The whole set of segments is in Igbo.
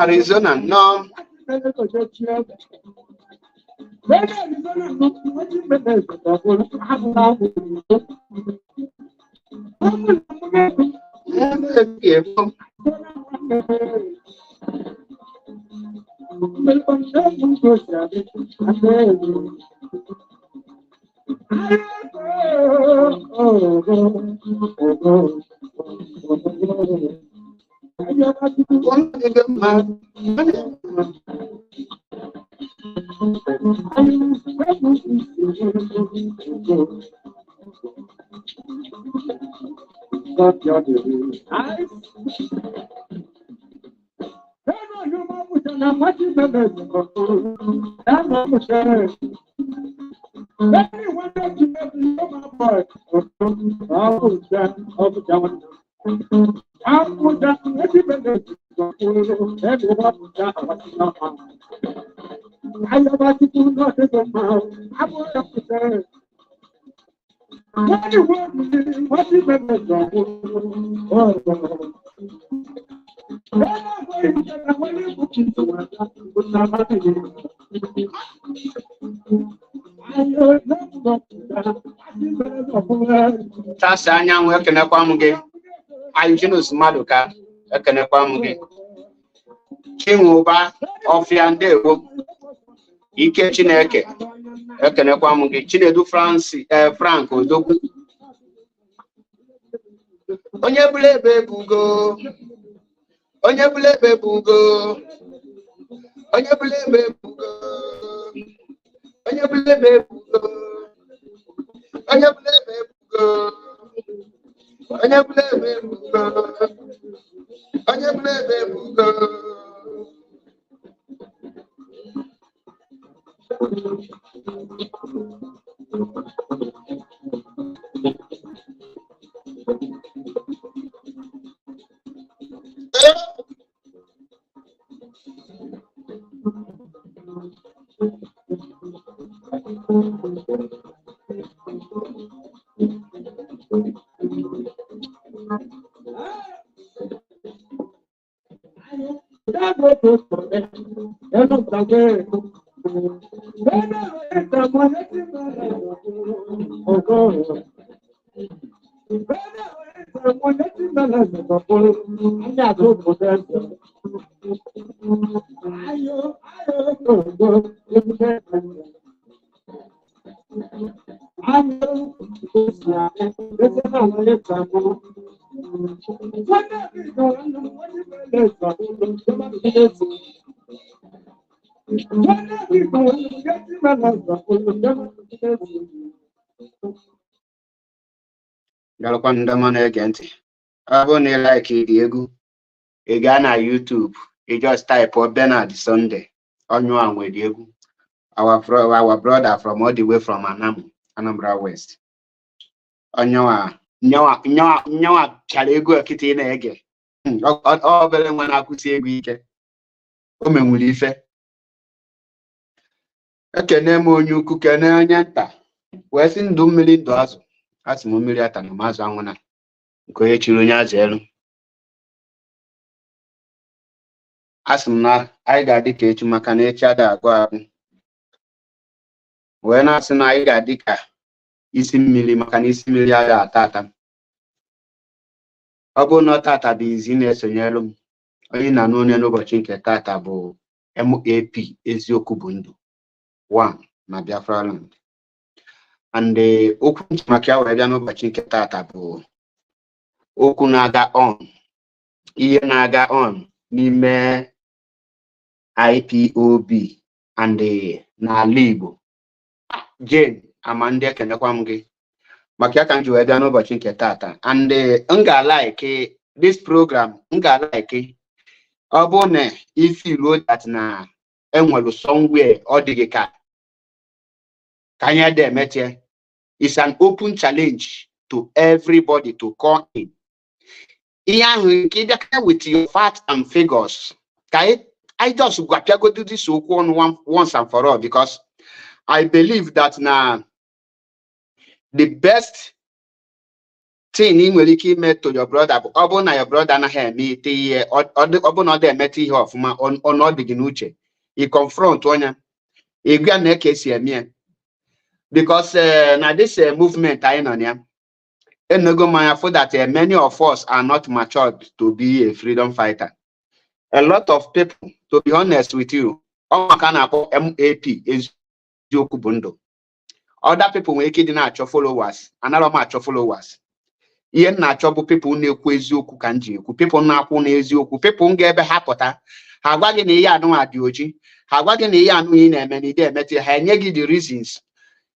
Arizona, no. Sasa anyanwụ ekenekwa m gị Angelus Maduka ekenekwa m gị Chinwụba Ọfịa ndewo Ike Chineke ekenekwa m gị Chinedu Frank Odogwu onye bụla ebe bugo onye bụla ebe bugo onye bụla ebe bugo onye bụla ebe bugo onye bụla ebe bugo onye bụla ebe bugo onye bụla ebe bugo Galakwa ndamana agenti. Abo ne like Diego. You go na YouTube. You just type or Bernard Sunday. Onyo anwe Diego. Our brother from all the way from Anambra West. Onyo nyawa chara ego ekiti na-ege. Ọ bere nwa na-akwụsị ego ike. O menwuru ife. Ekene m onye ukwu kene onye nta. Wee sị ndụ mmiri ndụ azụ. Asị m mmiri ata na mazụ anwụ na nke onye chiri onye azụ elu. Asị m na anyị ga-adị ka echi maka na echi ada agụ agụ. Wee na-asị na anyị ga-adị ka isi mmiri maka na isi mmiri agha ata ata. Ọ bụ na tata bụ izi na-esonyelu m. Onye na n'onye n'ụbọchị nke tata bụ MAP eziokwu bụ ndụ 1 na Biafra land. And okwu maka ya wee bịa n'ụbọchị nke tata bụ okwu na-aga on. Ihe na-aga on n'ime IPOB and n'ala Igbo. Jane Amande ekenekwa m gị maka ya ka m ji wee bịa n'ụbọchị nke tata. And m ga-like this program. M ga-like ọ bụ na ifilo that na enwelu somewhere ọ dịghị ka anyị dị emetie. It's an open challenge to everybody to come in. Ihe ahụ nke ịbịa with your facts and figures. Ka I just go do this okwu once and for all, because I believe that now the best thing in nwere ike ime to your brother bụ ọ bụ na your brother anaghị eme ite ihe ọ bụ na ọ dị emete ihe ọfụma ọnọdụ gị n'uche ị confront onye ị gwa na eke si eme ya. Because na this movement anyị nọ ya enego manya for that many of us are not matured to be a freedom fighter. A lot of people, to be honest with you, all can about MAP is Jokubundo. Other people will make natural followers, another match of followers. Yen natural people ne kwezoku kanji, people na kunezoku, people ngebe hapota, Hagwagin ya no adioji, Hagwagin ya no in a many day, met hanyegi the reasons.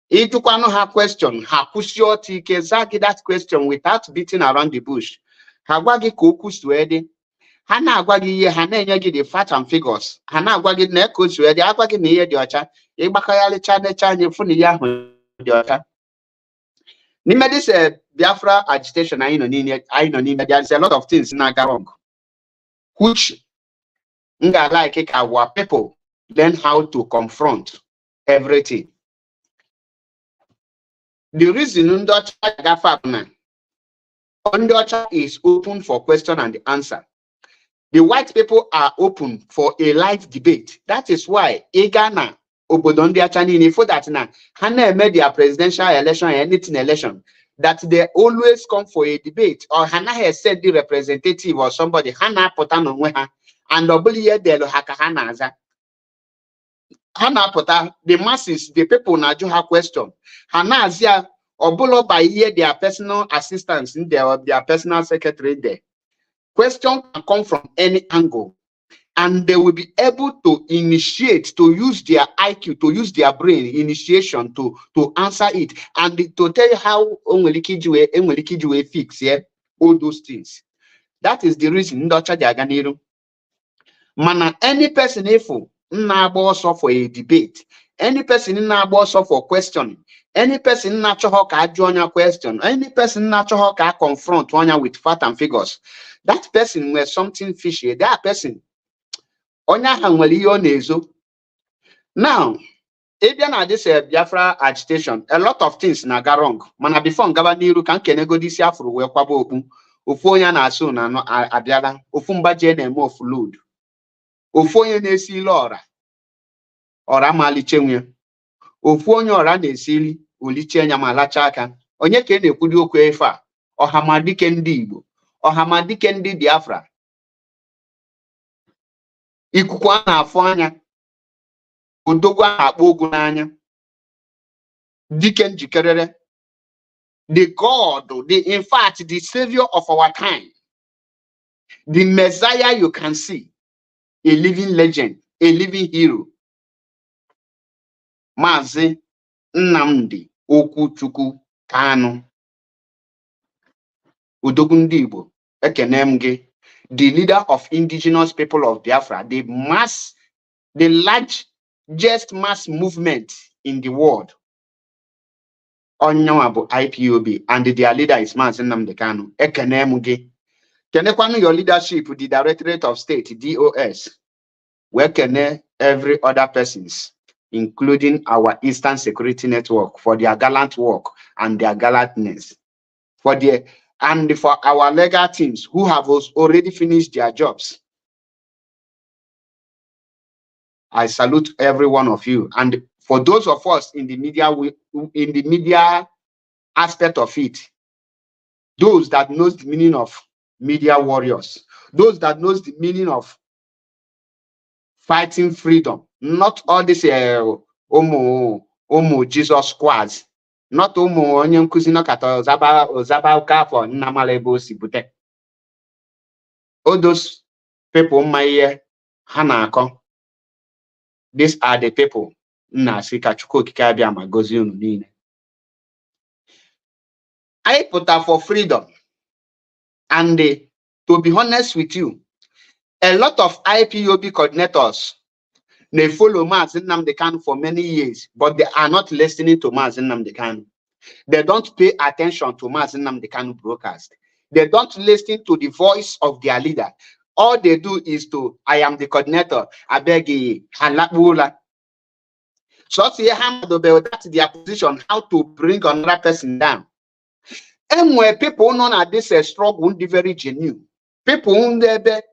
It took one her question, Hakushoti Kezaki that question without beating around the bush. Hagwagi kukus to Eddie. Hana agwagi ye hana nyagi the fat and figures. Hana agwagi nekos where the agwagi near the ocha, Ebakayali chane chane funny yahu the ocha. Nima this Biafra agitation, I know there's a lot of things naga wrong. Which nga like our people learn how to confront everything. The reason Undocha is open for question and answer. The white people are open for a live debate. That is why Ghana, Obodondia Chanini, for that now, Hana made their presidential election and anything election, that they always come for a debate, or Hana has said the representative or somebody, Hana Potano Weha, and Obulie de Lohakahanaza. Hana Pota, the masses, the people Naju have question. Hana Azia, Obulo by here, their personal assistants in their personal secretary there. Question can come from any angle, and they will be able to initiate, to use their IQ, to use their brain initiation to answer it, and to tell you how Onwelikijwe fix here, all those things. That is the reason Ndocha Diaganiru. Mana any person if also for a debate, any person also for questioning, any person natural can join your question, any person natural can confront one with fact and figures. That person was something fishy. That person onya hangwaliyo nezo. Now, even this Biafra agitation, a lot of things naga wrong. Mana before ngabaniru kan kenego disi afro we kwabo opu. Ofu onya na aso na no abiala. Ofu mbaje na emo flood. Ofu onye na-esi ora malichenwe. Ofu onye ora na-esili oliche nya malacha aka. Onye ka na-ekwudi okwu efe a ọhamadike ndị Igbo, ọhamadike ndị Biafra. Ikuku a na-afụ anya, odogwu a na-akpọ ogu n'anya. Dike njikerere. The God, in fact, the savior of our time. The Messiah you can see. A living legend, a living hero. Mazi Nnamdi Okwuchukwu Kanu Odogwu ndị Igbo ekene m gị, the leader of indigenous people of Biafra, the largest mass movement in the world. Onyanwa bụ IPOB and their leader is Maazị Nnamdi Kanu. Ekene m gị. Kenekwanu your leadership, the Directorate of State, DOS. We kene every other persons, including our Eastern Security Network, for their gallant work and their gallantness. For our legal teams who have already finished their jobs. I salute every one of you. And for those of us in the media aspect of it, those that knows the meaning of media warriors, those that knows the meaning of fighting freedom, not all this Jesus squads, not onye nkuzi nọkata zaba ụka afọ nnamala ebe o si bute. All those people ma ihe ha na-akọ. These are the people na-asị ka Chukwu okike abịa ma gozie unu niile. I put up for freedom, and to be honest with you, a lot of IPOB coordinators, they follow Maazị Nnamdi Kanu for many years, but they are not listening to Maazị Nnamdi Kanu. They don't pay attention to Maazị Nnamdi Kanu broadcast. They don't listen to the voice of their leader. All they do is I am the coordinator. I beg you, so that's their position, how to bring another person down. And where people know that this struggle won't be very genuine. People won't had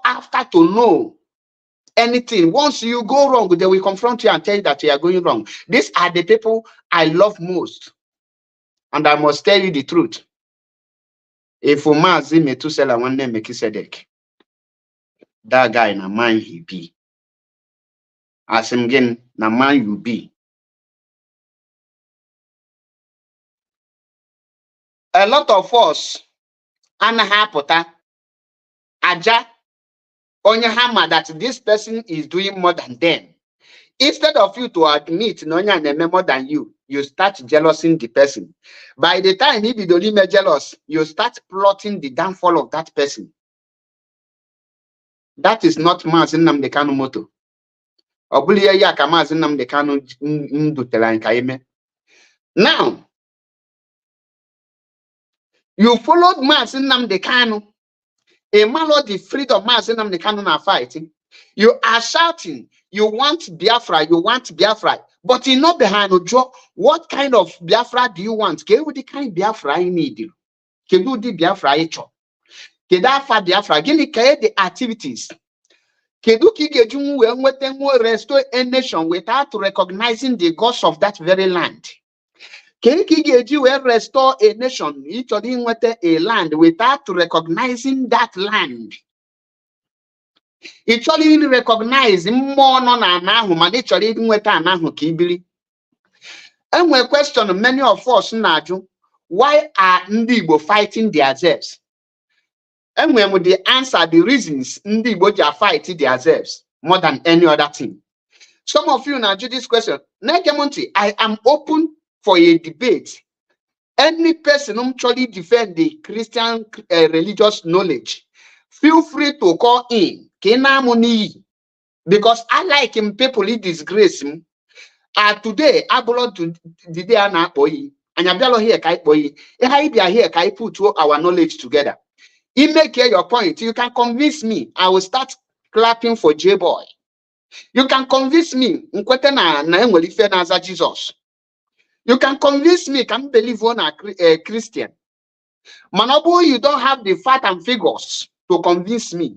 after to know anything. Once you go wrong, they will confront you and tell you that you are going wrong. These are the people I love most. And I must tell you the truth. If Maazị Metusela nwanne Mekisedek, that guy na man he be. As him again, na man you be. A lot of us anahapota aja onye hammer that this person is doing more than them. Instead of you to admit no one more than you, you start jealousing the person. By the time he be the only jealous, you start plotting the downfall of that person. That is not Maazị Nnamdi Kanu motto. Obuliya ya ka Maazị Nnamdi Kanu ndutela nka ime. Now, you followed Maazị Nnamdi Kanu. A man of the freedom Maazị Nnamdi Kanu na fighting. You are shouting, you want Biafra, but in no behind what kind of Biafra do you want? Can you the kind Biafra you need? Can you the Biafra echo? Can that Biafra? Can you the activities? Can you restore a nation without recognizing the gods of that very land? Can you restore a nation, each of them a land without recognizing that land? It only recognize more non anahu, man. It only anahu kibili. And we question many of us Naju, why are Ndi Igbo fighting themselves? And when we answer the reasons Ndi Igbo are fighting themselves more than any other thing. Some of you Naju this question. Negemonti, I am open for a debate. Any person who truly defend the Christian religious knowledge, feel free to call in. Because I like him, people disgrace him. Today, I belong to the day and boy, and I here, kai boy. I be here, kai put our knowledge together. You make your point. You can convince me. I will start clapping for J boy. You can convince me. Jesus. You can convince me. Can believe on a Christian. Manobu, you don't have the fact and figures to convince me.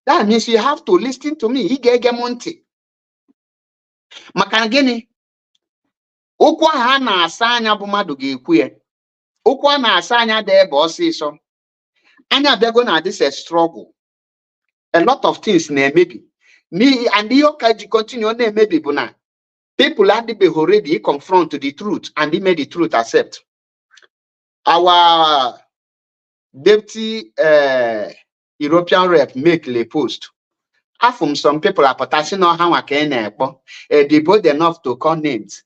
That means you have to listen to me. Igege monte. Makangeni. Ukwa hana asanya bumadu gekwe. Ukwa na asanya de bossi so. Anya bego na this a struggle. A lot of things ne maybe. Ni and the yokaji continue ne maybe buna. People had to be already confront to the truth and they made the truth accept. Our deputy European rep make a post. From some people are potassium or how I can they bold enough to call names.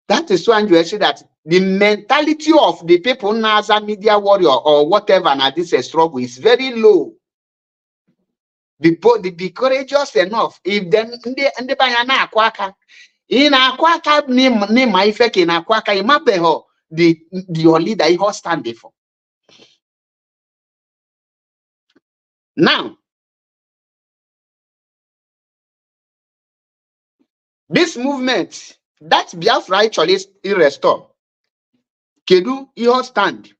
That is when you see that the mentality of the people now as a media warrior or whatever now this struggle is very low. Be courageous enough. If then the bayana akwaka in akwaka ni maifek in akwaka imabeho the your leader he stand there for. Now this movement that Biafra actually is restore. Kedu your stand.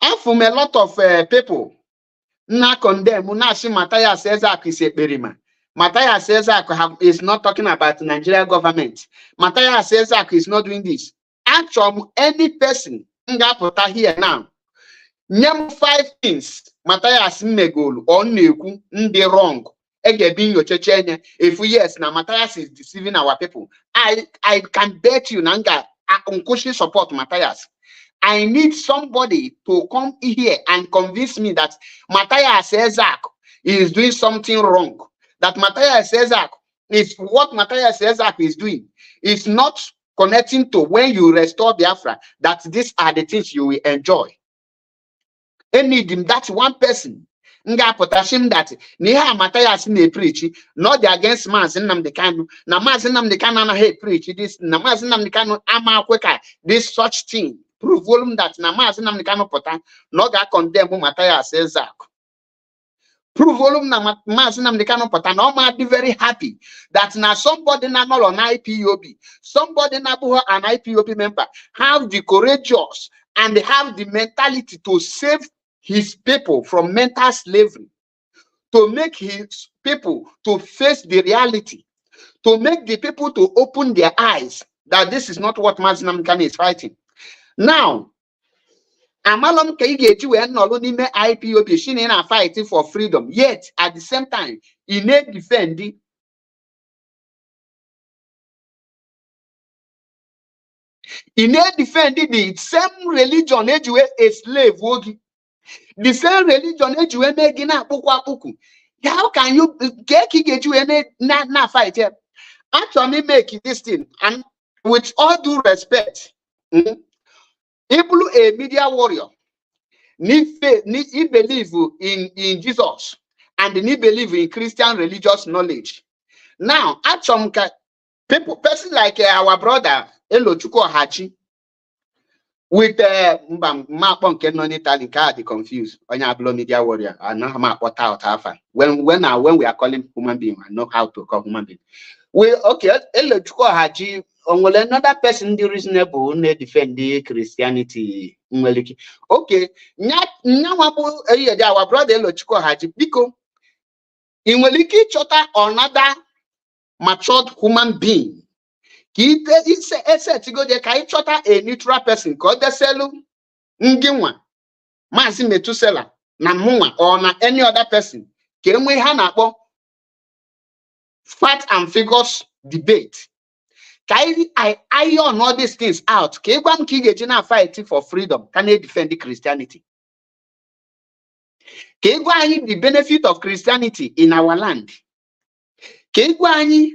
And from a lot of people na condemn na see Matthias Ezak is a berima. Matthias Ezak is not talking about the Nigerian government. Matthias Ezak is not doing this. Actually, any person nga put here now. Name 5 things Matthias Megol or Neku ndi wrong. If yes, now Matthias is deceiving our people. I can bet you Nanga unkushi support Matthias. I need somebody to come here and convince me that Matthias Ezak is doing something wrong. That Matthias Ezak is what Matthias Ezak is doing is not connecting to when you restore Biafra, that these are the things you will enjoy. And need him, that's one person. Nga potassium that Niha Matthias ne preach, not against Mazinam the Kanu. Na Mazinam the Kanana he preach this, Namazinam the Kanu ama kweka, this such thing. Prove volume that Namazinam the Kanu pota, not that condemn Matthias Ezak. Prove volume na Mazinam the Kanu pota, no ma be very happy that now somebody na no on IPOB, somebody na an IPOB member have the courageous and they have the mentality to save his people from mental slavery, to make his people to face the reality, to make the people to open their eyes that this is not what Mazinam Kanu is fighting. Now, Amalom Kaigeji when not only IPOB she are fighting for freedom, yet at the same time, he may defend the same religion a slave wogi. The same religion how can you get you na fight here? Actually make this thing, and with all due respect, if a media warrior he believe in Jesus and he believe in Christian religious knowledge. Now, actually, person like our brother Elochukwu Hachi with Mapon Kenon Italian card confused on your media warrior. I know how what out half when we are calling human being, I know how to call human being. We okay, Elochukwu Hachi on another person the reasonable defend the Christianity. Okay, now our brother Elochukwu Hachi because in Weliki Chota another matured human being. It's a go chota a neutral person called the Selu Ngimwa Mazi Metusela Namua or na any other person. Can we hanapo fact and figures debate? I iron all these things out. Kegwam Kigejina fighting for freedom. Can they defend the Christianity? Kegwani the benefit of Christianity in our land.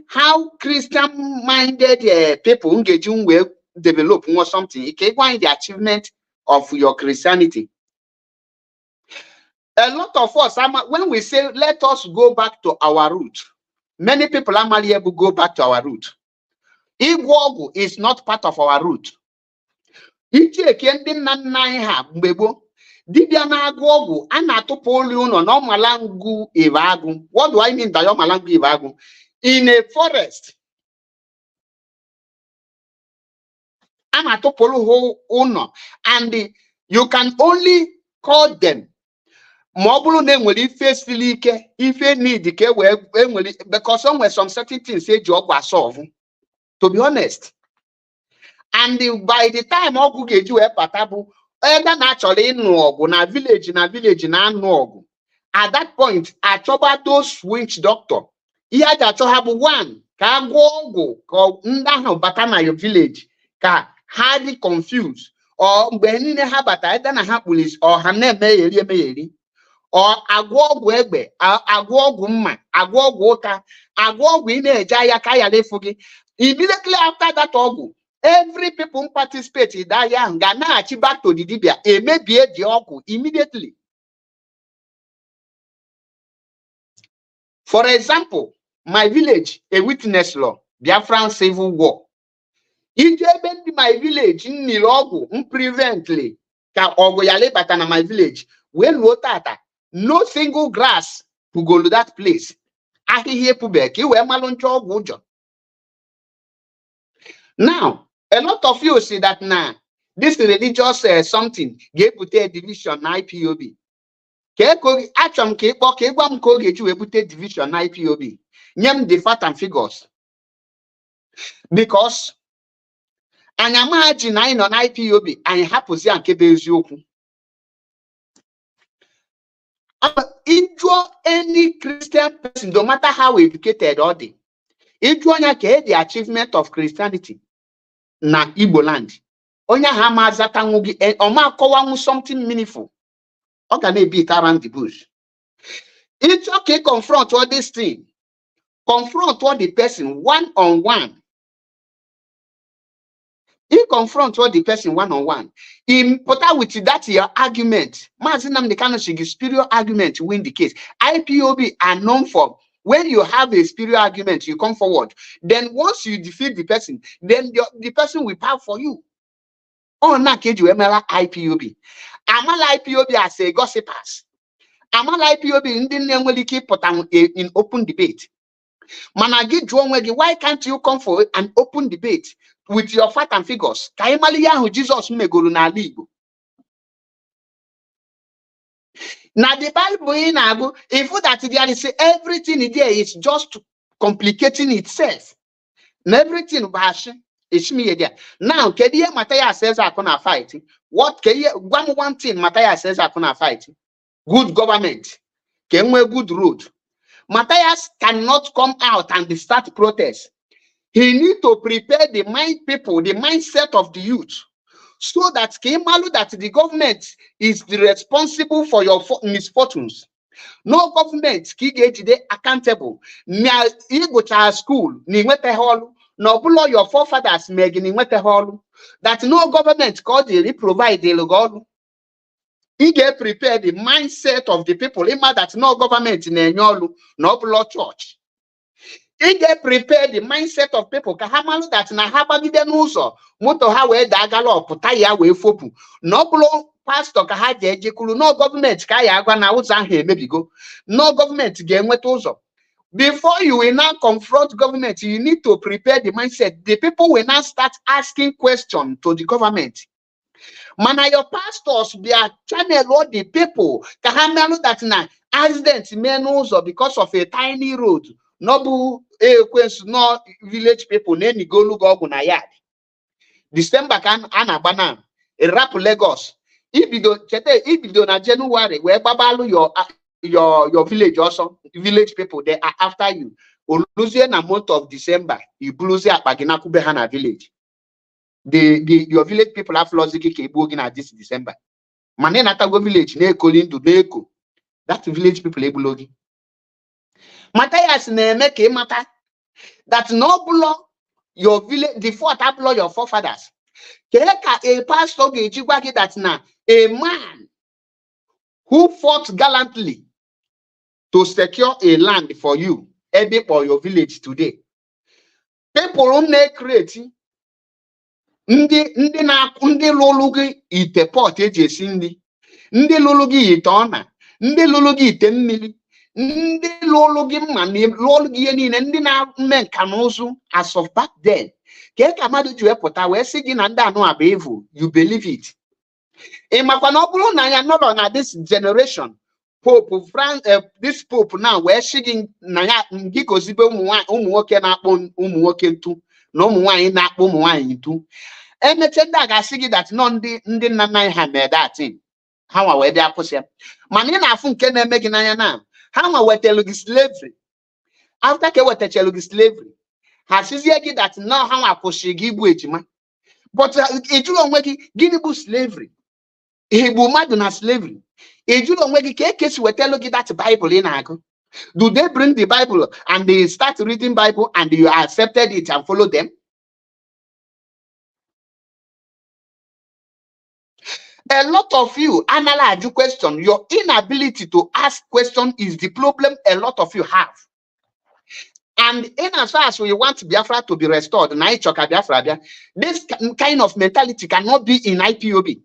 How Christian-minded people engaging will develop more something. The achievement of your Christianity. A lot of us, when we say let us go back to our root, many people are malleable go back to our root. Igwogu is not part of our root. What do I mean by malangu ivagu? In a forest, and you can only call them mobile name will face if you need the because somewhere some certain things say job was solved. To be honest, and by the time Ogu get you a patabu. Naturally, no, na village, no. At that point, I choba those witch doctor. He had to have one. Ka go ndaho batana your village. Ka hardly confused. Or benine habata na ha police or hane meyeri. Or agwogu egbe, agwogu mma, agwogu ota, agwogu ine jaya kaya lefugi. Immediately after that ogu, every people participate in that young Ghana back to the Dibia, a maybe a dioku immediately. For example, my village, a witness law, Biafran Civil War. If you my village in Nilogu, prevently, ka ogoyale batana my village, when wotata, no single grass to go to that place. Ahi here pubeki, where maloncho wojo. Now, a lot of you see that now, this religious something, gave a division IPOB. Actually, division IPOB. Name the fact and figures. Because I imagine I on IPOB and happens and keep any Christian person, no matter how educated or they, the achievement of Christianity na Igbo land. Onya hama zatangugi oma kowa something meaningful. How can they beat around the bush? It's okay, confront all this thing. Confront all the person one-on-one. You confront all the person one-on-one. In put out with that your argument. Mazinam the kind of spiritual argument to win the case. IPOB are known for when you have a spiritual argument, you come forward. Then once you defeat the person, then the person will power for you. Oh, na keju emela IPOB. Amala IPOB as a gossipers. Amala IPOB in open debate. Why can't you come for an open debate with your fact and figures? Jesus megolu. Now the Bible in Abu, if that there is everything there is just complicating itself. Everything is me there. Now, Kedia Matthias says I can fight. What one thing Matthias says I can fight? Good government. Good road. Matthias cannot come out and start protest. He need to prepare the people, the mindset of the youth, so that the government is responsible for your misfortunes. No government is accountable. You go to school, no below your forefathers that no government called the provide the logo. He get prepared the mindset of the people. That no government in Enyolu, no below church. He get prepared the mindset of people. Kahamalu that na habagide nuso. Moto hawe dagalo putaya we fopu. No below pastor kahaje jekulu. No government kaya agwa na uzahe maybe go. No government game with uzo. Before you will now confront government, you need to prepare the mindset. The people will now start asking questions to the government. Mana your pastors be a channel all the people. Kahamalu that na accident menus or because of a tiny road. No village people name go look up on a yard. December can anabana a rap Lagos. If you don't na January where babalu your village also village people they are after you. Olusia na month of December you blues at Baginaku Behana village. Your village people have lost the kebogin at this December. Manena Tago village ne calling to Neko. That village people ebulogi. Matthias ne make a matter that no blow your village the fourth blow your forefathers. Keleka a pastor gejigwagi that na a man who fought gallantly to secure a land for you, maybe for your village today. People who create ndị lolugi ite pot eji esi nri, ndị lolugi ite ọna, ndị lolugi ite mmiri, ndị lolugi mma na lolugi ihe niile ndị na-eme nka na ụzụ as of back then. Ka ka mmadụ ji wepụta wee sị gị na ndị anụ abụ evil, you believe it. Ị makwa na ọ bụrụ na ya nọrọ na this generation, Pope this Pope now wee sị gị na ya gị gozibe ụmụ nwoke na-akpọ ụmụ nwoke ntu na ụmụ nwaanyị na-akpọ ụmụ nwaanyị ntu. Emetenda ga-asị gị that nọ ndị nna nna ha mee that thing. Ha nwa wee bịa kwụsị. Mana ị na-afụ nke na-eme gị n'anya na ha nwa wetelu gị slavery. After ka wetachelu gị slavery, ha sizie gị that now ha nwa kwụsị gị igbu ejima. But ejuru onwe gị gịnị bụ slavery? Igbu mmadụ na slavery. Ejuru onwe gị ka ekesi wetelu gị that Bible ị na-agụ. Do they bring the Bible and they start reading Bible and you accepted it and follow them? A lot of you analyze your question. Your inability to ask question is the problem a lot of you have. And in as far as we want Biafra to be restored, this kind of mentality cannot be in IPOB.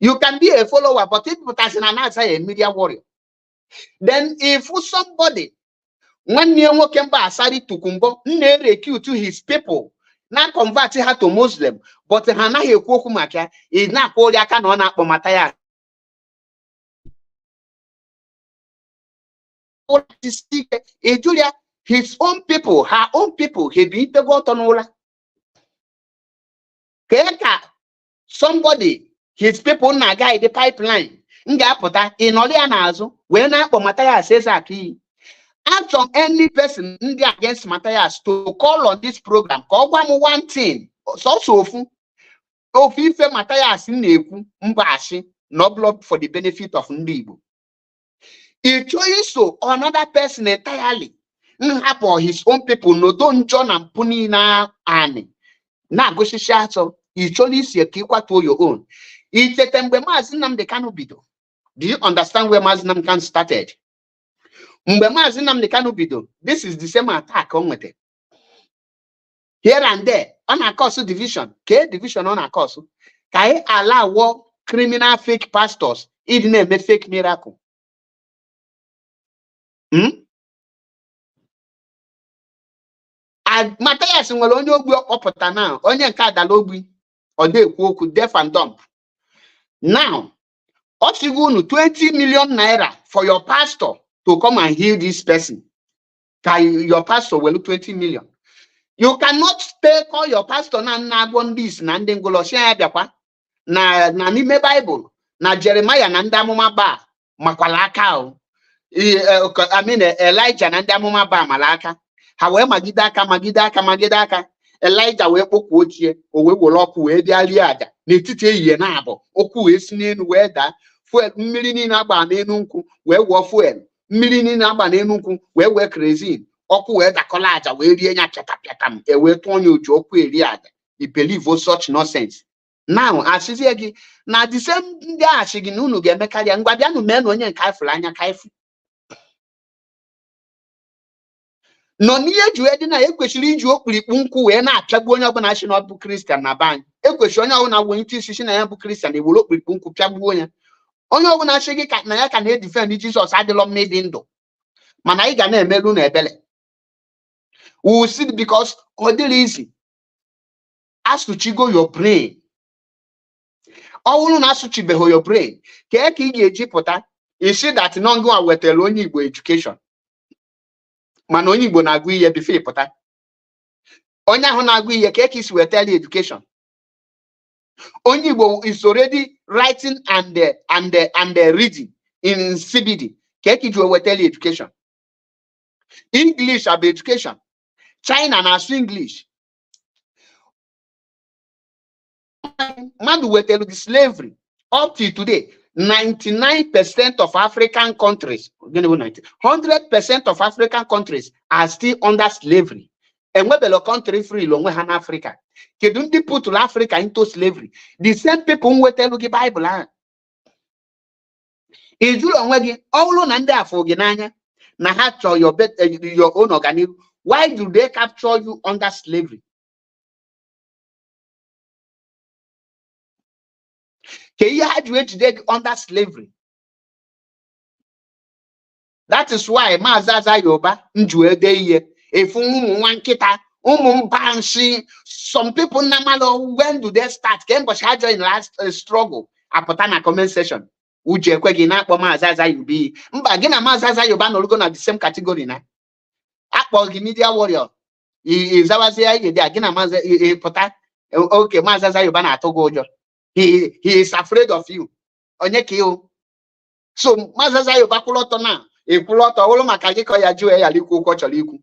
You can be a follower, but it as an answer a media warrior. Then if somebody when Nemo Kemba Asari Tukumbo, recruit to his people, now convert her to Muslim, but Hana Yokumaka is not called Yakanona or Mataya. Julia, his own people, her own people, he beat the Gotonola. Keka, somebody, his people na guide the pipeline. Ngapota in Olianazo, when Mataya says act on any person against Matthias to call on this program. Call one thing. So if Matthias in Mbashi, no blood for the benefit of Ndibu. If you so another person entirely, for his own people, no don't John and Punina Annie. Now go to Shato, you only see a kikwa to your own. It's a tembe mazinam de canobido. Do you understand where Mazinam can started? This is the same attack on with it. Here and there, on a course division, division on a course. Can allow war criminal fake pastors, even a fake miracle? And Matthias will only go up now, only card the lobby, or they could deaf and dumb. Now, what you go 20 million naira for your pastor to come and heal this person. Your pastor will look 20 million. You cannot call your pastor na this na nime Bible na Jeremiah na ndamuma ba makwalaka. I mean Elijah na ndamuma ba malaka. Hawe magidaka. Elijah we poku ochie o we woloku we bia liada. N'etiti eyiye na abo. Oku we sinenu we da. Fuel mmiri ni na agba n'enu nku we wo fuel. Mmiri ni na agba n'enu nku we crazy. Oku we da kolaja we rie nya piatam. E we tonyo oju oku eri ada. You believe such nonsense. Now asisi na the same ndị ashigi na unu ga-emekari ngwa bịa nu mee na onye nke afụrụ anya kaifu. No niye ju edi na ekwesiri iji okpurikpu nkwu wee na-apịagbu onye ọbụla shi na ọ bụ Christian na bany. Ekwesiri onye ọbụla wee ntị isi na ya bụ Christian ewere okpurikpu nkwu pịagbuo ya. Onye ọbụla shi gị ka na ya ka na-edefend Jesus adịlọ mma ịdị ndụ. Mana ị ga na-emeru na ebele. We will see because ọ dịrị easy. Asụchigo your brain. All na asụchibeghị your brain. Ka ị ga-eji pụta isi that nọngụ a wetara onye Igbo education. Mana onye Igbo na-agụ ihe before pụta. Onye ahụ na-agụ ihe ka isi wetara education. Onye Igbo is already writing and reading in CBD. Ka iji wetara education. English abụ education. China na-asụ English. Madu wetelu the slavery up to today. 99% of African countries, 100% of African countries are still under slavery. And we be country free long we in Africa. Kedu ndị put Africa into slavery? The same people who tell the Bible. Ijulu onwe gị ọwụlụ na ndị afọ gị n'anya na ha chọọ your own organism. Why do they capture you under slavery? Under slavery. That is why Mazaza Yoba Njuede if some people namalo when do they start? Came but in last struggle. Apotana comment session. Uje kwegina kwa Mazaza Yubi. Mbagina Mazaza Yoba no look at the same category na. Akpo media warrior. Is our say again Maza pota. Okay, Mazaza Yoba na togo. He is afraid of you. Onyekio. So Mazaza Yobakuloto na. E kuloto olo makagiko ya jue ya liku kocho liku.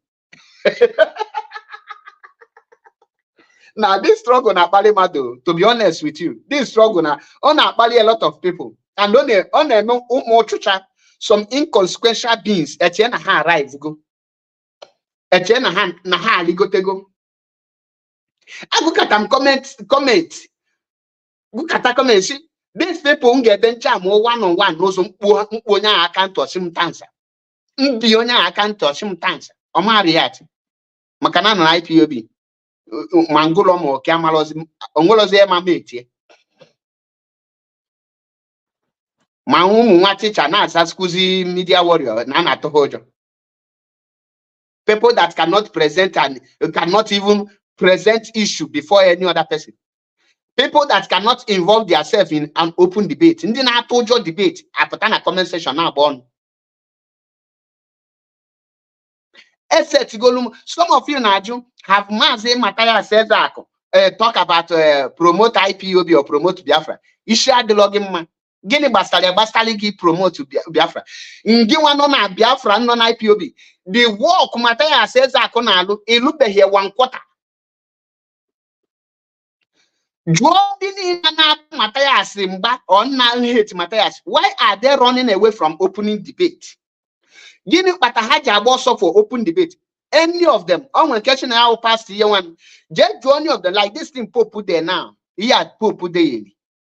Now this struggle na pali mado, to be honest with you, this struggle na on pali a lot of people. And on no more chucha, some inconsequential beings etienne ha arrive go. Etienne na ha ligotego. I look at them comment. These people get them jam one-on-one, no some I can't touch him dancer. I can't touch him dancer. Or Mariat. Makana na IPOB. Mangolomo, Kamalos, Ongolos, Mamate. My teacher, Saskuzi media warrior, Nana Tohojo. People that cannot present and cannot even present issue before any other person. People that cannot involve themselves in an open debate. In the debate, I put on a comment section now born. Some of you now have Maze Mataya says talk about promote IPOB or promote Biafra. You share the login man. Gini bastali ki promote Biafra. Ngi wano na Biafra non IPOB. The work Mataya says akonalu ilube here 1/4. Matthias on now hate Matthias. Why are they running away from opening debate? Give me Patahaja also for open debate. Any of them, on one question I will pass the year one. Just any of them, like this thing Pope put there now. He had Pope put there.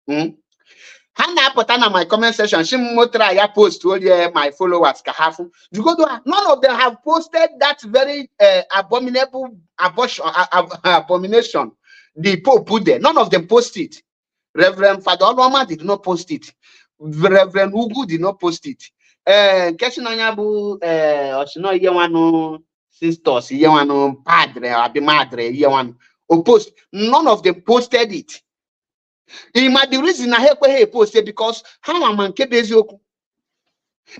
Hannah put on my comment section. She motra ya post to all my followers. Kahafu. You go to none of them have posted that very abominable abomination. The Pope put there. None of them post it. Reverend Father Oloma did not post it. Reverend Ugu did not post it. Keshinanyabu Oshino Yewano sisters, Yewano padre, Abimadre, Yewan post. None of them posted it. The reason I posted because how am I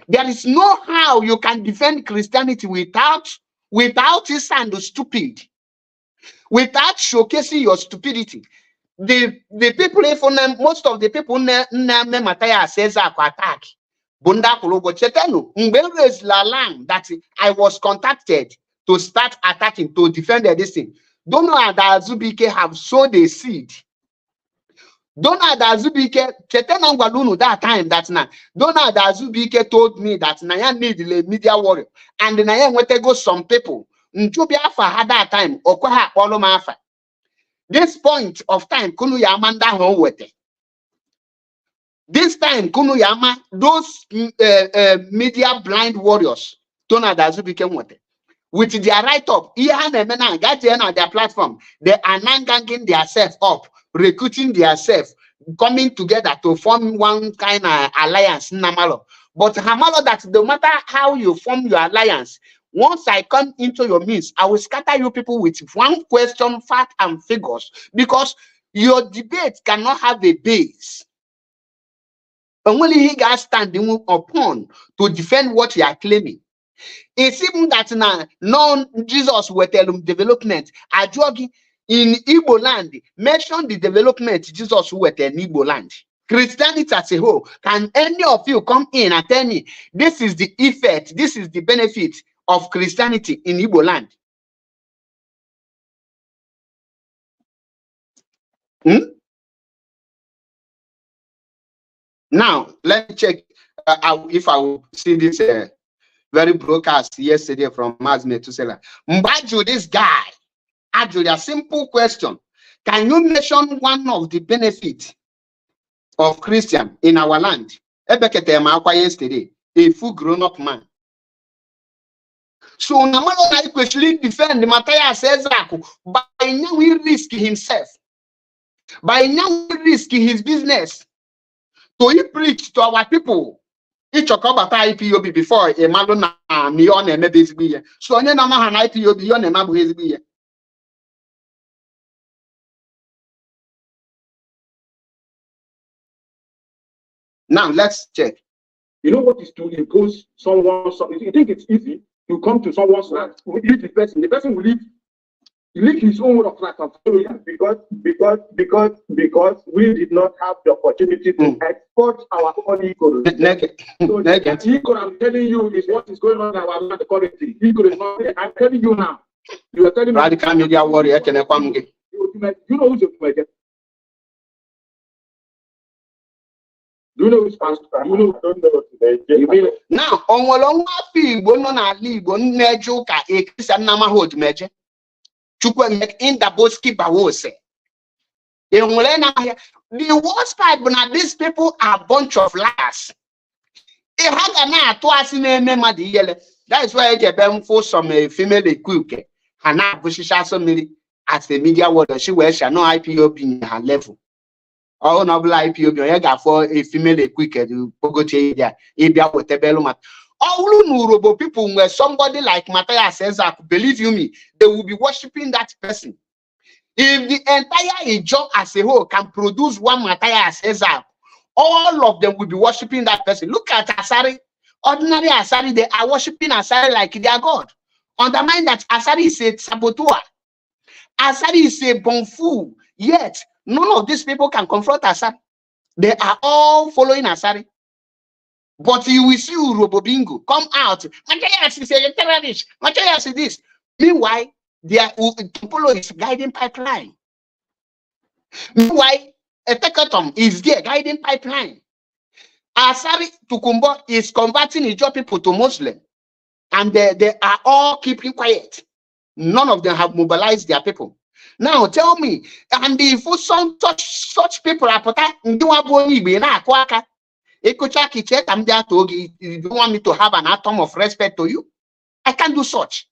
there is no how you can defend Christianity without it sound stupid. Without showcasing your stupidity. The people, most of the people name Matthias says attack. Bunda Kulogo Chetenu, is Lalang that I was contacted to start attacking, to defend this thing. Don't know that Azubike have sowed a seed. Don't know that Azubike, Chetenu Walunu that time that's now. Don't know that Azubike told me that Naya need a media warrior. And Naya went to go some people. Nchubiafa had that time, Okwaha Olomafa. This point of time, Kunu Yamanda Howete. This time, Kunu Yama, those media blind warriors, Tona Dazu became what? With their write-up, their platform, they are now ganging themselves up, recruiting themselves, coming together to form one kind of alliance, Namalo. But Hamalo, that no matter how you form your alliance, once I come into your midst, I will scatter you people with one question, fact, and figures, because your debate cannot have a base. Only he got standing upon to defend what you are claiming. It's even that now, non-Jesus will tell them development. Ajogi in Igbo land, mention the development Jesus will tell Igbo land. Christianity as a whole, can any of you come in and tell me this is the effect, this is the benefit of Christianity in Igbo land? Now, let me check if I will see this very broadcast yesterday from Mazme Tusela. Mbaju, this guy, actually a simple question. Can you mention one of the benefits of Christian in our land? Yesterday, a full grown-up man. So now I question defend the Matthias says by now he risk himself. By now he risk his business. So he preached to our people. He talk about IPOB before a malona neon and maybe so an IPOB on a mabu. Now let's check. You know what is to impose someone something? You think it's easy to come to someone's land, leave the person will leave his own way of life and follow you because we did not have the opportunity to export our own ego. So the ego I'm telling you is what is going on in our land currently. Ego is not there. I'm telling you now. You are telling me radical media warrior can you know who's a comedian? Do you know which pastor? You know, don't know today. Now, on Walonga people, no na libo nejo ka ekisa nama hold meje. In the boski bawose. The worst part, but these people are a bunch of liars. That is why I get for some female equipe. Hana Bushisha somebody as the media world, she wears no IPOB in her level. All noble IPOB, I got for a female equipe to Pogote, Ibia with the Bellumat. All Nurobo people where somebody like Matthias says, believe you me, they will be worshiping that person. If the entire Ijo as a whole can produce one Matthias says, all of them will be worshiping that person. Look at Asari. Ordinary Asari, they are worshiping Asari like their God. Undermine that Asari is a saboteur. Asari is a bonfu. Yet, none of these people can confront Asari. They are all following Asari. But you will see Urobobingo come out. Matthias is a terrorist. Matthias is this. Meanwhile, their Tupolo is guiding pipeline. Meanwhile, a Tekatom is there guiding pipeline. Asari Tukumbo is converting Ijo people to Muslim. And they are all keeping quiet. None of them have mobilized their people. Now tell me, and if some such people are put out, you want me to have an atom of respect to you? I can't do such.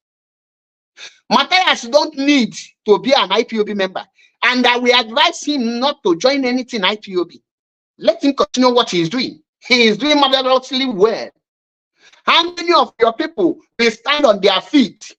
Matthias don't need to be an IPOB member. And I will advise him not to join anything IPOB. Let him continue what he is doing. He is doing marvelously well. How many of your people will stand on their feet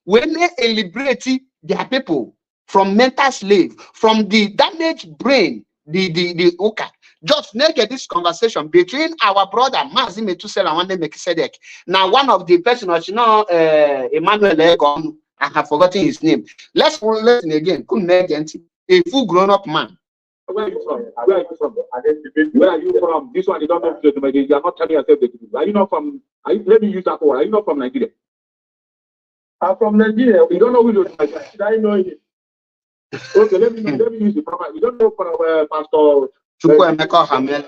when they liberate their people from mental slave, from the damaged brain, the Uka? Just make this conversation between our brother Mazi Metusela and Melchizedek. Now, one of the persons, Emmanuel Egon, I have forgotten his name. Let's listen again. A full grown-up man. Where are you from? Where are you from? Where are you from? This one, you don't know. You are not telling yourself the truth. Are you not from? Let me use that word. Are you not from Nigeria? I'm from Nigeria. You don't know who it is. Should I know it? Okay, let me use the proper. You don't know Pastor Chukwuemeka Hamel.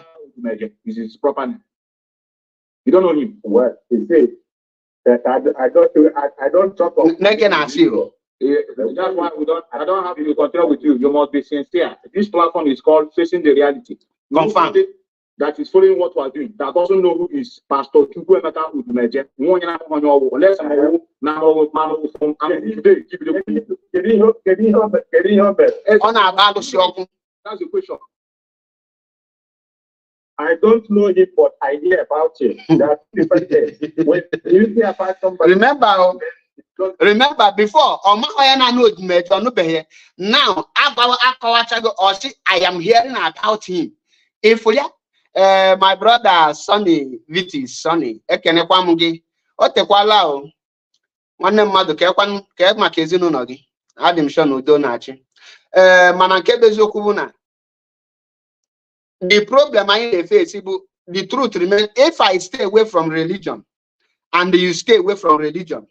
This is proper name. You don't know him. Well, he said that I don't talk of. That's why I don't have to continue with you. You must be sincere. This platform is called Facing the Reality. Confirm. That is following what we are doing. That doesn't know who is Pastor Chukwuemeka Udumeje. That's the question. I don't know him, but I hear about him. That's different thing. When you hear about somebody, Remember before, now I am hearing about him. If my brother Sonny, Viti, Sonny, Ekenekwamugi, Otekwala, one mother Kekmakazino Nogi, Adam Shano Donachi, Manakebezokuna. The problem I face, the truth remains, if I stay away from religion, and you stay away from religion,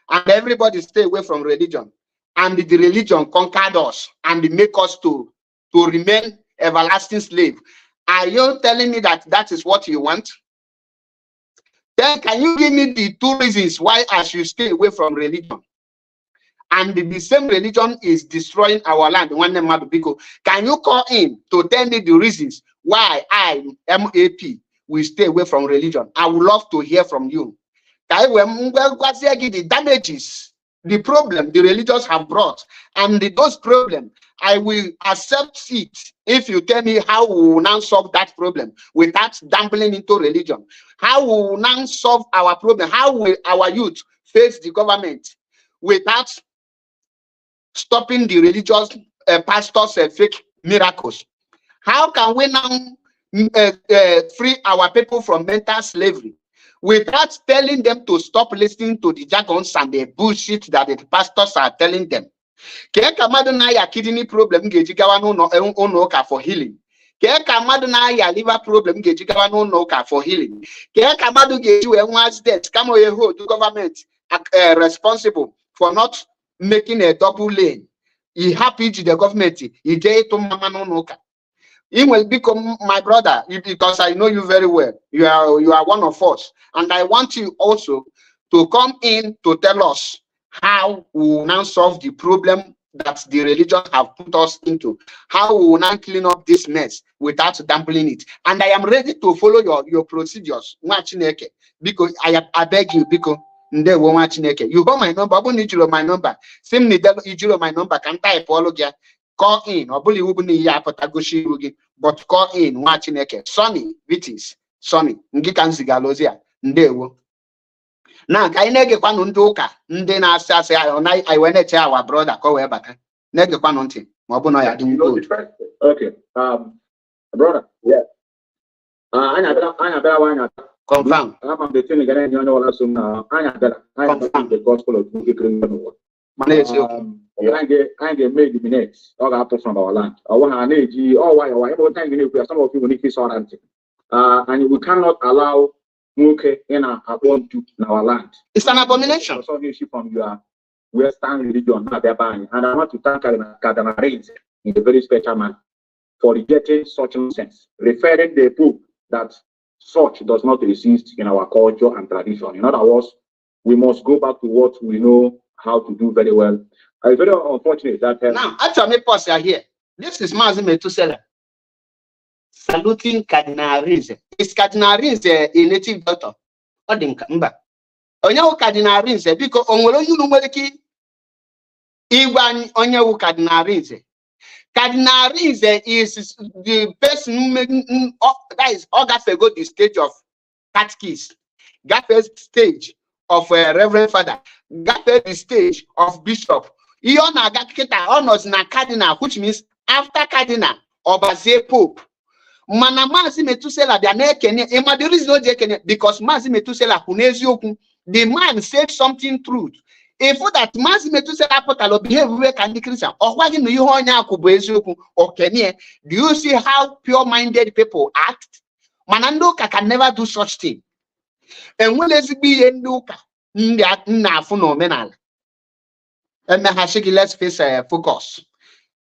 and everybody stay away from religion, and the religion conquered us and make us to remain everlasting slave. Are you telling me that that is what you want? Then can you give me the two reasons why I should stay away from religion? And the same religion is destroying our land. Can you call in to tell me the reasons why I, MAP, will stay away from religion? I would love to hear from you. The damages, the problem the religions have brought, and those problems, I will accept it if you tell me how we will now solve that problem without dumping into religion. How we will now solve our problem, how will our youth face the government without stopping the religious pastors' fake miracles. How can we now free our people from mental slavery without telling them to stop listening to the jargons and the bullshit that the pastors are telling them? Keka madu na ya kidney problem gejigawa no for healing. Keka madu na ya liver problem gejigawa no for healing. Keka madu geji once death come away hold the government responsible for not making a double lane. He happy to the government. He jay to mama no. He will become my brother because I know you very well. You are one of us, and I want you also to come in to tell us how we will now solve the problem that the religion have put us into, how we will now clean up this mess without dampening it. And I am ready to follow your procedures. Because I beg you, because you hold my number, my number. Same need my number, can type all of you. Call in or bully but call in watching Sonny Vitis, Sonny, Ngikan Zigalozia, Ndewo. Now, I nege kwa nunduka, ndena asase I went to our brother, go where back. Nege kwa nunti, Mabuno ya doing good. Okay, brother, yeah. I know Confirm. I'm the thing again, you know, I confirm the gospel of the I get made the minutes all apple from our land. I want an age, why some of you will need to sort and we cannot allow Muke in our land. It's an abomination. From your Western religion, not their buying. And I want to thank Kadamaris in a very special manner for rejecting such nonsense, referring the proof that such does not exist in our culture and tradition. In other words, we must go back to what we know how to do very well. It's very unfortunate that now after me pause here. This is Mazim Metusela saluting Cardinal Rinze. Is Cardinal Rinze a native doctor? Odinka. Onyawo Cardinal Rinze because onwelo yulu mweleki Iwan onyawo Cardinal Rinze. Cardinal Rinze is the person who that is August go the stage of catechist, got first stage of Reverend Father, got the stage of Bishop. Iona got honors na Cardinal, which means after Cardinal or Baze Pope. Mana Mazi Metusela the reason because Mazi Metusela kunezioku, the man said something truth. If that Mazi Metusela potalo behave we can Christian or what you or Kenya, do you see how pure-minded people act? Manandoka can never do such thing. And when let's be enduka na phenomenal. And let's face focus.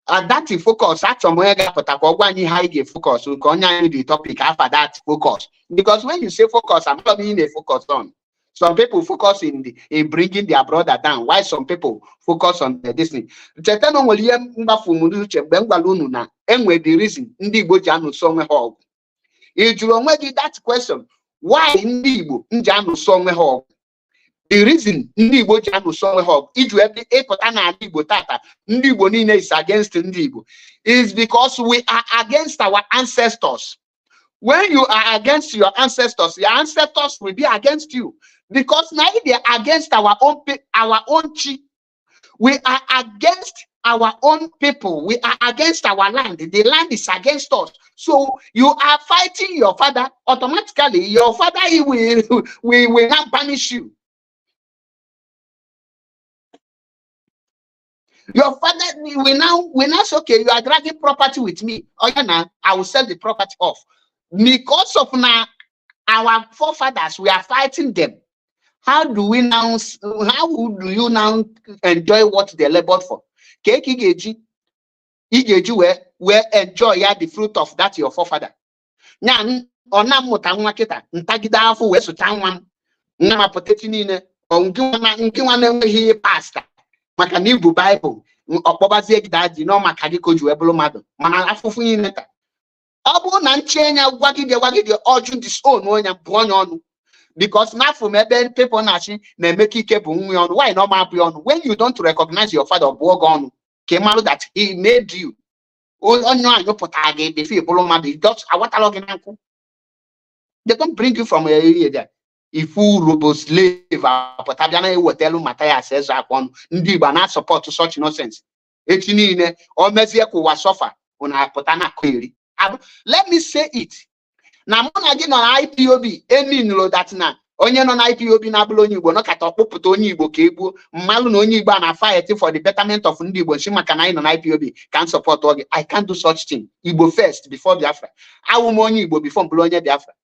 That focus at somewhere but high focus so the topic after that focus. Because when you say focus, I'm not being a focus on. Some people focus in bringing their brother down, while some people focus on this thing. The reason if you that question, why the reason is against is because we are against our ancestors. When you are against your ancestors will be against you. Because now they are against our own chi. We are against our own people. We are against our land. The land is against us. So you are fighting your father. Automatically, your father will not punish you. Your father will now say, okay, you are dragging property with me. Oh yeah, now I will sell the property off. Because of now our forefathers, we are fighting them. How do you now enjoy what they labored for? Igeji where enjoy the fruit of that your forefather. Now ona mutanwa kita ntagida afu we sutanwa na potato nine ongiwa na enweghị pastor maka na ibu Bible okpobazie gidadi no maka gị koju ebulu mmadụ mana afụfụ nyine ta ọ bụ na nchenya gwagide ọjụ disown onye bụ onye ọnụ because now from ebe people na make ike bụ nwe ọnụ why no ma bụ ọnụ when you don't recognize your father bụ oge ọnụ ka malu that he made you onye anyo pụtara gị the feel bulu mmadụ just awatalo gị na nkụ they don't bring you from a area there. If you robo slave, Potagana Wotelu Mataya says, Ndiba not support to such nonsense. Etinine or Meziaku was suffer on our Potana query. Let me say it. Now, again on IPOB, any no that na onion on IPOB Nabuloni will not cut up Potoni Bokebu, Malunoni Bana fighting for the betterment of Ndibo Shimakanai on IPOB can support all. I can't do such thing. Igbo first before Biafra. I will money Igbo before Bologna Biafra.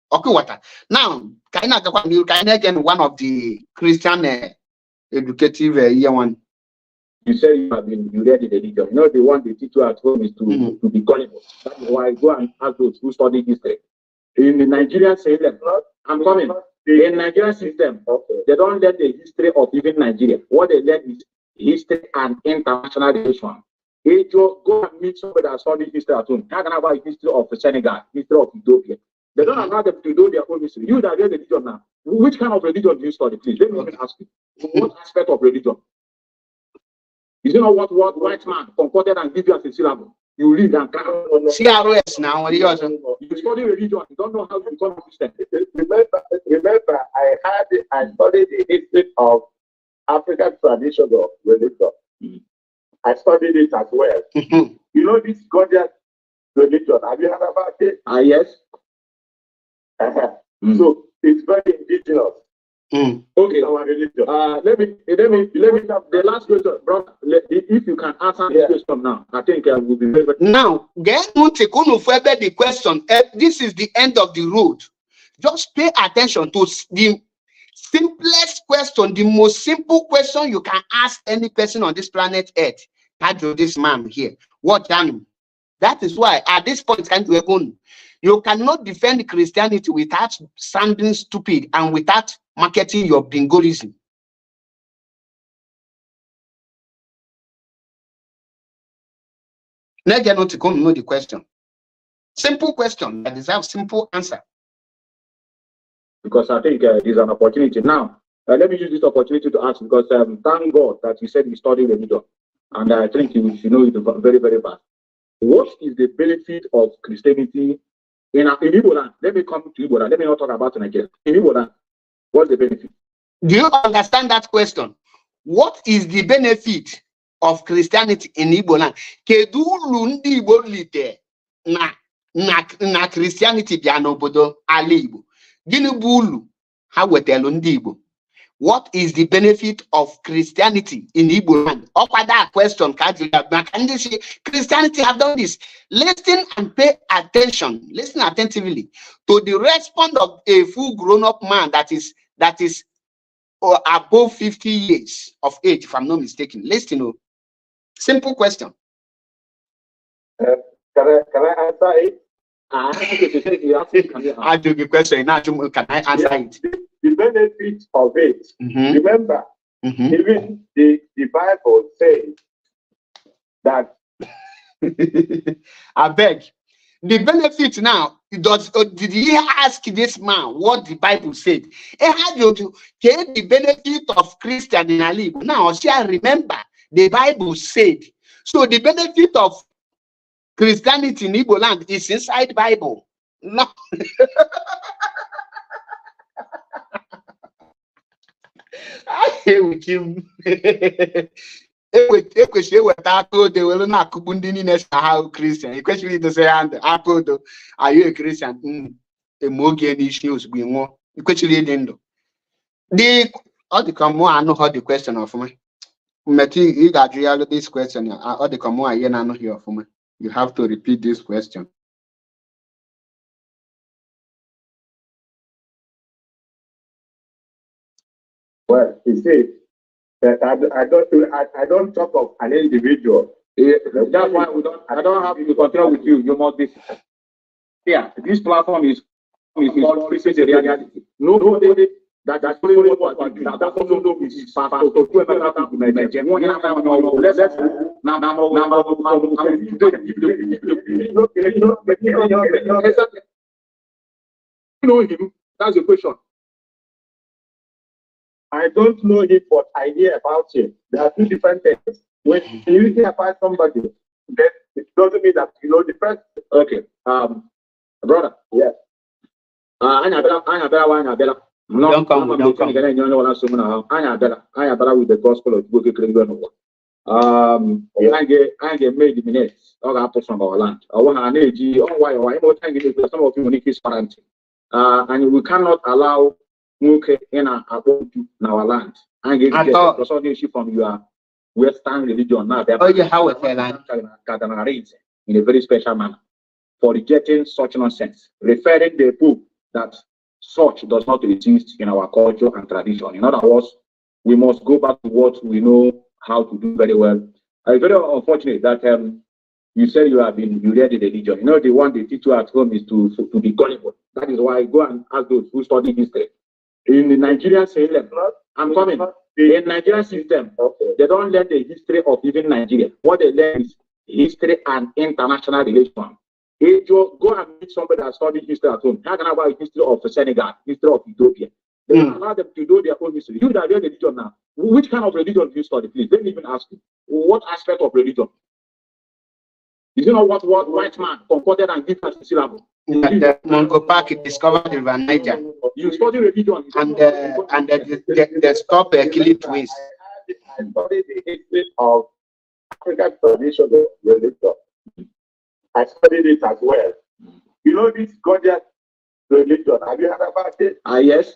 Okay, water. Now, can again one of the Christian educative year one. You say you have been read the religion. You know the one they teach you at home is to be gullible. That is why I go and ask those who study history. In the Nigerian system, I'm coming. In Nigerian system, they don't learn the history of even Nigeria. What they learn is history and international relations. It will go and meet somebody that studied history at home. How can I about history of Senegal, history of Ethiopia? They don't allow them to do their own history. You that are religion now. Which kind of religion do you study, please? Let me even ask you. What aspect of religion? Is it not what white man concorded and give you as a syllable? You read and cry. CRS now, what are you also? You study religion, you don't know how to become a Christian. Remember, I studied the history of African tradition of religion. I studied it as well. You know this gorgeous religion. Have you heard about it? Yes. So it's very indigenous. Okay. Our religion. Let me. The last question, brother. If you can answer this question now, I think we'll be very. Now, get further the question. This is the end of the road. Just pay attention to the simplest question, the most simple question you can ask any person on this planet Earth. This man here. What can? That is why at this point, you cannot defend Christianity without sounding stupid and without marketing your bingoism. Now get not to come know the question. Simple question that deserves simple answer. Because I think there's an opportunity now. Let me use this opportunity to ask, because thank God that you said you study religion, and I think you should know it very, very fast. What is the benefit of Christianity in Igbo land? Let me come to Igbo land. Let me not talk about Nigeria. In Igbo land, what's the benefit? Do you understand that question? What is the benefit of Christianity in Igbo land? Kedu lundi Igbo lite na Christianity bịa n'obodo ala Igbo? Gịnị bụ ulu ha wetelu ndị Igbo? What is the benefit of Christianity in Igbo land? That question, Christianity have done this. Listen and pay attention. Listen attentively to the response of a full grown-up man that is above 50 years of age, if I'm not mistaken. Listen, simple question. Can I answer it? I do the question. Now, can I answer it? The benefit of it. Remember, even the Bible says that. I beg. The benefit now, did he ask this man what the Bible said? How do you get the benefit of Christian in Ali? Now, shall remember the Bible said. So the benefit of Christianity in Igbo land is inside Bible. No. I hate with him. Christian. Especially to say, are you a Christian? The all the come I know how the question of me. You got this question. All the come I know here for me. You have to repeat this question. Well, you see, that I don't talk of an individual. That's why I don't have to continue with you. You must be. Yeah, this platform is called Facing the Reality. Nobody that's only what we do. That's also no is know him. That's the question. I don't know him, but I hear about him. There are two different things. When you hear about somebody, then it doesn't mean that you know the person. Okay. Brother. Yes. Don't come. With the gospel of I get made minutes or apples from our land. Some of you is parenting. And we cannot allow in our land. I get from your Western religion now. In a very special manner for rejecting such nonsense, referring the book that such does not exist in our culture and tradition. In other words, we must go back to what we know how to do very well. It's very unfortunate that you said you read the religion. You know, the one they teach you at home is to be gullible. That is why I go and ask those who study history. In the Nigerian saying, I'm coming. In Nigerian system, they don't learn the history of even Nigeria. What they learn is history and international relations. If you go and meet somebody that studied history at home, how can I about history of Senegal, history of Ethiopia? They don't allow them to do their own history. You that are religion now, which kind of religion do you study, please? Let me even ask you. What aspect of religion? Is you know what white man concorded and give us the syllable? The Mongo Park discovered in Van Niger. You study religion And they stop killing twins. I studied the history of African traditional religion. I studied it as well. You know this gorgeous religion. Have you heard about it? Yes.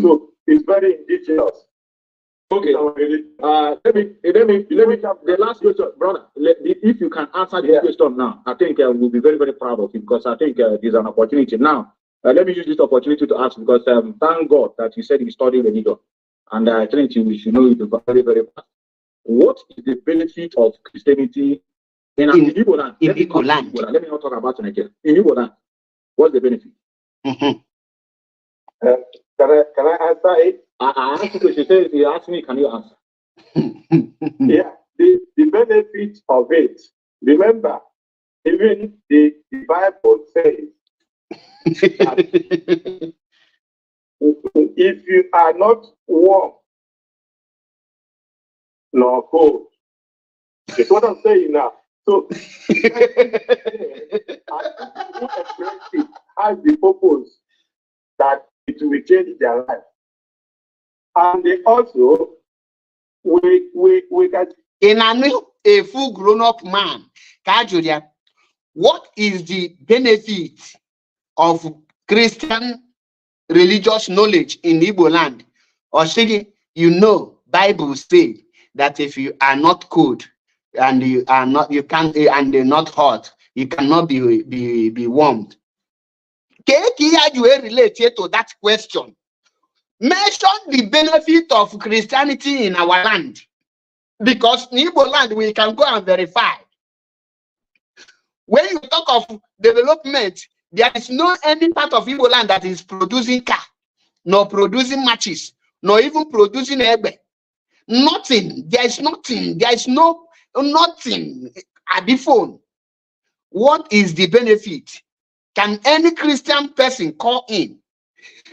So it's very indigenous. Okay. Let me. The last question, brother. If you can answer this question now, I think we'll be very, very proud of you because I think there's an opportunity now. Let me use this opportunity to ask because thank God that you said you study religion, and I think you should know it very, very fast. What is the benefit of Christianity in Igbo land? In Igbo land. Let me not talk about Nigeria. In Igbo land, what's the benefit? Can I answer it? I asked you, she said, you asked me, can you answer? Yeah, the benefit of it. Remember, even the Bible says that if you are not warm nor cold, it's what I'm saying now. So, it has the purpose that it will change their life. And they also, we can. In a full grown-up man, Kajulia, what is the benefit of Christian religious knowledge in Igbo land? Or Shigi, you know, Bible says that if you are not cold and you are not, you can't, and you're not hot, you cannot be warmed. Can you relate to that question? Mention the benefit of Christianity in our land, because in Igbo land we can go and verify. When you talk of development, there is no any part of Igbo land that is producing car, nor producing matches, nor even producing egbe. Nothing. There is nothing. There is nothing at the phone. What is the benefit? Can any Christian person call in?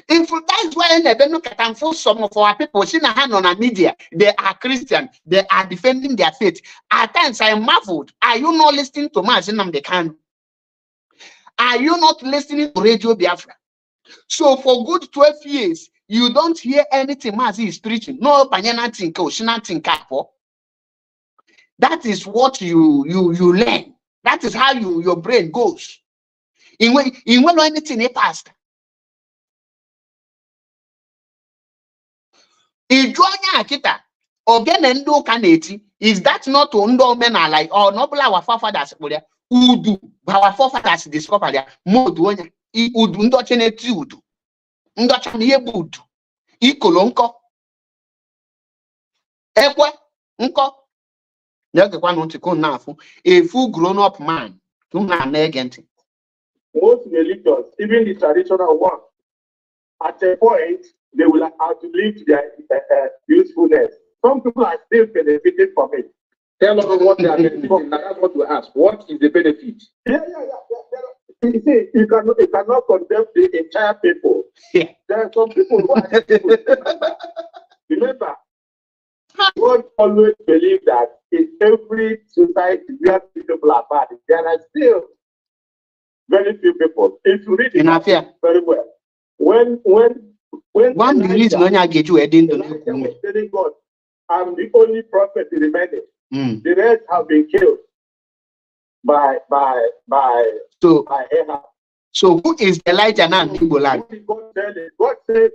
If that's why some of our people see a hand on a media, they are Christian, they are defending their faith. At times I am marveled. Are you not listening to Mazinam the Khan? Are you not listening to Radio Biafra? So for good 12 years, you don't hear anything Mazi is preaching. No Panyana Tinko, Shina Tinkapo. That is what you learn. That is how your brain goes. In when anything passed. Ijonya kita ogene ndo kaneti, is that not ndo mena like or no our forefathers udu our forefathers discovered there modu onya udu ndo cheneti udu ndo chaniye budu ikolo nko ekwe nko nyeke kwa no tiko na afu a full grown up man tuna na egenti. Most religions, even the traditional one, at a point they will outlive their usefulness. Some people are still benefiting from it. Tell us what they are benefiting. That's what we ask. What is the benefit? Yeah. You see, you cannot condemn the entire people. Yeah. There are some people who are remember, God always believed that in every society where people are bad, there are still very few people. If you read it very well, when one reason when I get you telling God, I'm the only prophet remaining. The rest have been killed by Ahab. So who is Elijah now in Igbo land? God said,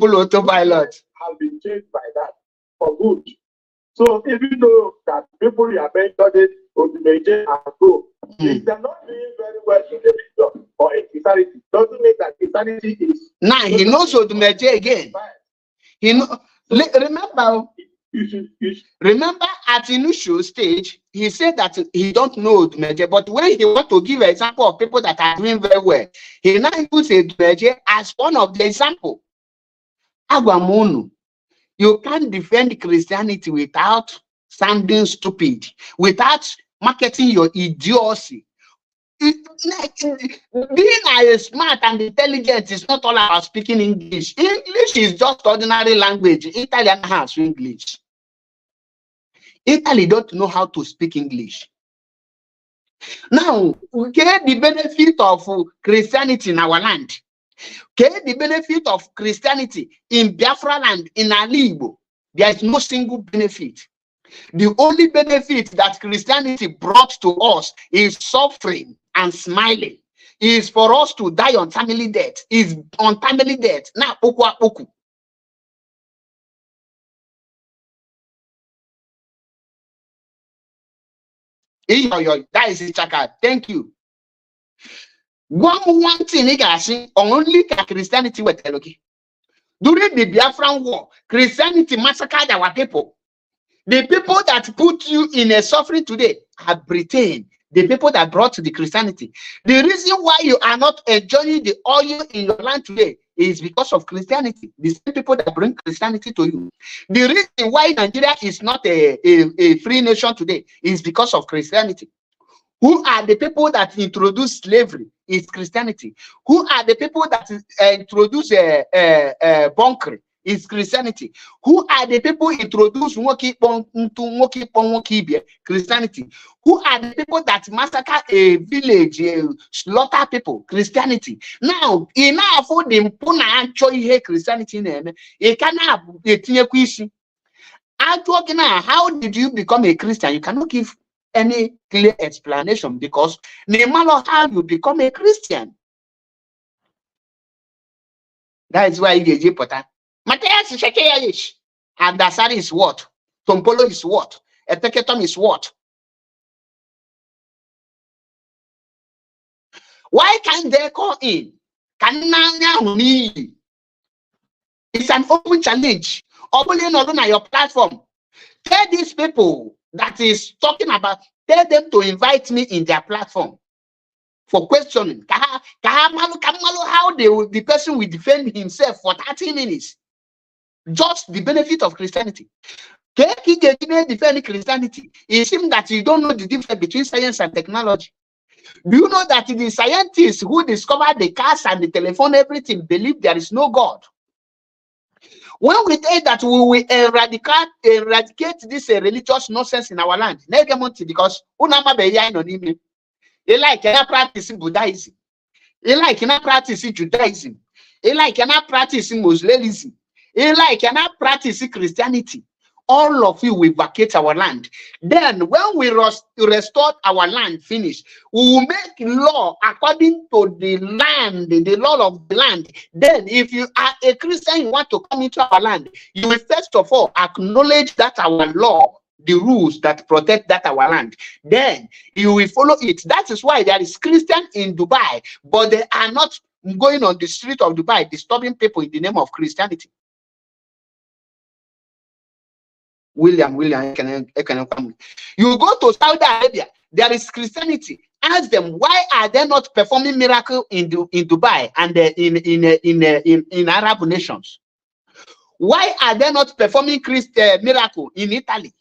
autopilot have been changed by that for good. So even though that people you are mentioning ultimately and go, if they're not doing very well in the religion or in Christianity, doesn't mean that Christianity is. Now he knows ultimately again. He know. Remember, Remember, at initial stage, he said that he don't know Dumeje, but when he want to give an example of people that are doing very well, he now uses Dumeje as one of the example. Agwamunu, you can't defend Christianity without sounding stupid, without marketing your idiocy. Being smart and intelligent is not all about speaking English. English is just ordinary language. Italian has English. Italy don't know how to speak English. Now, we get the benefit of Christianity in our land. Get the benefit of Christianity in Biafra land, in Alibo. There is no single benefit. The only benefit that Christianity brought to us is suffering and smiling. Is for us to die on family death. Is on family death. Now, oku. That is it, Chaka. Thank you. One thing you can see, only Christianity were telling. During the Biafran War, Christianity massacred our people. The people that put you in a suffering today are Britain. The people that brought the Christianity. The reason why you are not enjoying the oil in your land today is because of Christianity. The same people that bring Christianity to you. The reason why Nigeria is not a free nation today is because of Christianity. Who are the people that introduce slavery? Is Christianity. Who are the people that introduce bunkering? Is Christianity. Who are the people introduce Christianity. Who are the people that massacre a village, slaughter people? Christianity. Now, enough for them Christianity name. How did you become a Christian? You cannot give any clear explanation because no matter how you become a Christian. That is why you get Potter. Matthias is Shakeish. And Dasari is what? Tompolo is what? Eteketom is what? Why can't they call in? It's an open challenge. Open on your platform. Tell these people that is talking about, tell them to invite me in their platform for questioning. How the person will defend himself for 30 minutes. Just the benefit of Christianity. Defend Christianity. It seems that you don't know the difference between science and technology. Do you know that the scientists who discovered the cars and the telephone, everything, believe there is no God? When we say that we will eradicate this religious nonsense in our land, because they like practicing Buddhism, they like practicing Judaism, they like practicing Muslimism, they like practicing Christianity. All of you will vacate our land. Then, when we restore our land, finish, we will make law according to the land, the law of the land. Then, if you are a Christian, you want to come into our land, you will first of all acknowledge that our law, the rules that protect that our land. Then, you will follow it. That is why there is Christian in Dubai, but they are not going on the street of Dubai, disturbing people in the name of Christianity. William, you go to Saudi Arabia, there is Christianity. Ask them, why are they not performing miracle in Dubai and in Arab nations? Why are they not performing miracle in Italy?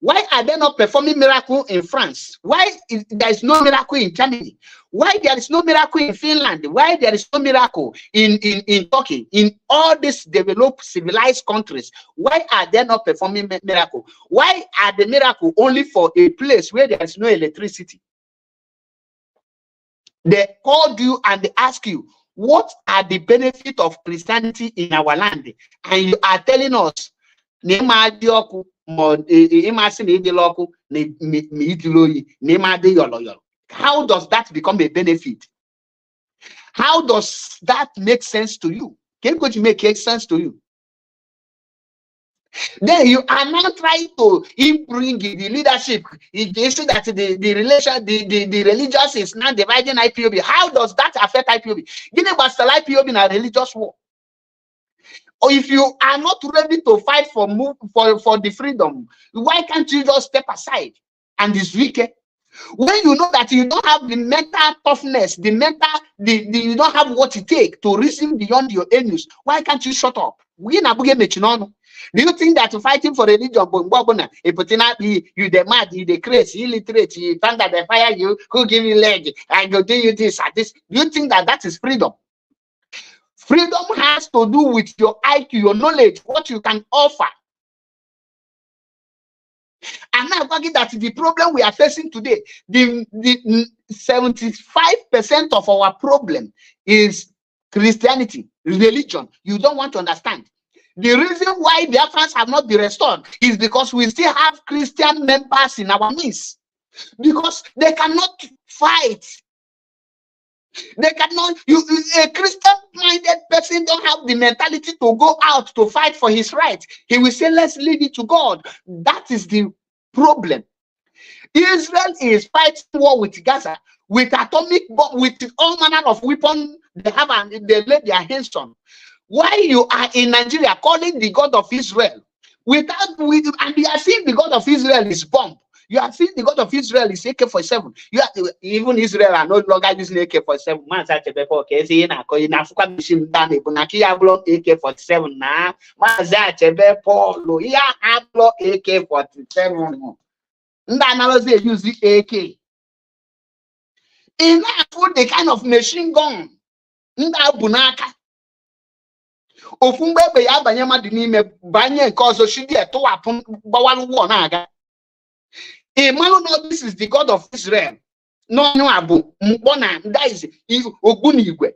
Why are they not performing miracle in France? Why there is no miracle in Germany? Why there is no miracle in Finland? Why there is no miracle in Turkey? In all these developed civilized countries, why are they not performing miracle? Why are the miracle only for a place where there is no electricity? They called you and they ask you, what are the benefits of Christianity in our land? And you are telling us, how does that become a benefit? How does that make sense to you? Can it make sense to you? Then you are not trying to bring the leadership. You see that the religious is not dividing IPOB. How does that affect IPOB? Guinea was still IPOB in a religious war. or if you are not ready to fight for the freedom, why can't you just step aside and it's wicked? When you know that you don't have the mental toughness, you don't have what it takes to reason beyond your enemies, why can't you shut up? Do you think that fighting for religion, you the mad, you the crazy, illiterate, you thunder the fire, you who give you leg, I go do you this and this? Do you think that that is freedom? Freedom has to do with your IQ, your knowledge, what you can offer. And now that the problem we are facing today, the 75% of our problem is Christianity, religion. You don't want to understand. The reason why the fans have not been restored is because we still have Christian members in our midst. Because they cannot fight. They cannot, a Christian-minded person don't have the mentality to go out to fight for his right. He will say, let's leave it to God. That is the problem. Israel is fighting war with Gaza, with atomic bomb, with all manner of weapons they have and they lay their hands on. Why you are in Nigeria calling the God of Israel and you are seeing the God of Israel is bomb. You are seeing the God of Israel is AK-47. Even Israel are no longer using AK-47. Man, such a beppo case in Africa machine done a Bunakia block AK-47 now. Man, such a beppo, yeah, I block AK-47. Now they use the AK. In that put the kind of machine gun. Nda Bunaka. Ofumbe be ya banyama di n'ime banye nke ọzọ shidi eto apun gbawalu war na aga. Emmanuel, no, this is the God of Israel. No, abu mbona that is ogunigwe.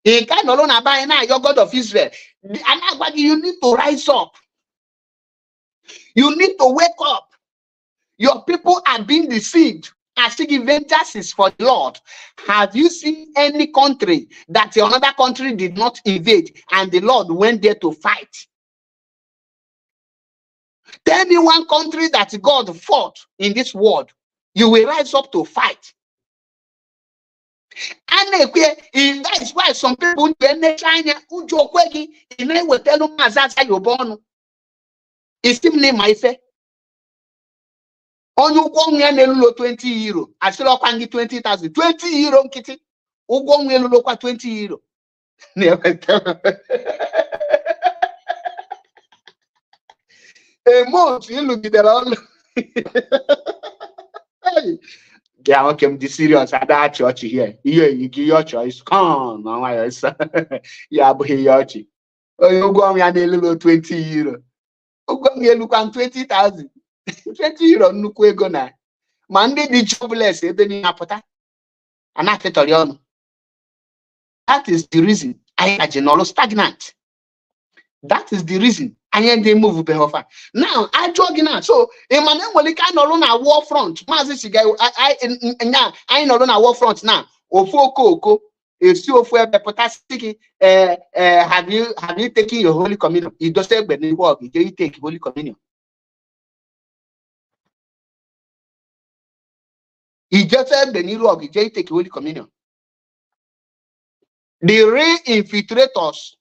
He can alone abide now, your God of Israel. And you need to rise up. You need to wake up. Your people are being deceived. As seeking vengeance for the Lord. Have you seen any country that another country did not invade and the Lord went there to fight? Tell me one country that God fought in this world. You will rise up to fight. And that is why some people in China who joke will tell them as you're born. It's simply my say. On you go me 20 euro. I still up 20,000. 20 euro kitty. You go me 20 euro. Never tell. A month you look at the all. Yeah, okay, I'm serious. I that church here. Here, you give your choice. Come, my son. Yeah, but here your church. Oh, you go me 20 euro. You go me look on 20,000. 20 euro nnukwu ego na ma ndị dị jobless ebe ni apụta anafetọrị ọnụ. That is the reason I am stagnant. That is the reason I am the move behofa. Now I jogging now. So Emmanuel Molika no na war front. Mazi siga I no na war front now. Ofoko esi ofu ebe potastic have you taken your holy communion? You don't say when you work, you take holy communion. He just said the new law, he just take Holy Communion. They re-infiltrate us,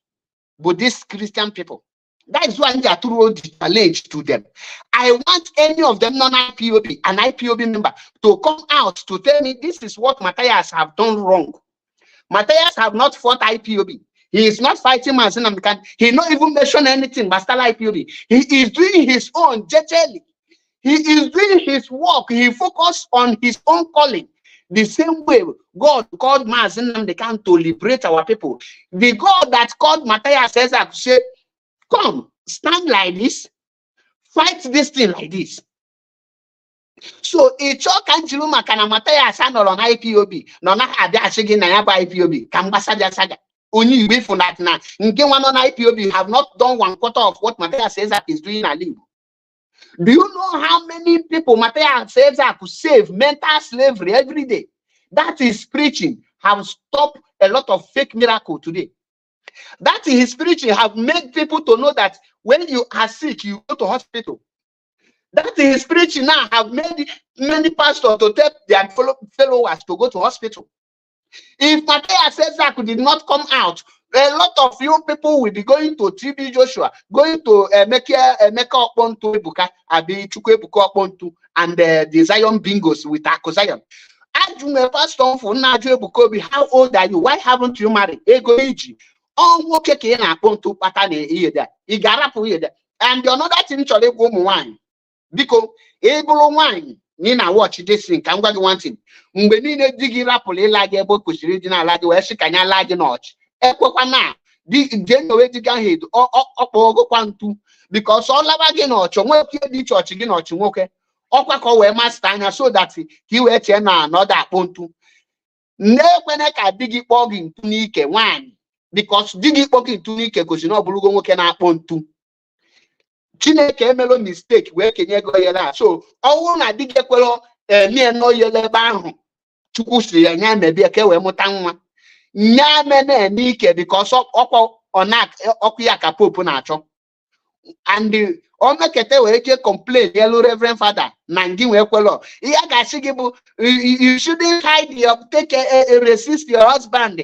Buddhist Christian people. That is why I threw the challenge to them. I want any of them non-IPOB, an IPOB member, to come out to tell me this is what Matthias have done wrong. Matthias have not fought IPOB. He is not fighting Mazinam. He not even mention anything but still IPOB. He is doing his own jejely. He is doing his work. He focused on his own calling. The same way God called Mazinam to liberate our people. The God that called Matthias says that say, come, stand like this, fight this thing like this. So a chalk and Jiluma can Matthias on IPOB. No, not again IPOB. Kambasa Saga. Only way for that now. In one on IPOB have not done 1/4 of what Matthias says that is doing a live. Do you know how many people Matthias says that to save mental slavery every day? That is preaching have stopped a lot of fake miracle today. That is preaching have made people to know that when you are sick, you go to hospital. That is preaching now have made many pastors to tell their followers to go to hospital. If Matthias says that did not come out A lot of you people will be going to TB Joshua, going to Emeka Okpontu Ebuka, Abi Chukwu Ebuka Okpontu, and the Zion Bingos with Zion. Ajume Pastor for Naju Ebukobi, how old are you? Why haven't you married? Ego Eji. Oh, okay, na Okpontu Patane here there. Igarapu here there. And the another thing chole go wine. Because able wine. Nina watch this thing. I'm going to want him. Mgbe niile digi rapụl ịlagị ebe o kwesịrị ịdị na-alagị wee sị ka anya lagị n'ọchị ekwekwa na jee nyowe diga head ọkpọgokwa ntu because ọ laba gị n'ọchị nweke dị chọọchị gị n'ọchị nwoke ọkwa ka ọ wee masta anya so that ka ị wee chee na anọdụ akpọ ntu na-ekwene ka di gị kpọọ gị ntu n'ike nwaanyị because di gị kpọọ gị ntu n'ike gosi na ọ bụrụgo nwoke na-akpọ ntu Chineke emelo mistake wee kenye go yela so ọwụ na di gị ekwelo mie no yele ebe ahụ Chukwu siri ya nya mebie ka wee mụta nwa nya mene n'ike because ọkwa ọkụ ya ka pope na-achọ and o mekete wee je complain yellow reverend father na ngị wee kwelo ihe ga-asị gị bụ you shouldn't hide your resist your husband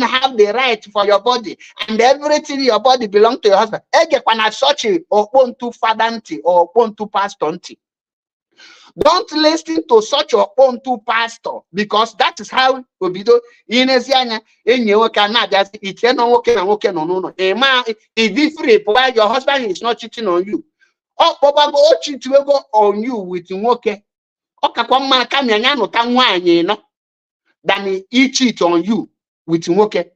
have the right for your body and everything your body belong to your husband egekwana such okpontu father ntị or okpontu pastor ntị. Don't listen to such a pontu pastor because that is how obido inezianya enye nwoke na abịa ite no nwoke na nwoke no no ema e free while your husband is not cheating on you. O kpobago o cheatwego on you with nwoke. O kakwa mma ka mianya nụta nwaanyị no than he cheat on you with nwoke.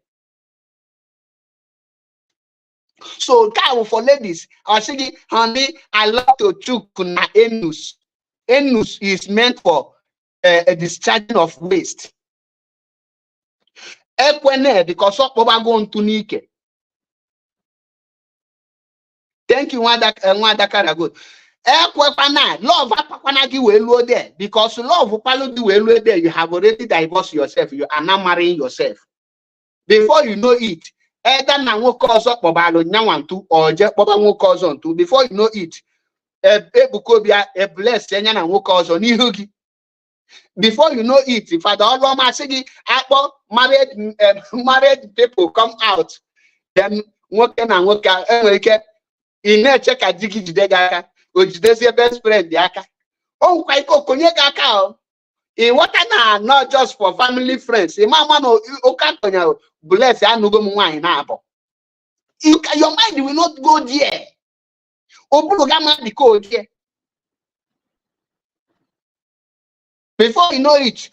So cow for ladies, I say honey, I love to chook na anus. Anus is meant for a discharging of waste. Ekwene because of go to nike. Thank you, Wanda Karago. Ekwepana love apakwanagi welu there because love upalo welu there. You have already divorced yourself. You are now marrying yourself. Before you know it, either na nwoke ọzọ kpọbalụ nyanwantu or je kpọba nwoke ọzọ ntu. Before you know it. Ebukobia a blessed enya na nwoke ọzọ n'ihu gị. Before you know it, Father Oloma sị gị akpọ married people come out. Then nwoke na nwoke enwere ike ị na-eche ka di gị jide gị aka o jidezie best friend dị aka. O nkwa ike okonye gị aka o. Ị wata na not just for family friends. Ị ma na ụka konya bless anụgo m nwaanyị na-abọ. Your mind will not go there. Before you know it,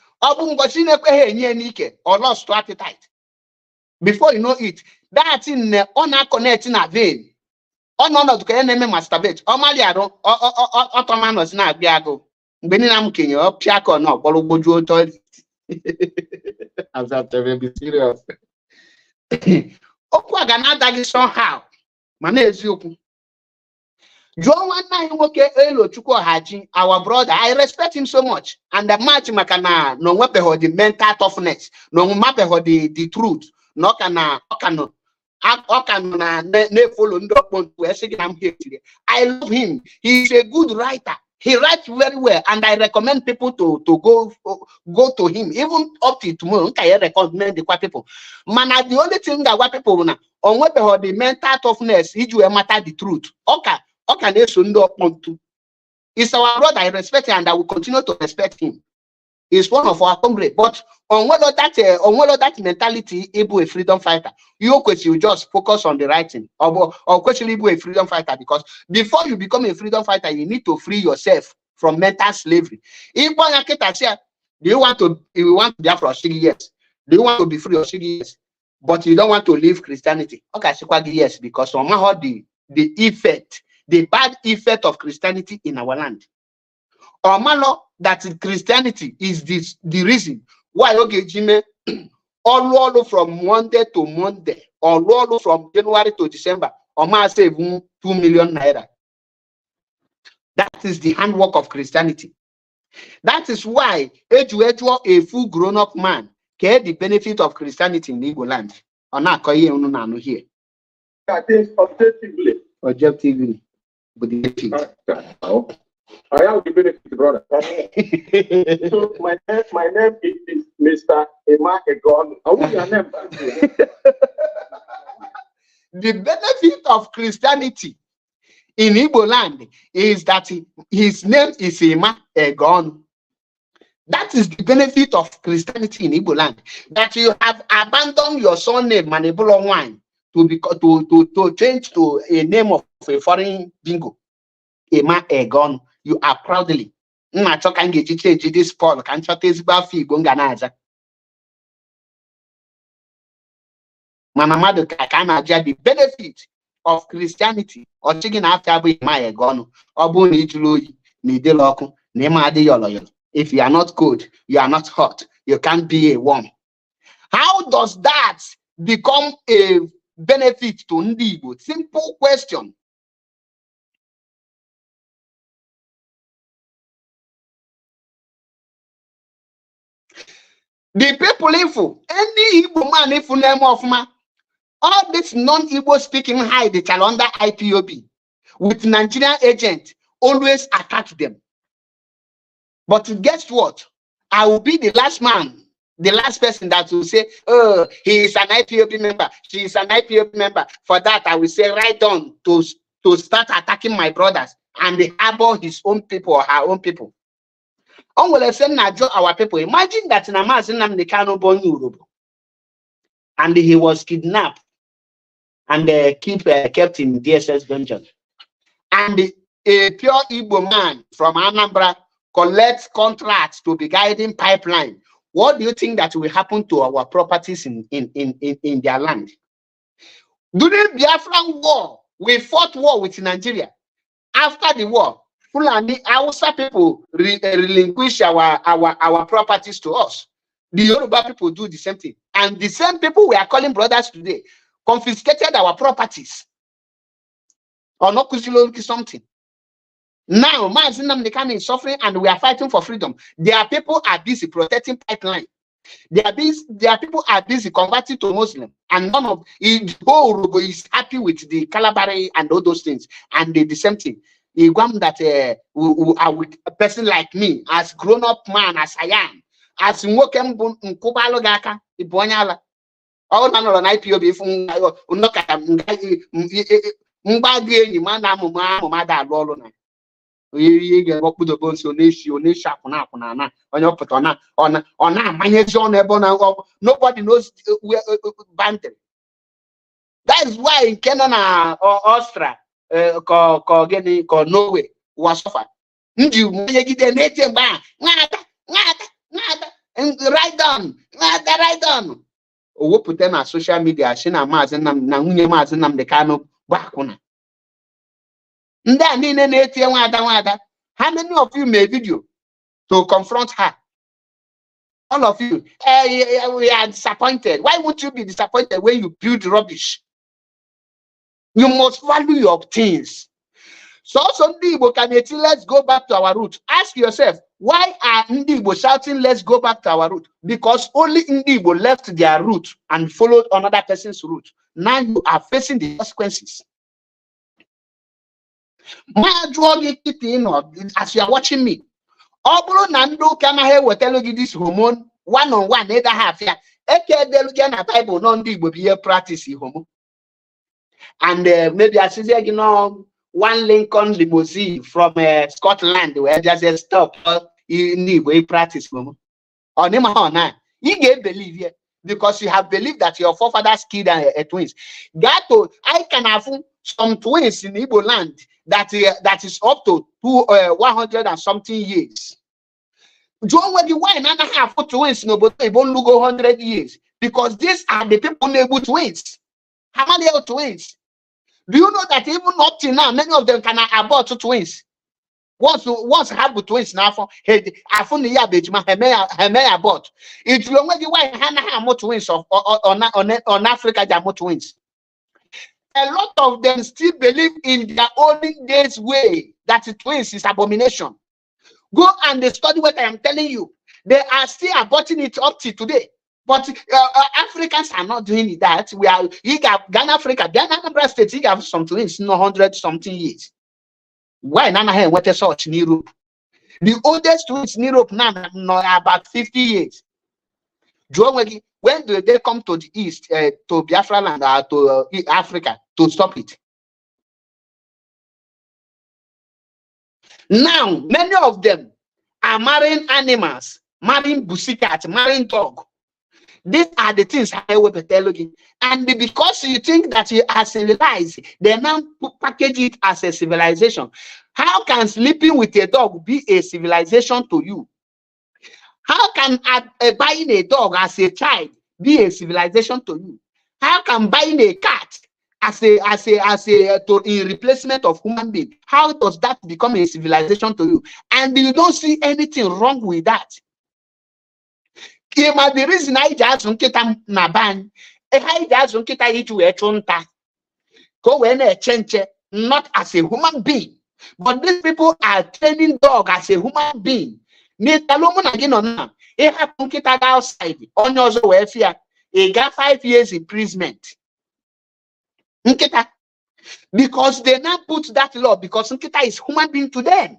or lost appetite. Before you know it, that's in the honor connecting a vein. On to enemy masturbate. Or Maliado, or Ottoman was not Biago. Beninam King, or Piaco, no, Bolobojo toilet. I'm not very serious. Okwaganada somehow. Manezu. John one night elo chukwu haji our brother. I respect him so much. And the match makana no wepe ho the mental toughness. No mape ho the truth. No kana okano na ne follow ndopon to esigi am here today. I love him. He's a good writer. He writes very well, and I recommend people to go to him. Even up to tomorrow, I recommend the people. Man, the only thing that what people na on what the mental toughness, he do matter the truth. Okay. It's our brother. I respect him and I will continue to respect him. He's one of our comrades. But on what of that mentality, able a freedom fighter, you just focus on the writing or question able a freedom fighter, because before you become a freedom fighter, you need to free yourself from mental slavery. If one say, do you want to be for 6 years? Do you want to be free of 6 years? But you don't want to leave Christianity? Okay, yes, because on how the effect. The bad effect of Christianity in our land. Or malo that Christianity is the reason why Jimmy all from Monday to Monday, or from January to December, or ma save 2 million naira. That is the handwork of Christianity. That is why a full grown-up man get the benefit of Christianity in Igbo land. Or not here. I think Objectively. But the I have the benefit, brother. So my name is Mr. Emma Egon. How would your name? The benefit of Christianity in Igbo land is that his name is Emma Egon. That is the benefit of Christianity in Igbo land. That you have abandoned your surname Manibolo Wine to change to a name of a foreign bingo. Emma Egon. You are proudly. This Paul can Manamado Kakana, the benefit of Christianity or chicken after my Egon or Boni Jului, Nideloku, Nemadi Yolo. If you are not good, you are not hot, you can't be a worm. How does that become a benefit to Ndibo? Simple question. The people info, any Igbo man if you name of ma, all this non-Igbo speaking high the under IPOB with Nigerian agent always attack them. But guess what? I will be the last man, the last person that will say, oh, he is an IPOB member, she is an IPOB member. For that, I will say right on to start attacking my brothers and they harbor his own people or her own people. Our people. Imagine that Namazin the Kano born Europe and he was kidnapped and kept in DSS dungeon. And a pure Igbo man from Anambra collects contracts to be guiding pipeline. What do you think that will happen to our properties in their land? During Biafran war, we fought war with Nigeria. After the war, Fulani Hausa people relinquish our properties to us. The Yoruba people do the same thing. And the same people we are calling brothers today confiscated our properties. Or not something. Now, Mazin Namdekan is suffering and we are fighting for freedom. Their people are busy protecting pipeline. Their people are busy converting to Muslim. And none of the whole Urugu is happy with the Kalabari and all those things. And the same thing. That with a person like me, as grown-up man as I am, as Nwokem Nkubalo Gaka, Ibonyala, all none on IPOB if Mbagi Mana Mumada Lolona. You get what put the bones on issue, on sharp on your put on nobody knows banter. That is why in Canada or Austria. Norway was suffered. You make it native ban. And write down. Put them on social media. Shina Mazin Nangunya Mazinam the Kano Bakuna. How many of you made video to confront her? All of you. We are disappointed. Why would you be disappointed when you build rubbish? You must value your things. So Ndibo Kaneti, let's go back to our root. Ask yourself, why are Ndibo shouting, let's go back to our root? Because only Ndibo left their root and followed another person's root. Now you are facing the consequences. As you are watching me, Obro Nando Kanahe will tell you this hormone one-on-one, neither half here. Eke Delugan Bible non-Ndibo be a practice homo. And maybe I say, one Lincoln limousine from Scotland where there's a stop in the way practice. You get believe here because you have believed that your forefathers killed twins. Gato, I can have some twins in Igbo land that is up to 100 and something years. John, when you why not have twins, no, but they won't go 100 years because these are the people able twins. How many are twins? Do you know that even up till now, many of them can abort twins? Once have twins now for I found the year abort. It's when you why have more twins on Africa, there are more twins. A lot of them still believe in their olden days way that twins is abomination. Go and study what I am telling you. They are still aborting it up to today. But Africans are not doing that. We are Ghana, Africa, Ghana State, you have some twins, 100 something years. Why Nana here what a such in Europe? The oldest twins in Europe now about 50 years. When do they come to the east, to Biafra land, to Africa to stop it? Now, many of them are marrying animals, marrying pussycat, marrying dog. These are the things I will be telling you. And because you think that you are civilized, they now package it as a civilization. How can sleeping with a dog be a civilization to you? How can buying a dog as a child be a civilization to you? How can buying a cat in replacement of human being? How does that become a civilization to you? And you don't see anything wrong with that. The reason I just nkita na ban, I just nkita itu echunta, go when a change, not as a human being, but these people are training dog as a human being. Need alone again on now. If I nkita outside on your welfare, he got 5 years imprisonment. Nkita, because they now put that law because nkita is human being to them.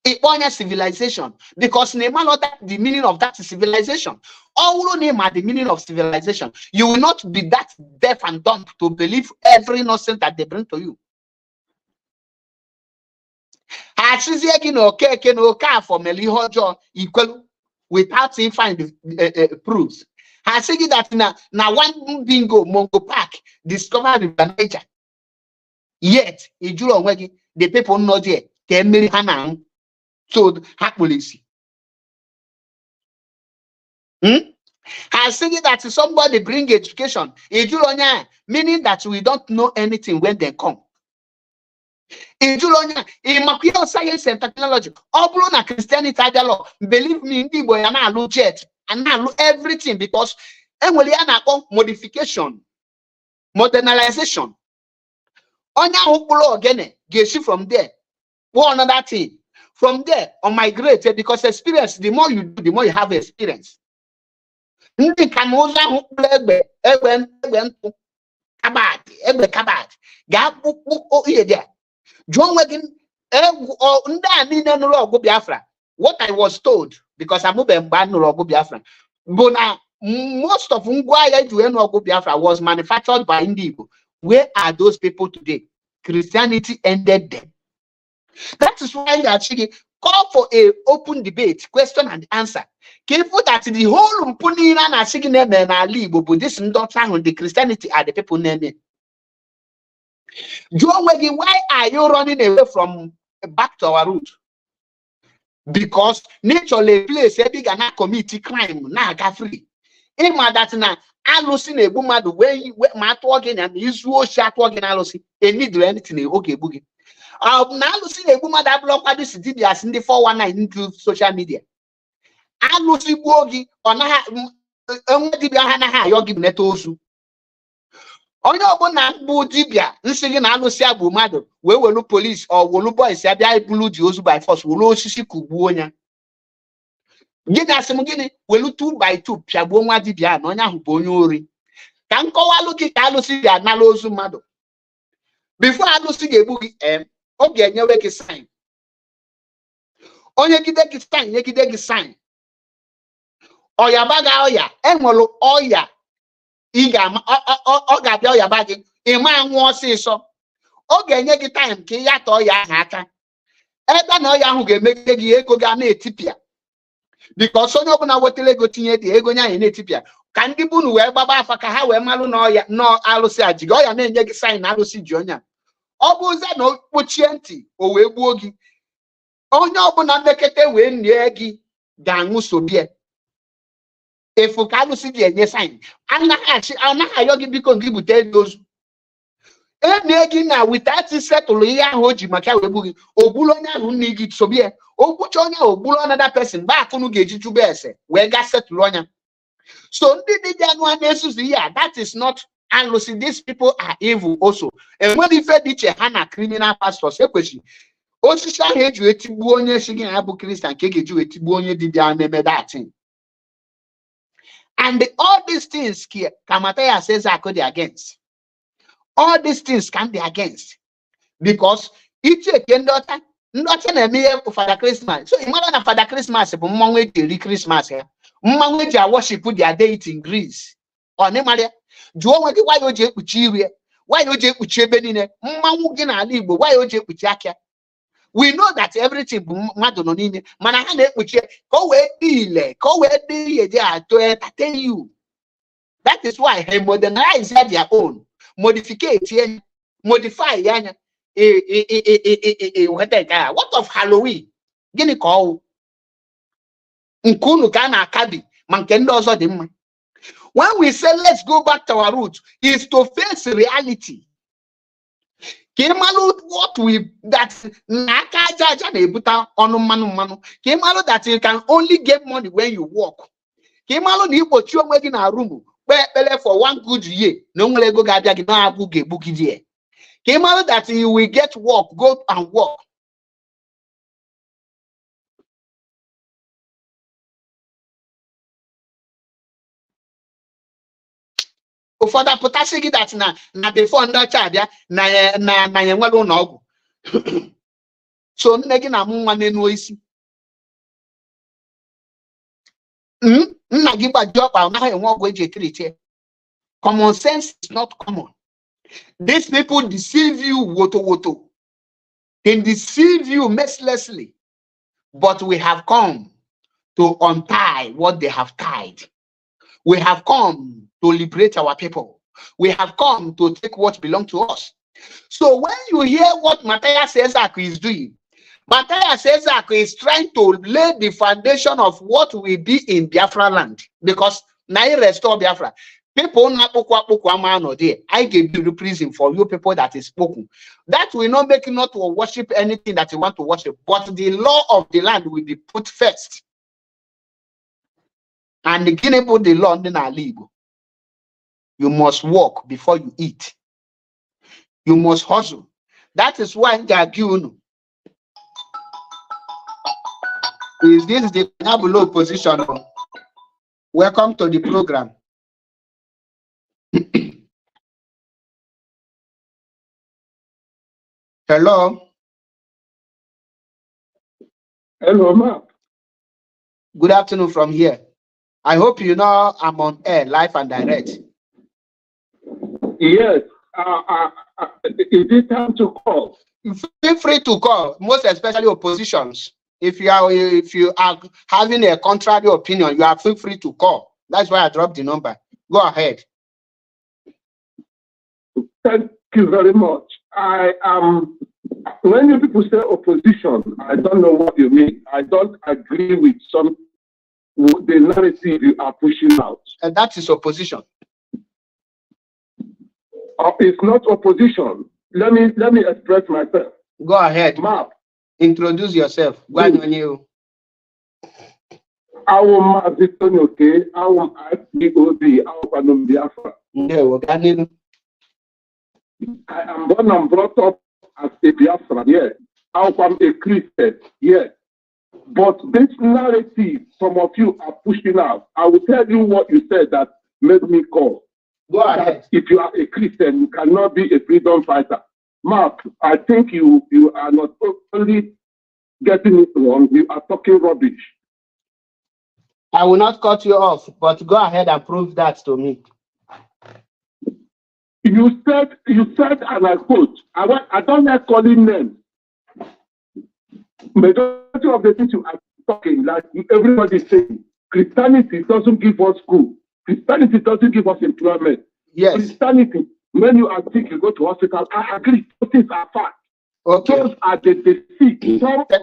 A civilization, because name that the meaning of that is civilization. All name at the meaning of civilization. You will not be that deaf and dumb to believe every nonsense that they bring to you. Without seeing find proofs. I say that now one bingo Mongo Park discovered the nature. Yet, the people not there. So policy. I say that somebody bring education, meaning that we don't know anything when they come. In science and technology, all Christianity law, believe me, I jet and I everything because modification, modernization. Again, get you from there. One another thing. From there, on migrate, because experience, the more you do, the more you have experience. What I was told, because I'm Biafra, but now most of Biafra was manufactured by Indigo. Where are those people today? Christianity ended them. That is why you actually call for a open debate, question and answer. Careful that the whole Mpunina na Sigineme na Libo, Buddhist and the Christianity are the people name. John Weggy, why are you running away from back to our root? Because naturally place a big and commit crime na free. Ima that na alusi na ebumadu when you matwagin and Israel shat wagin alusi, a need anything okay boogie. Now losing a woman that block this did as in the 419 into social media. I'm losing bogi on your give netosu. On your bona dibia, singing Alusia Bumado, where will look police or will look boys, I blue Josu by force, will Sisi Kubuonia. Get us some guinea, will look 2 by 2, Piaboma dibia, Nonya Hubonori. Can call a look at Alusia Nalosu Mado. Before Alusi a boogie, okay, you make a sign. Onye kideki sign, ye kideki sign. Oya baga oya, enwolo oya. Iga oga bia oya bagi. Ima nwo so. Oge nye gi time ki ya to oya aka. Eda na oya hu ga-emege gi ego ga na etipia. Because onye obuna wetele ego tinye di ego nya na etipia. Ka ndi bunu we gbaba afa ka ha we malu na oya no alusi ajiga oya na enye gi sign na alusi ji onya. Obuza no kpochienti o we gbuo gi. Onye ọbụla ndekete wee nie gị ga-anwụ sobie. Efu ka alụsị dị enye sign. Anaghị ayọ gị biko ngị bute edozu. Enye gị na without settle ihe ahụ o ji maka wee gbu gị. Ogbulu onye ahụ nne gị sobie. Okwucha onye ogbulu another person ba akụnụ ga-eji chube ese wee ga settle onye. So ndị dibịa anụ a na-esuzu ihe that is not alụsị. These people are evil also. Enwere ife dị iche ha na criminal pastors ekwesịrị. Osisi ahụ eji etigbu onye si gị na bụ Christian ka eji etigbu onye dibịa na-eme that thing. And all these things Kamataya says are could be against. All these things can be against. Because each daughter na-eme Father Christmas. So imagine na Father Christmas bụ mmanwụ ejiri Christmas ya. Mmanweja worship their deity in Greece. Or Nemaria, Joe, why OJ Kuchiria? Why OJ Kuchebenine? Mmanwugina Libo, why OJ Kuchakia? We know that everything Madonini, Manahane Kuche, go where they to entertain you. That is why he modernize their own, modify Yana. What of Halloween? Guinea call Nkunu Kana Kabi, Mankendo Zodim. When we say let's go back to our roots, is to face reality. Kemalu what we that Nakaja Nebuta on Manu Kemalu that you can only get money when you walk. Kemalu ni what you're making a room for 1 good year. No one go Gadia Buki dear. Kemalu that you will get work, go and walk. For the potassium that's na before under charge, na yellow no. So negating a moon noisy. Give a job, I'll not walk with a treaty. Common sense is not common. These people deceive you, woto. They deceive you mercilessly. But we have come to untie what they have tied. We have come to liberate our people. We have come to take what belongs to us. So when you hear what Matthias Ezak is doing, Matthias Ezak is trying to lay the foundation of what will be in Biafra land. Because now restore Biafra. People I gave you the prison for you people that is spoken. That will not make you not to worship anything that you want to worship. But the law of the land will be put first. And the Guinea put the law in Alibo. You must work before you eat. You must hustle. That is why Jagiunu is this the below position. Welcome to the program. Hello. Hello, ma'am. Good afternoon from here. I hope you know I'm on air, live and direct. Yes. Is it time to call? Feel free to call, most especially oppositions. If you are having a contrary opinion, you are feel free to call. That's why I dropped the number. Go ahead. Thank you very much. When you people say opposition, I don't know what you mean. I don't agree with the narrative you are pushing out. And that is opposition. It's not opposition. Let me express myself. Go ahead. Map. Introduce yourself. Go on you. I will okay. I will IPOB. I will Biafra. I am born and brought up as a Biafra. Yeah. I am a Christian. Yeah. But this narrative some of you are pushing out. I will tell you what you said that made me call. Go ahead. If you are a Christian, you cannot be a freedom fighter. Mark, I think you are not only getting it wrong, you are talking rubbish. I will not cut you off, but go ahead and prove that to me. You said, and I quote, I don't like calling names. Majority of the things you are talking, like everybody is saying, Christianity doesn't give us school. Christianity doesn't give us employment. Yes. Christianity, when you are sick, you go to hospital. I agree. Those things are fact. Okay. Those are the deceit.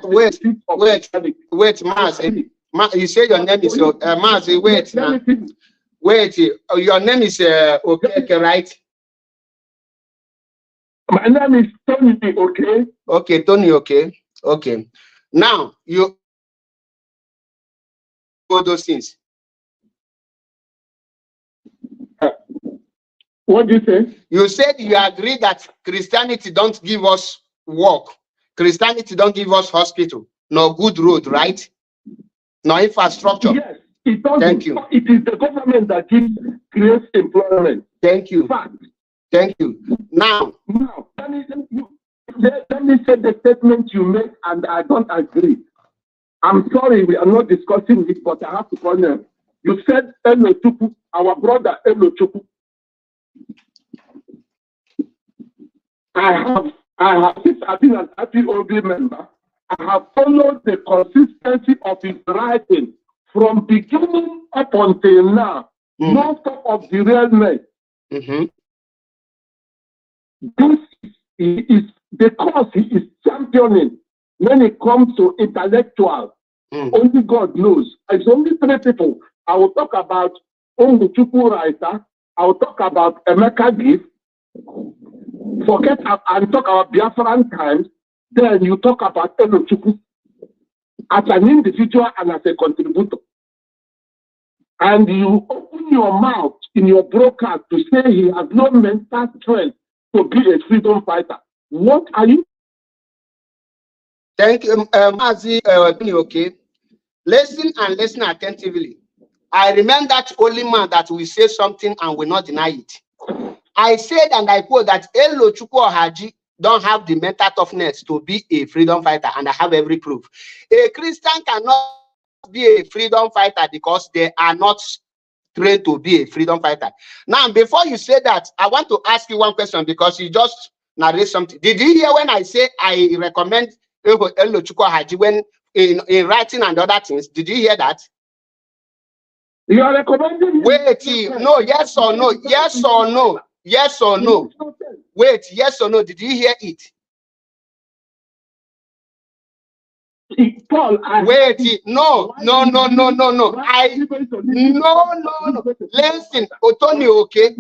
Wait, Maz. You say your name is Maz. Wait. Your name is okay, right? My name is Tony. Okay. Okay, Tony. Okay. Now you all those things. What do you say? You said you agree that Christianity don't give us work. Christianity don't give us hospital, no good road, right? No infrastructure. Yes, it doesn't. Thank you. It is the government that creates employment. Thank you. Fact. Thank you. Now, let me say the statement you make, and I don't agree. I'm sorry, we are not discussing it, but I have to call them. You said Elo Chuku, our brother Elo Chuku. I have, since I've been an IPOB member, I have followed the consistency of his writing from beginning up until now, non-stop of the real men. This is the cause he is championing when it comes to intellectuals. Only God knows. It's only three people. I will talk about Onguchukwu writer. I will talk about Emeka Gift. Forget and talk about Biafran times. Then you talk about Elochukwu as an individual and as a contributor. And you open your mouth in your broadcast to say he has no mental strength to be a freedom fighter. What are you? Thank you, Mazi. Okay. Listen and listen attentively. I remember that only man that will say something and will not deny it. I said and I quote that Elochukwu Haji don't have the mental toughness to be a freedom fighter, and I have every proof. A Christian cannot be a freedom fighter because they are not trained to be a freedom fighter. Now, before you say that, I want to ask you one question because you just narrate something. Did you hear when I say I recommend Elochukwu Haji when in writing and other things? Did you hear that? You are recommending? Wait, no, yes or no, yes or no, yes or no. Wait, yes or no? Did you hear it? Paul, wait, no. No. Listen, Tony, okay,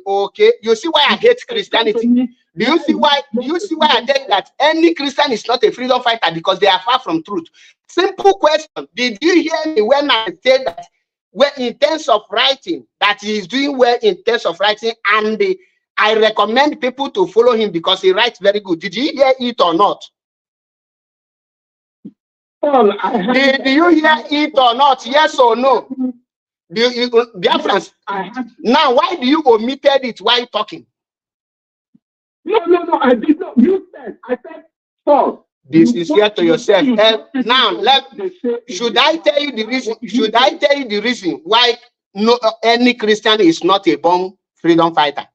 okay. You see why I hate Christianity? Do you see why? I tell you that any Christian is not a freedom fighter because they are far from truth? Simple question. Did you hear me when I said that? Well, in terms of writing, that he is doing well in terms of writing, and I recommend people to follow him because he writes very good. Did you hear it or not? Paul, did you hear it or not? Yes or no? Biafrans. Now, why do you omitted it while talking? No, I did not. You said, I said, Paul. This is here to yourself. Now, should I tell you the reason? Should I tell you the reason why any Christian is not a born freedom fighter?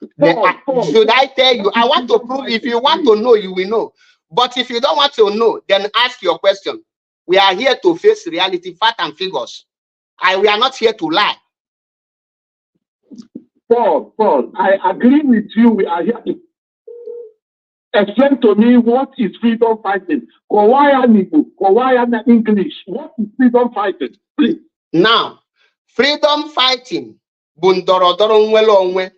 Should I tell you? I want to prove. If you want to know, you will know. But if you don't want to know, then ask your question. We are here to face reality, fact, and figures. We are not here to lie. Paul, I agree with you. We are here to explain to me what is freedom fighting. Kowaya English. What is freedom fighting? Please. Now, freedom fighting. Bundorodoro nwelo onwe.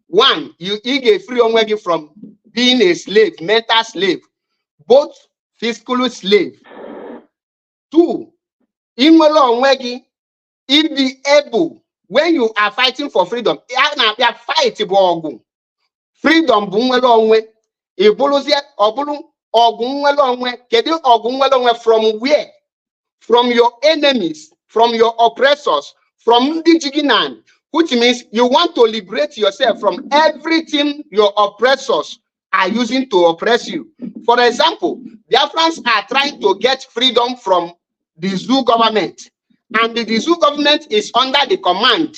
One, you get free onwe from being a slave, mental slave, both physical slave. Two, inwelo onwe if be able, when you are fighting for freedom, you are fighting for freedom. Bunwelo onwe. From where? From your enemies, from your oppressors, from the Jiginan, which means you want to liberate yourself from everything your oppressors are using to oppress you. For example, Biafrans are trying to get freedom from the zoo government, and the zoo government is under the command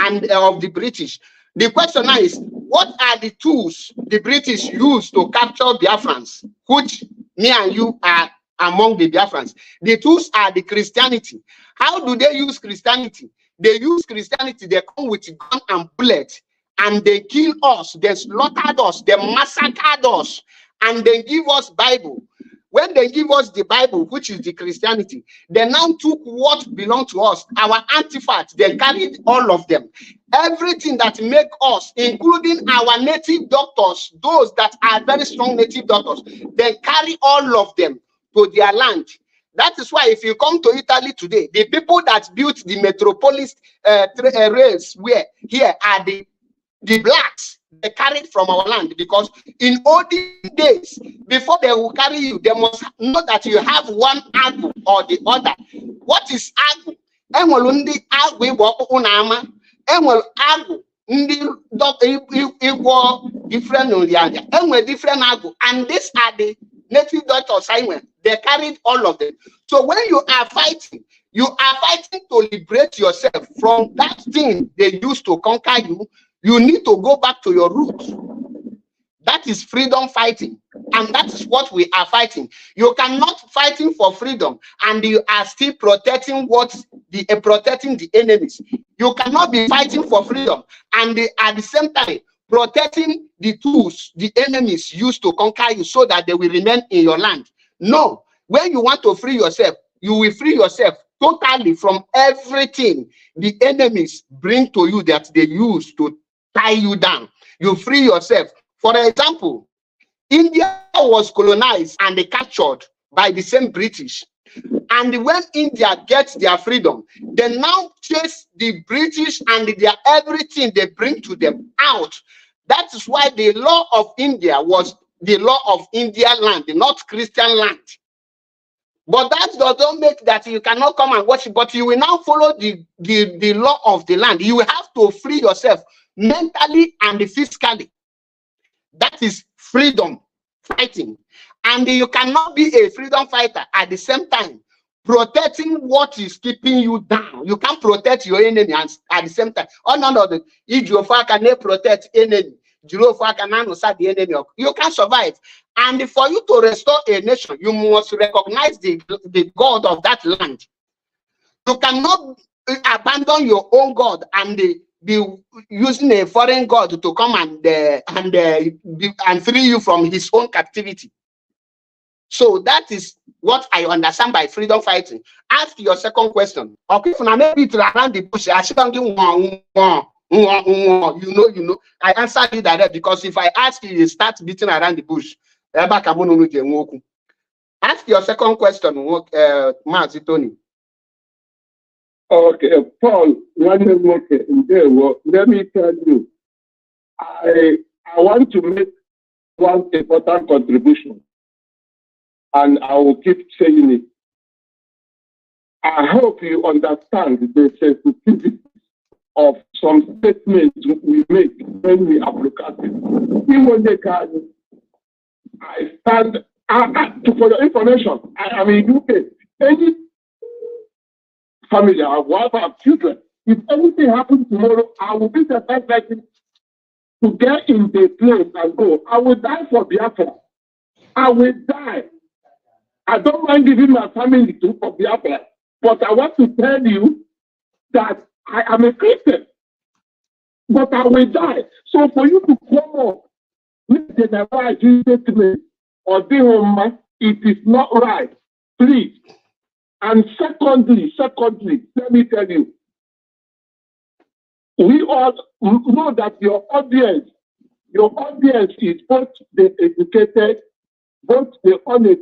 and of the British. The question now is, what are the tools the British use to capture Biafrans, which me and you are among the Biafrans? The tools are the Christianity. How do they use Christianity? They use Christianity, they come with gun and bullet, and they kill us, they slaughtered us, they massacred us, and they give us Bible. When they give us the Bible, which is the Christianity, they now took what belonged to us, our artifacts, they carried all of them. Everything that make us, including our native doctors, those that are very strong native doctors, they carry all of them to their land. That is why if you come to Italy today, the people that built the metropolis rails here are the blacks. They carried from our land, because in olden days, before they will carry you, they must know that you have one agu or the other. What is agu? Enwelundi agu unama. Enwel agu ndi different Olianda. Enwel different agu, and these are the native daughters. They carried all of them. So when you are fighting, You are fighting to liberate yourself from that thing they used to conquer you. You need to go back to your roots. That is freedom fighting. And that is what we are fighting. You cannot fighting for freedom and you are still protecting protecting the enemies. You cannot be fighting for freedom and at the same time protecting the tools the enemies used to conquer you so that they will remain in your land. No. When you want to free yourself, you will free yourself totally from everything the enemies bring to you that they use to tie you down. You free yourself. For example, India was colonized and captured by the same British. And when India gets their freedom, they now chase the British and their everything they bring to them out. That is why the law of India was the law of India land, not Christian land. But that doesn't make that you cannot come and watch it, but you will now follow the law of the land. You will have to free yourself mentally and physically. That is freedom fighting. And you cannot be a freedom fighter at the same time protecting what is keeping you down. You can't protect your enemy and at the same time. Oh no, no, Ijofa can protect enemy. Jirofa can the enemy. You can't survive. And for you to restore a nation, you must recognize the God of that land. You cannot abandon your own God and be using a foreign God to come and free you from his own captivity. So that is what I understand by freedom fighting. Ask your second question. Okay, for now maybe to around the bush, I should you know, I answered you that because if I ask you, you start beating around the bush. Ask your second question, Mazi Tony. Okay, Paul, let me tell you, I want to make one important contribution, and I will keep saying it. I hope you understand the sensitivity of some statements we make when we are broadcasting. I stand, for your information, I am in UK. Any family, I have wife, I have children. If anything happens tomorrow, I will be the first person to get in the place and go. I will die for Biafra. I will die. I don't mind giving my family to for Biafra, but I want to tell you that I am a Christian, but I will die. So for you to come up with the never statement or the it is not right. Please. And secondly, let me tell you, we all know that your audience is both the educated, both the honest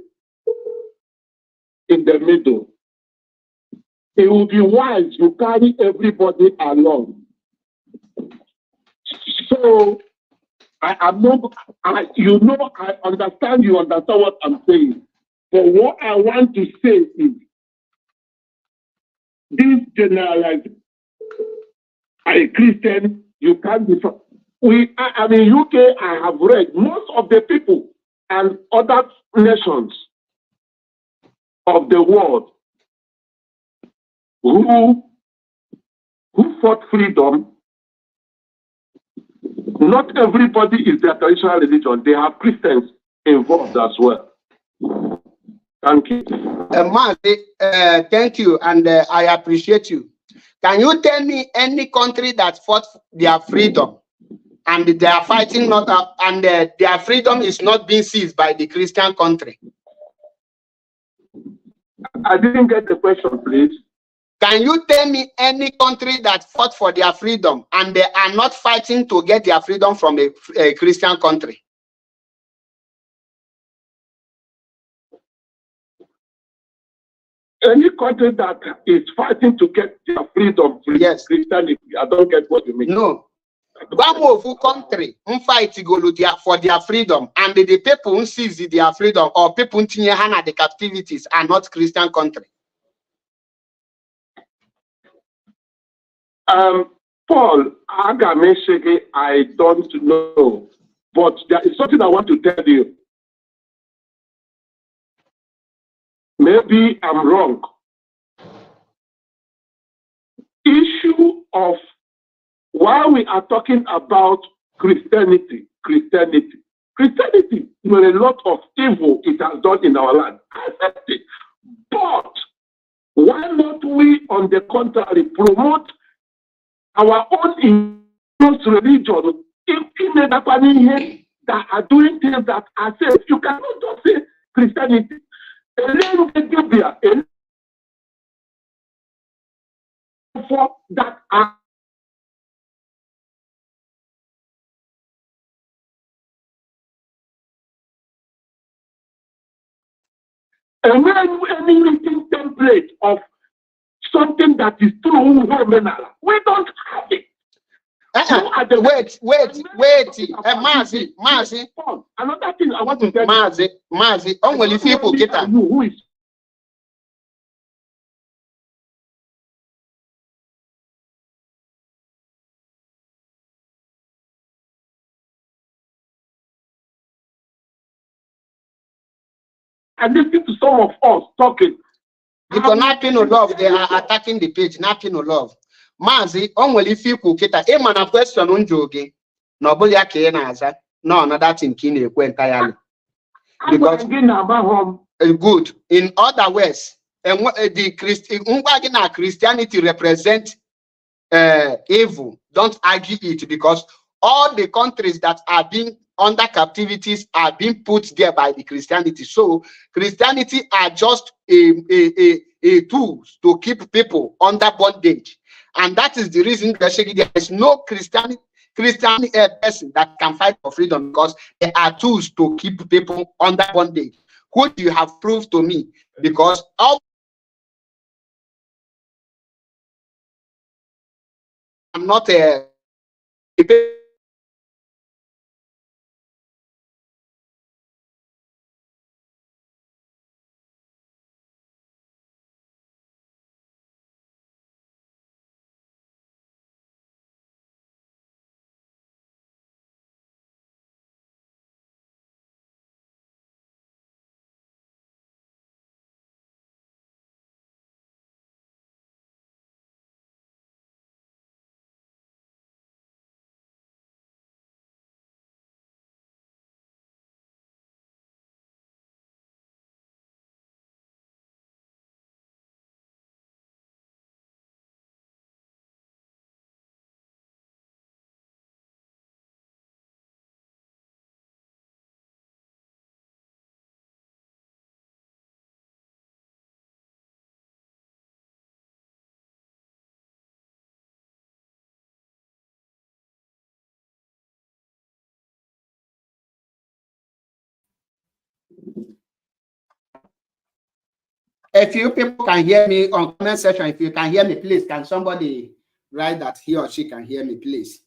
in the middle. It will be wise to carry everybody along. So I understand you understand what I'm saying. But what I want to say is this generalized a Christian, you can't be I mean UK, I have read most of the people and other nations of the world who fought freedom. Not everybody is their traditional religion. They have Christians involved as well. Thank you. Thank you, and I appreciate you. Can you tell me any country that fought their freedom and they are fighting not up and their freedom is not being seized by the Christian country? I didn't get the question, please. Can you tell me any country that fought for their freedom and they are not fighting to get their freedom from a Christian country? Any country that is fighting to get their freedom from Christianity, I don't get what you mean. No. One country fight for their freedom and the people who seize their freedom or people who the captivities are not Christian country. Paul, I don't know, but there is something I want to tell you. Maybe I'm wrong, of while we are talking about Christianity, where a lot of evil it has done in our land. I accept it. But why not we, on the contrary, promote our own religion that are doing things that are safe? You cannot just say Christianity. That are any written template of something that is true. We don't have it. Wait. Mazi. Another thing I want to tell Mazi. Only people get that. Who is and listen to some of us talking. Because nothing no love, they are attacking the page. Nothing no love. Mazi, only people get that. A question on jogging. Nobody can answer. No, another thing can entirely. Because good. In other words, and the Christianity represent evil. Don't argue it, because all the countries that are being under captivities are being put there by the Christianity. So Christianity are just a tools to keep people under bondage, and that is the reason there is no Christian person that can fight for freedom, because they are tools to keep people under bondage. Who do you have proved to me? Because I'm not a If you people can hear me on comment section, if you can hear me, please, can somebody write that he or she can hear me, please?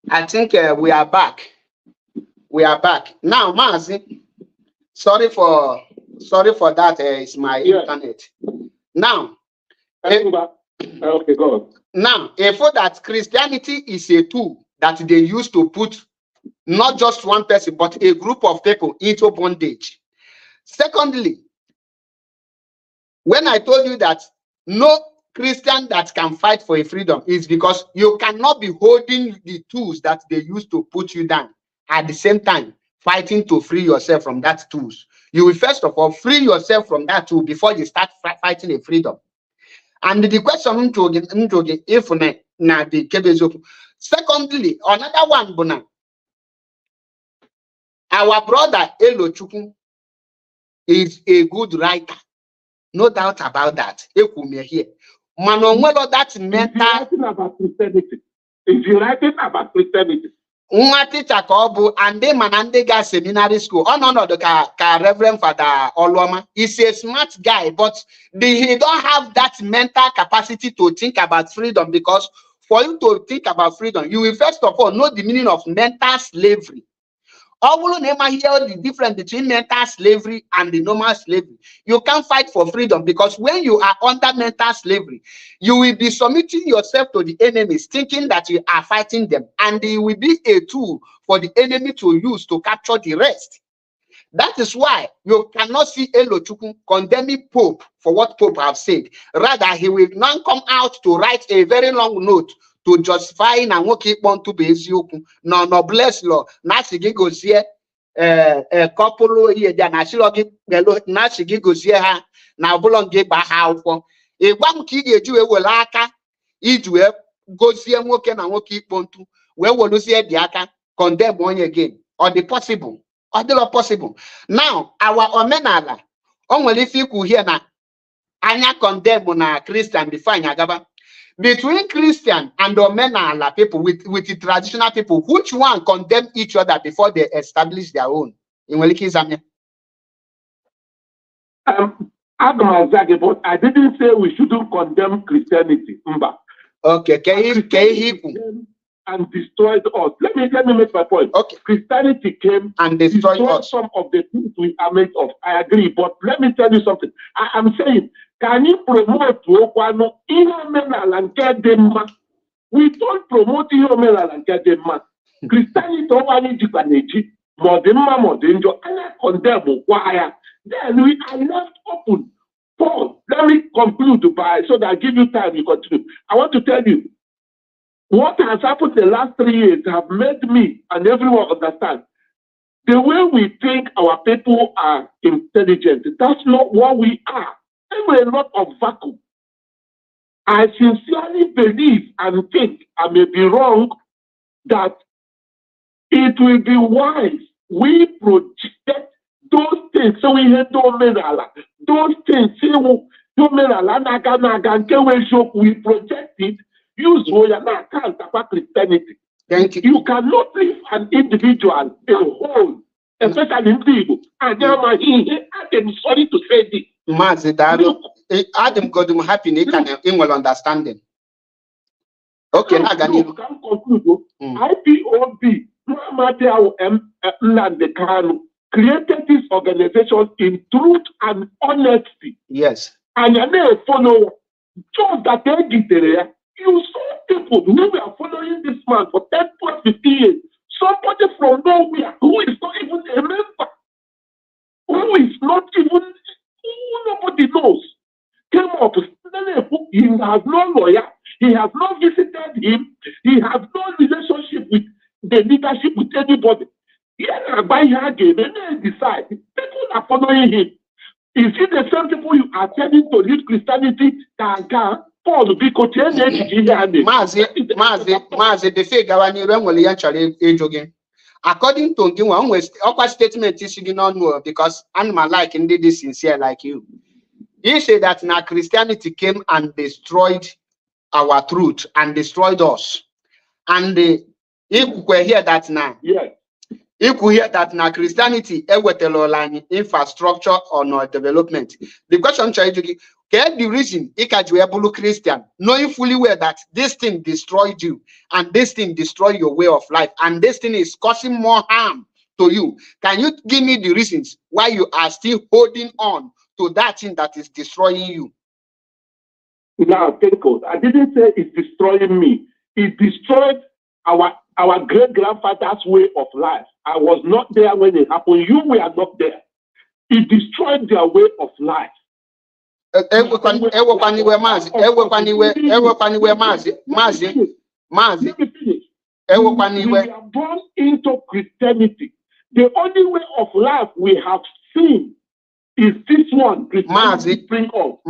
I think we are back. We are back now, Mazi. Sorry for that. It's my internet. Now, okay, go on. Now, for that, Christianity is a tool that they use to put not just one person but a group of people into bondage. Secondly, when I told you that no Christian that can fight for a freedom, is because you cannot be holding the tools that they use to put you down at the same time fighting to free yourself from that tools. You will first of all free yourself from that tool before you start fighting a freedom. And the question if na the kebezoku. Secondly, another one, Bona, our brother Elochukwu is a good writer. No doubt about that. Here. Manonwelo, that mental about Christianity. If you're writing about Christianity. And they manandega seminary school. Oh no, the Reverend Father Olwama. He's a smart guy, but he don't have that mental capacity to think about freedom, because for you to think about freedom, you will first of all know the meaning of mental slavery. All hear the difference between mental slavery and the normal slavery. You can't fight for freedom, because when you are under mental slavery, you will be submitting yourself to the enemies, thinking that you are fighting them, and it will be a tool for the enemy to use to capture the rest. That is why you cannot see Elochukwu condemning Pope for what Pope have said. Rather, he will now come out to write a very long note to justify na nwoke ikpọ ntụ bụ eziokwu no bless law na si gị gozie couple ihe dị na siro gị na si gị gozie ha na ọbụla gị gba ha akwụkwọ. Ịgba m ka ị ga-eji wee were aka iji wee gozie nwoke na nwoke ikpọ ntụ wee weluzie dị aka condemn onye again. Or the possible? Or the possible? Now, our omenala, o nwere ife ikwu here na anya condemn na Christian before anya gaba. Between Christian and omenala people, with the traditional people, which one condemn each other before they establish their own? In Weliki Zamia. But I didn't say we shouldn't condemn Christianity. Okay, and destroyed us. Let me make my point. Okay. Christianity came and destroyed us. Some of the things we are made of. I agree, but let me tell you something. I am saying, can you promote we don't promote Christianity and I condemn why. Then we are left open. Paul, let me conclude by so that I give you time to continue. I want to tell you, what has happened the last 3 years have made me and everyone understand the way we think our people are intelligent. That's not what we are. There are a lot of vacuum. I sincerely believe and think, I may be wrong, that it will be wise we project those things. So we had those things. We project it. Use Royana account about Christianity. Thank you. You cannot leave an individual, a whole, especially in people. And I'm sorry to say this. Adam Godum happy in well understanding. Okay, now can conclude. IPOB, created this organization in truth and honesty. Yes. And you follow just that they did there. You saw people who were following this man for 10 plus 15 years. Somebody from nowhere who is not even a member, who nobody knows, came up. He has no lawyer, he has not visited him, he has no relationship with the leadership, with anybody. By her game, and then decide people are following him. Is it the same people you are telling to lead Christianity? Paul, because according to Ngiwa, statement is because I'm like indeed is sincere like you. He said that now Christianity came and destroyed our truth and destroyed us. And if we hear that now, yes. If we hear that now Christianity infrastructure or no development, the question the reason you Christian, knowing fully well that this thing destroyed you and this thing destroyed your way of life and this thing is causing more harm to you. Can you give me the reasons why you are still holding on to that thing that is destroying you? Now, I didn't say it's destroying me. It destroyed our great-grandfather's way of life. I was not there when it happened. You were not there. It destroyed their way of life. We were born into Christianity. The only way of life we have seen is this one. Christianity bring up.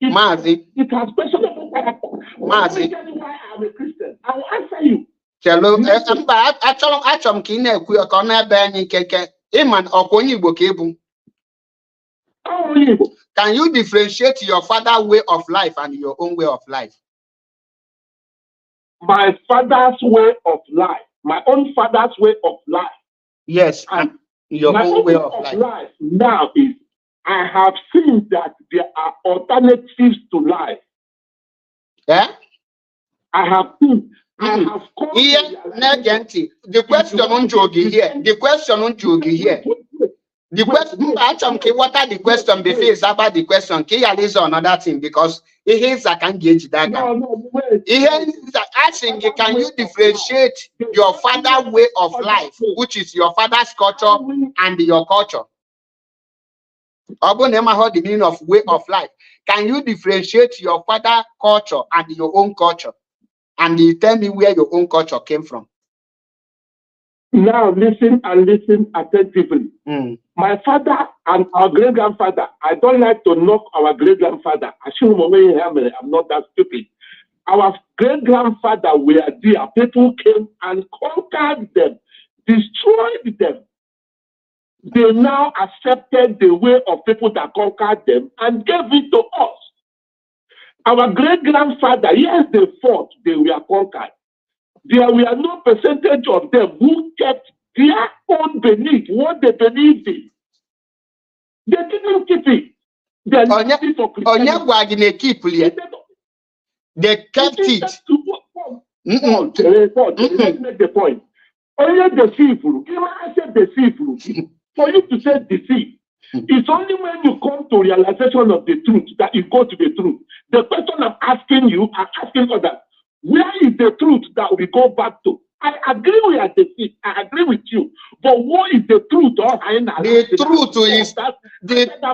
It has questionable character. Why I'm a Christian? I will answer you. Can you differentiate your father's way of life and your own way of life? My father's way of life, my own father's way of life. Yes, and your own way of life now is I have seen that there are alternatives to life. Yeah? I have seen The question on Jogi here. The question on Jogi here. The question, actually, what are the question before is about the question? Can you listen another thing because it is I can gauge that. Asking, can you differentiate your father's way of life, which is your father's culture, and your culture? The meaning of way of life. Can you differentiate your father's culture and your own culture? And you tell me where your own culture came from. Now listen and listen attentively. My father and our great-grandfather, I don't like to knock our great-grandfather. I'm not that stupid. Our great-grandfather were there. People came and conquered them, destroyed them. They now accepted the way of people that conquered them and gave it to us. Our great-grandfather, yes, they fought, they were conquered. There were no percentage of them who kept their own belief, what they believed in. They didn't keep it. They kept it for Christianity. They kept it. Let's make the point. Only deceitful. I said deceitful. For you to say deceive, it's only when you come to realization of the truth that you go to the truth. The question I'm asking you, I'm asking others. Where is the truth that we go back to? I agree we are deceived. I agree with you. But what is the truth? The truth is that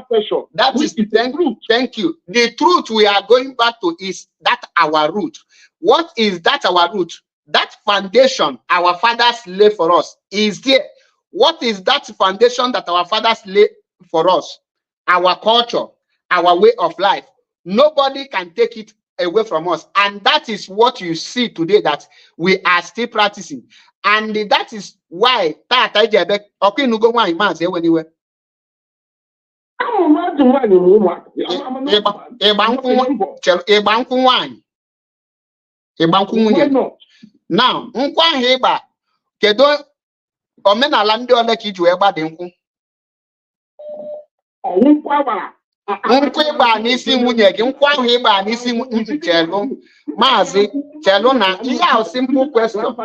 question. That is the truth. Thank you. The truth we are going back to is that our root. What is that our root? That foundation our fathers lay for us is there. What is that foundation that our fathers lay for us? Our culture, our way of life. Nobody can take it away from us, and that is what you see today that we are still practicing, and that is why now kedo omenala ndị ole ka iji wee gbadị nkwụ nkwụ ịgba n'isi nwunye gị nkwụ ahụ ịgba n'isi chelu chelu na ihe ahụ simple question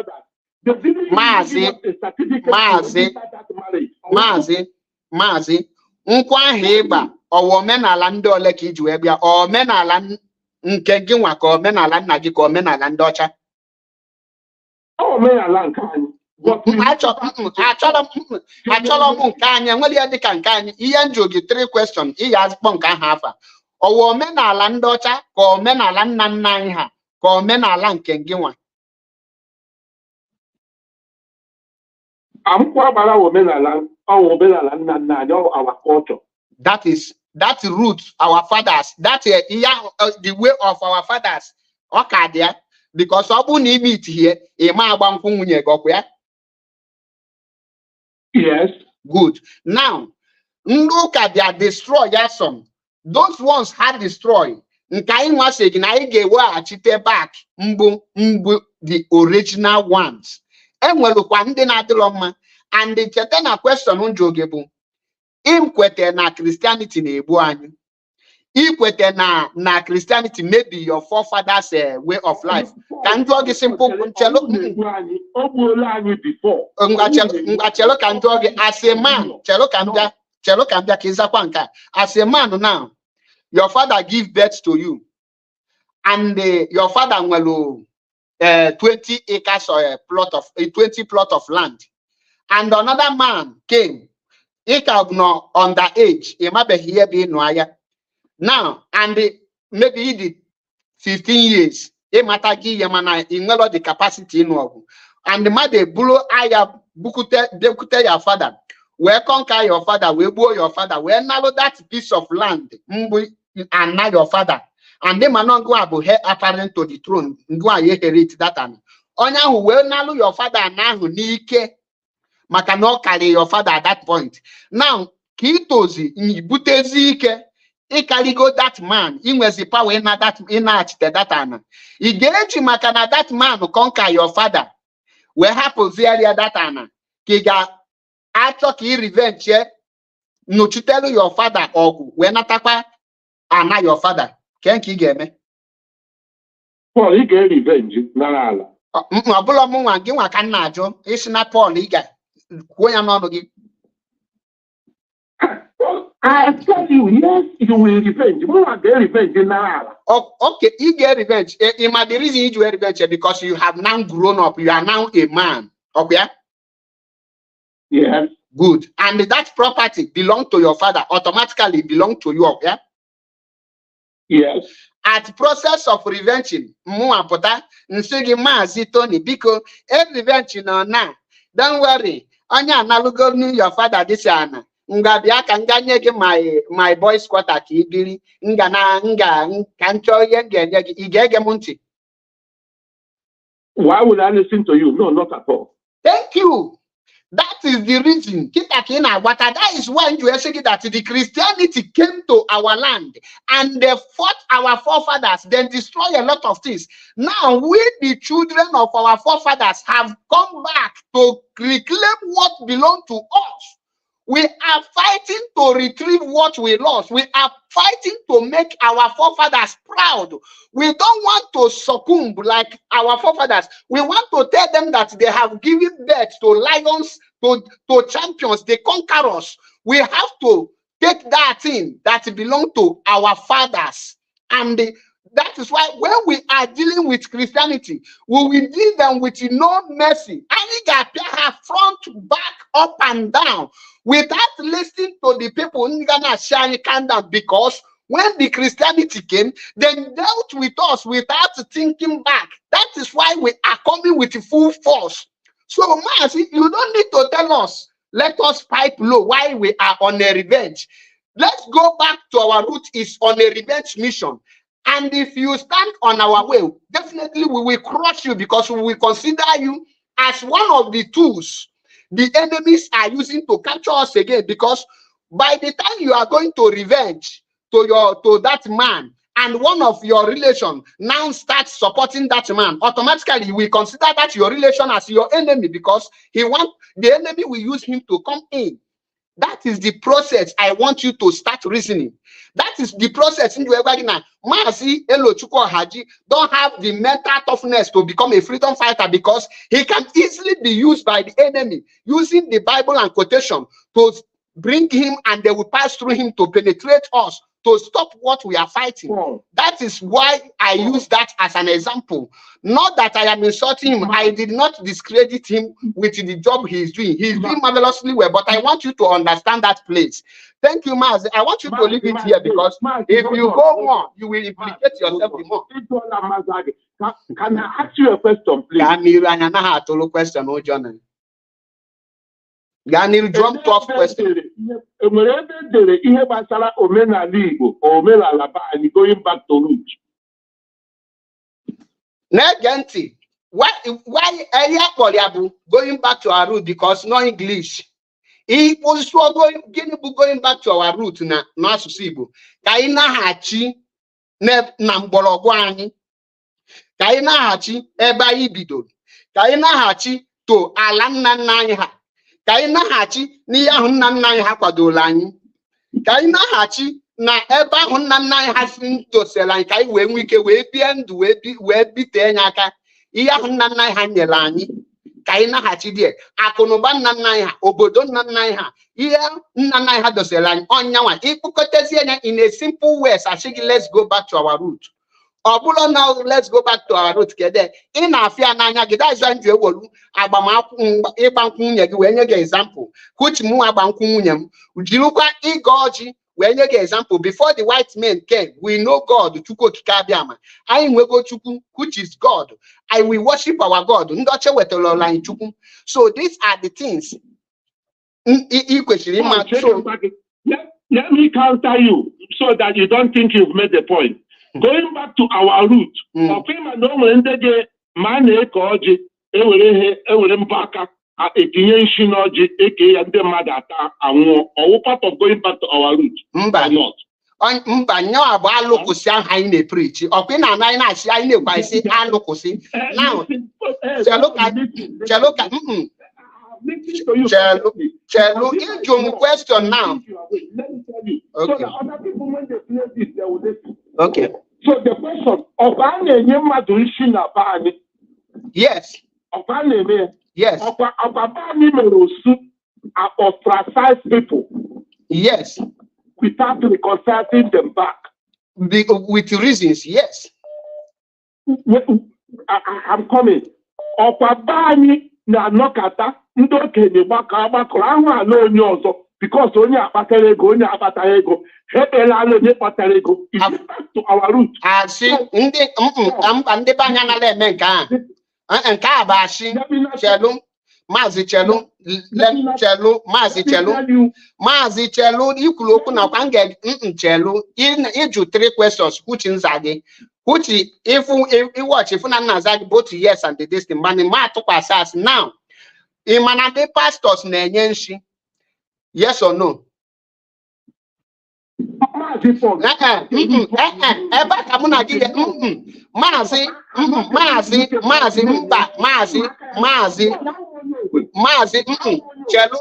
maazị nkwụ ahụ ịgba ọwa omenala ndị ole ka iji wee bịa omenala nke gị nwa ka omenala nna gị ka omenala ndị ọcha omenala nke anyị achọrọ m nke anyị enwere ya dịka nke anyị ihe njụ gị 3 question ihe azụkpọ nke ahụ afa ọwa omenala ndị ọcha ka omenala nna nna anyị ha ka omenala nke gị nwa amkwabara omenala nna nna anyị our culture. That root our fathers that the way of our fathers ọka dị ya because ọ bụ na ime it here ịma agba nkwụ nwunye gị ọkwa ya. Yes. Good. Now, look at their destroy some. Those ones had destroyed. Nkai was saying, I gave back the original ones. And well, one day not long, and the Chetana question on Jogebu. Inquete na Christianity nebuani. Equate na Christianity maybe your forefathers' way of life. Can you get simple chelo? Chelo can do as a man. Chelo can be kizakwanka. As a man now, your father give birth to you, and your father will 20 acres or a plot of 20 plot of land, and another man came. He can no underage. He might be here being noya. Now, and maybe he did 15 years. He might give Yamana in the capacity in Nobu. And the mother blow aya bukute your father. Where conquer your father, where blow your father, where narrow that piece of land, and now your father. And they might not go about her apparent to the throne. Go and inherit that. Onya who will narrow your father now who nike makano carry your father at that point. Now, Kitozi in Butezike. He carry go that man. He was the power in that that he gave you makana that man who conquer your father. Where happens there that ana? Kiga acho ki revenge no tell your father or when atakwa ana your father. Can he get me? Well, he get revenge. Ọbụla m nwa gị nwa ka nna ajụ isi na Paul ịga kwuo ya n'ọnụ gị. I tell you, yes, you will revenge. You want to get revenge now. Okay, you get revenge. It might be the reason you get revenge because you have now grown up. You are now a man. Okay? Yes. Good. And that property belong to your father, automatically belong to you. Okay? Yes. At process of revenging, Muapota, Nsigi Mazi Tony, because every revenge now. Don't worry. Anya nalugo ni your father this yana. Nga biaka nga nyege my boys quarter ki ibiri nga na nga kancho yenge igege munti. Why would I listen to you? No, not at all. Thank you. That is the reason. That is why you say that the Christianity came to our land and they fought our forefathers, then destroy a lot of things. Now we, the children of our forefathers, have come back to reclaim what belongs to us. We are fighting to retrieve what we lost. We are fighting to make our forefathers proud. We don't want to succumb like our forefathers. We want to tell them that they have given birth to lions, to champions, the conquerors. We have to take that thing that belongs to our fathers. And that is why when we are dealing with Christianity, we will deal them with no mercy. And got front, back, up and down, without listening to the people in Ghana sharing candle, because when the Christianity came, they dealt with us without thinking back. That is why we are coming with full force. So, Mas, you don't need to tell us, let us pipe low while we are on a revenge. Let's go back to our root is on a revenge mission. And if you stand on our way, definitely we will crush you because we will consider you as one of the tools the enemies are using to capture us again. Because by the time you are going to revenge to that man, and one of your relation now starts supporting that man, automatically we consider that your relation as your enemy because the enemy will use him to come in. That is the process I want you to start reasoning. That is the process in the Mazi Elo Chukwu Haji don't have the mental toughness to become a freedom fighter because he can easily be used by the enemy using the Bible and quotation to bring him, and they will pass through him to penetrate us, to stop what we are fighting. That is why I use that as an example. Not that I am insulting him. I did not discredit him with the job he is doing. He is doing marvelously well, but I want you to understand that place. Thank you, Maz. I want you to leave it here because if you go more, you will implicate yourself the more. Can I ask you a question, please? Ganil, jump off question. Going back to root. Negenti, why going back to our root? Because no English. He was going back to our root na Masusibu. Kaina hachi ne namborogwani. Kaina hachi eba ibido. Kaina hachi to alanna naiha. Kaina hachi ni ya hunna naiha kwa dolani. Kaina hachi na eba hunna naiha sinto selan kai we nwike we bie ndu we bite nyaka. Iya hunna naiha nyelani. Kaina hachi die akonoba naiha obodo naiha. Iya naiha doselan onyawa. Ipukotezi in a simple way. Sashigi, let's go back to our root. Obulo now, let's go back to our root together. In Afia Nanya, that is when you will Abankunye, example. Which mu Abankunyam, Jiluka Igoji, when you get example, before the white men came, we know God, Chuko Kikabiama. I will go Chuku, which is God. I will worship our God. So these are the things. Let me counter you so that you don't think you've made the point. Going back to our root, part of going back to our root or not. Now, question now. Okay. Okay. So the question of Yes. Yes. Ostracize people. Yes. Without reconciling them back. With reasons, yes. I'm coming. Okwabani na nokata ndo kenye gbakọ ahụ ala onye ọzọ because onye akpatara ego onye akpatara ego hebela ala onye kpatara ego to our root. Asị ndị banya na eme nke a nke a bụ asị chelu Maazị Chelu ikwuru okwu na kwa nge Chelu ịjụ 3 questions which nza gị which if watch if na nza gị both yes and this thing man ma atụkwasị asị now ị ma na ndị pastors na-enye nshi yes or no? Ebe ka mụ na gị Maazị Chelu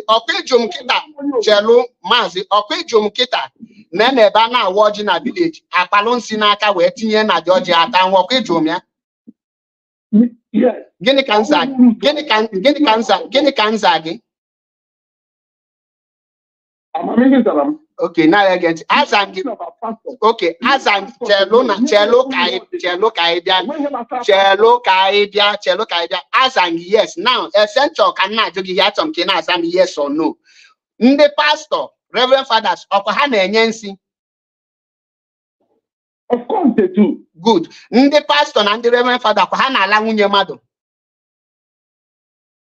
ọkụijum kịta Chelu Maazị ọkụijum kịta na ebe a na-awa ọjị na village akpalụ nsi n'aka wee tinye na dị ọjị ata nwa ọkụijum ya gịnị ka nza gị okay now again azang okay azang Chelu ka ị bịa azang yes now essential ka nna ajụ gị ya chọm ka ị na-aza m yes or no. Ndị pastor reverend fathers ọkwa ha na-enye nsi? Of course they do. Good. Ndị pastor na ndị reverend father kwa ha na-ala nwunye mmadụ?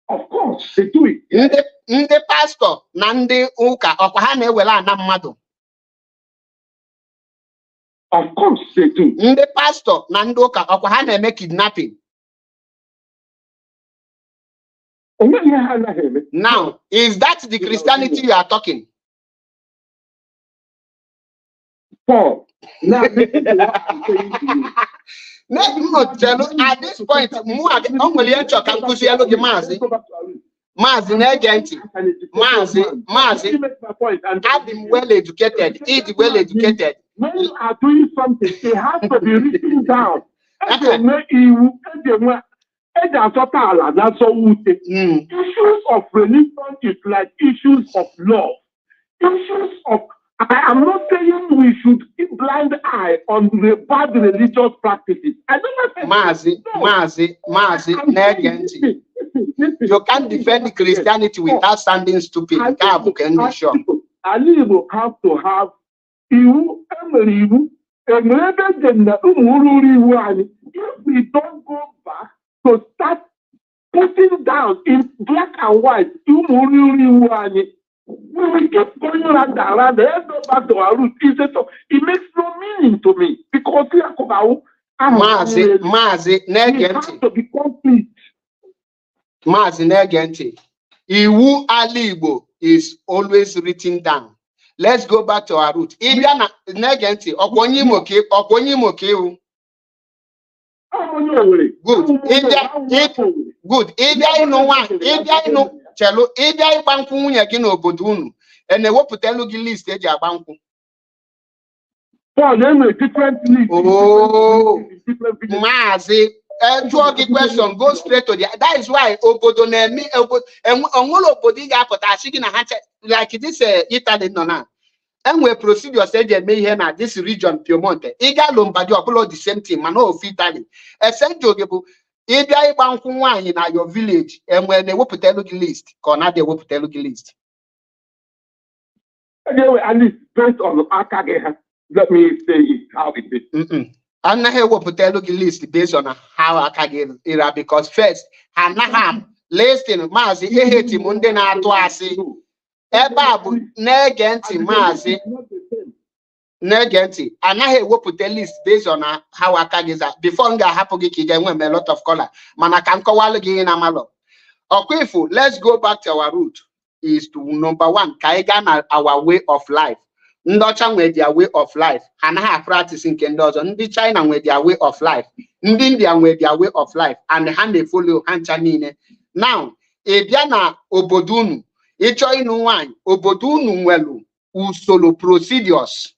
Of course they do it. Ndị pastor na ndị ụka ọkwa ha na-ewere ana mmadụ? Of course they do. Ndị pastor na ndị ụka ọkwa ha na-eme kidnapping? Now, is that the Christianity you are talking? Paul. Now, at this point, Maazị na-ege ntị. Maazị, I'm well educated. He's well educated. When you are doing something, it has to be written down. Issues of religion is like issues of law. Issues of I am not saying we should keep blind eye on the bad religious practices. I don't know. Maazị, you can't defend Christianity without sounding stupid. Ali will have to have if we don't go back to start putting down in black and white, we will keep going around and go back to our root. It makes no meaning to me because Maazị na-ege ntị. Iwu ala Igbo is always written down. Let's go back to our root. Ịbịa na na-ege ntị ọkwa onye Imo ka ewu. Good. Good. Ịbịa ịnụ nwaanyị, Chelu, ịbịa ịgba nkwụ nwunye gị n'obodo unu, na-ewepụtalụ gị list eji agba nkwụ. Oh, Maazị, jụọ gị question, go straight to the. That is why obodo na-eme onwere obodo ị ga-apụta asị gị na ha like this Italy nọ na. Enwe procedures eji eme ihe na this region Piemonte. Ị ga Lombardy ọbụla the same thing mana of Italy. Essential gị bụ ịbịa ịgba nkwụ nwaanyị na your village enwe na-ewepụtalụ gị list ka ọ na-adị ewepụtalụ gị list. Anyway, at least based on the Akageha, let me say it how it is. Anaghị ewepụtalụ gị list based on how Akageha because first anaghị listing Maazị eheti m ndị na-atụ asị ebe a bụ na-ege ntị Maazị na-ege ntị anaghị ewepụta list based on how Akageha before m ga-ahapụ gị ka ị ga-enwe a lot of color mana ka m kọwalụ gị ihe na amalụ ọkwifu. Let's go back to our root is to number 1 ka anyị gaa na our way of life. Ndị ọcha nwere their way of life, ha anaghị practice nke ndị ọzọ. Ndị China nwere their way of life, ndị India nwere their way of life and ha na-efollow ha ncha niile. Now ị bịa na obodo unu ịchọ ịnụ nwaanyị, obodo unu nwere usoro procedures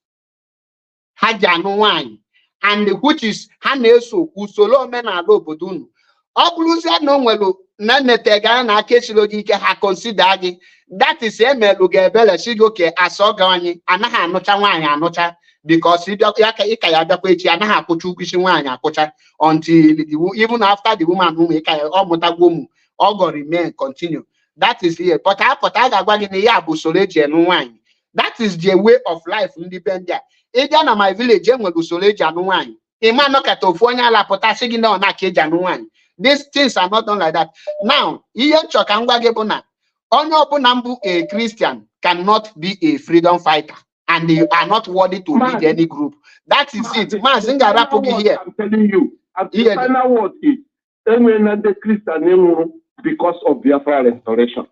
ha ji anụ nwaanyị and which is ha na-eso usoro omenala obodo unu. Oblusia no nwelu na netega na akesilo ike ha consider gị. That is emelu ga-ebele shigoke asoga anyị anaghị anụcha nwaanyị anụcha because ya ka ya bịakwa echi anaghị akwụcha ụgwọ isi nwaanyị akwụcha until even after the woman who make ọ mụtagwo ụmụ ọ go remain continue. That is here. But apụta ga-agwa gị na ya bụ usoro eji enu nwaanyị. That is the way of life ndị be ndị a. Ịbịa na my village enwere usoro eji anụ nwaanyị. Ịma nọkata ofu onye ala pụta sị gị na ọ na-aka eji anụ nwaanyị. These things are not done like that. Now, ihe nchọ ka ngwa gị bụ na onye ọbụla mbụ a Christian cannot be a freedom fighter and they are not worthy to lead any group. That is it. Maazị m ga-arapụ gị here. I'm telling you. The final word is the Christian because of Biafra restoration.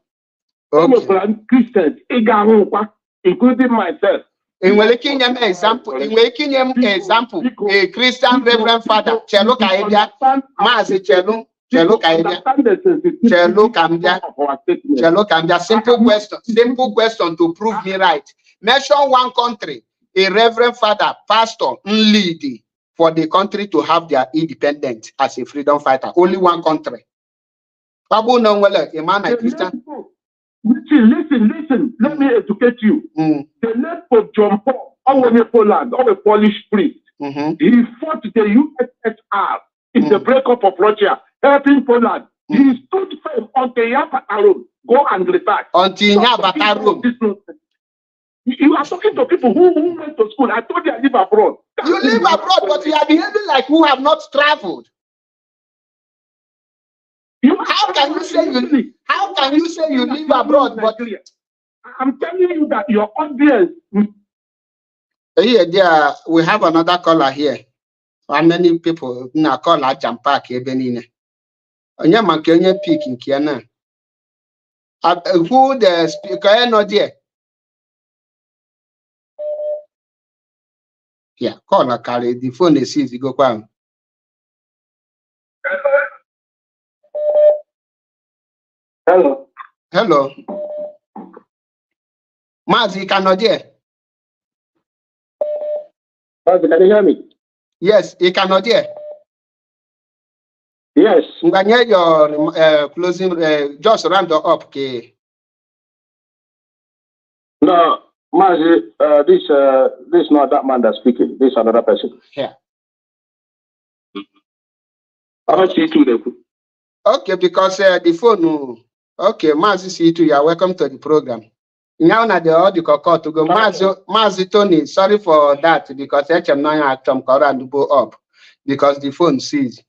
Okay. Christians, including myself. In Welekinyem example, a Christian Reverend Father, Chelo Kaibia, Mazi Chelo Kaibia, Chelo Kambia, simple question to prove me right. Mention one country, a Reverend Father, Pastor, lead for the country to have their independence as a freedom fighter. Only one country. Babu no wele, a man like Christian. Listen. Let me educate you. The late Pope John Paul, our Poland, our Polish priest, he fought the USSR in the breakup of Russia, helping Poland. He stood firm until Yapatarum. Go and research. Until Yapatarum. You are talking to people who went to school. I told you I live abroad. You live abroad, but you are behaving like who have not traveled. How can you say you live abroad? But I'm telling you that your audience. Yeah, we have another caller here. How many people na call at Jam Park Ebenine? Onye manke onye pick in Kiana. Who the speaker no there? Yeah, call a carry the phone is easy go down. Hello. Mazi, cannot hear. Mazi, can you hear me? Yes, he cannot hear. Yes. When your closing, just round up. Okay. No, Mazi, this is not that man that's speaking. This is another person. Yeah. Okay, because the phone. Okay, Mazi C2, you are welcome to the program. Now na the audio call to go. Mazi Tony, sorry for that because HM9 atom and go up because the phone sees.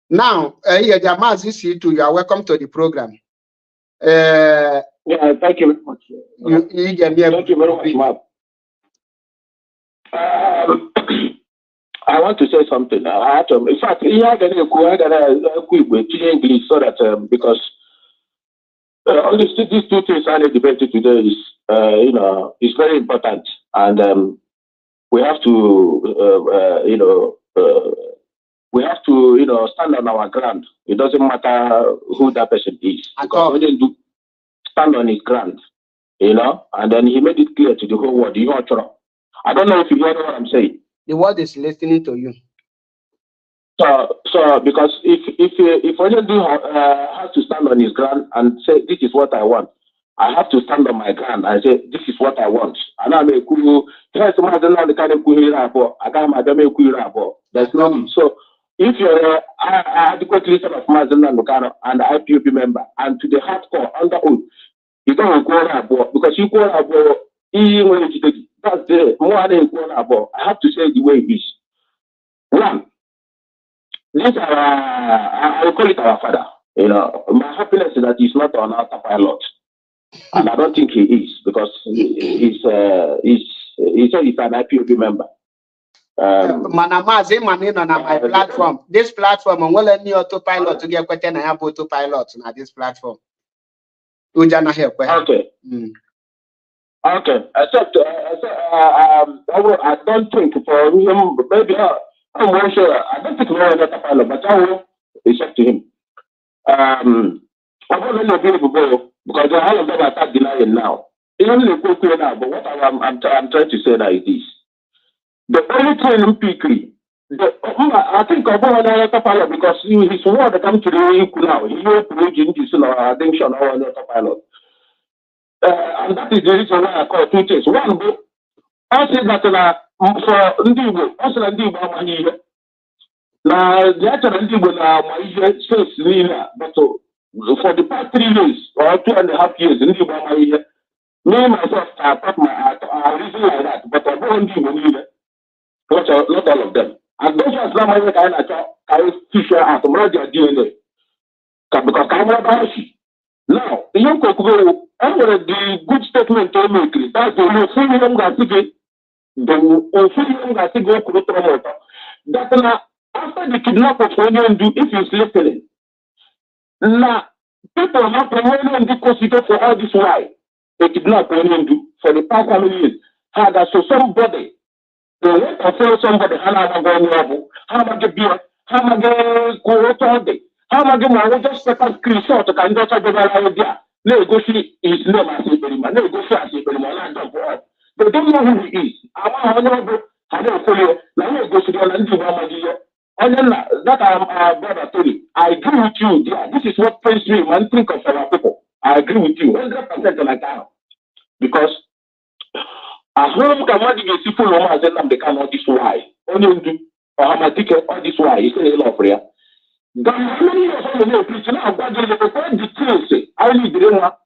Now, Mazi C2, you are welcome to the program. Yeah, thank you very much. Thank you very much, I want to say something. In fact, a quick English so that because these two things I debated today is, is very important, and we have to, stand on our ground. It doesn't matter who that person is, because we didn't stand on his ground, and then he made it clear to the whole world. I don't know if you hear what I'm saying. The world is listening to you. So because if Onyedu has to stand on his ground and say this is what I want, I have to stand on my ground and say this is what I want. And I may there's no so if you're an adequate listener of Mazen Lukano and the IPOB member and to the hardcore under oath, you don't go about because you go about that's the more than go about. I have to say the way it is. One. This I will call it our father. My happiness is that he's not on autopilot, and I don't think he is because he's an IPOB member. Manamazi manina na my platform. This platform I'm well any autopilot to get question I have autopilot na this platform. Ujana here. Okay. Okay. Except I don't think for him maybe. I'm not sure. I don't think we're not a pilot, but I will accept to him. I don't know because all of them are start denying now. It's only a quick now, but what I'm trying to say now is this. The only thing in PK I think of one another pilot because his word come to the equal now. He in this addiction or another pilot. And that is the reason why I call two things. One, I said that for Ndigo, also Ndigo money. Now the actual Ndigo now my space Nina, but for the past 3 years or 2.5 years, Ndigo my me myself I thought I reason like that, but I don't Ndigo not all of them. And those ones now my kind of I fish out to merge their DNA. Because I'm about now, the young go over the good statement to make that's the whole freedom that the freedom that go to promote. That after the kidnap of William do if he's listening. Now, people have promoted the consider for all this why they kidnap William do for the past how many years. Had so somebody. They went to follow somebody, how am I going to how am I going to beer, how am I going to go all day, how am I going to just take a screenshot to can just have a idea. No, go see his name as a perimeter, no, go see as a perimeter. They don't know who he is. I don't follow, now go to the land and then that brother Tony, I agree with you. Yeah, this is what pains me when think of our people. I agree with you 100% like that. Because as home can manage to see full of them, they cannot this why. Only do or have a ticket all this why. You say a lot for you. The many of the preaching of God is the details. I need the drama.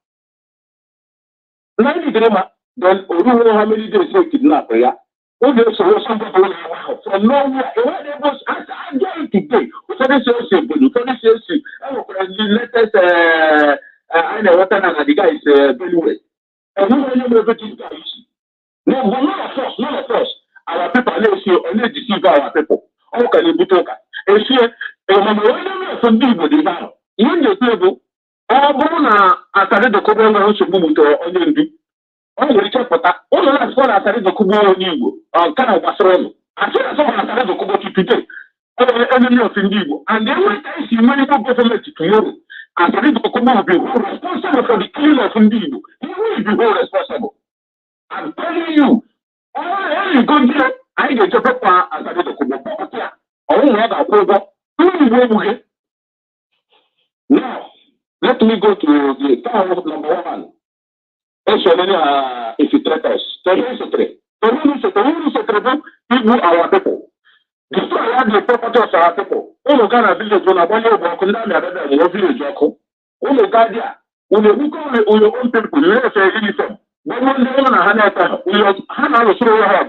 Then how many days they kidnap ya? Oh, there's somebody from nowhere. It was I get today. So this is simple. So this is latest I know what the guy is anyway. And who know everything guys. No, but none of us. Our people only deceive our people. How can you be talking? And see, from people they have. Even the people, all born after the Koban also move to onion do. All the check for that. All the last one after the Koban Nigo, or kind of Basron. I said someone after the Kobo today. All the enemy of Indigo. And then when I see many government to you, after the Koban will be responsible for the killing of Indigo. He will be responsible. I'm telling you, all you go there, I get a paper as I did the Kubo. Oh, what a program. Now, let me go to the town of number one. If you threat us, people our people. Destroy the property of our people. Oh, Ghana village, when I want you to go village, oh, Gadia, when you go with your own people, you have a uniform. When one day on a Hanaka, we have through her.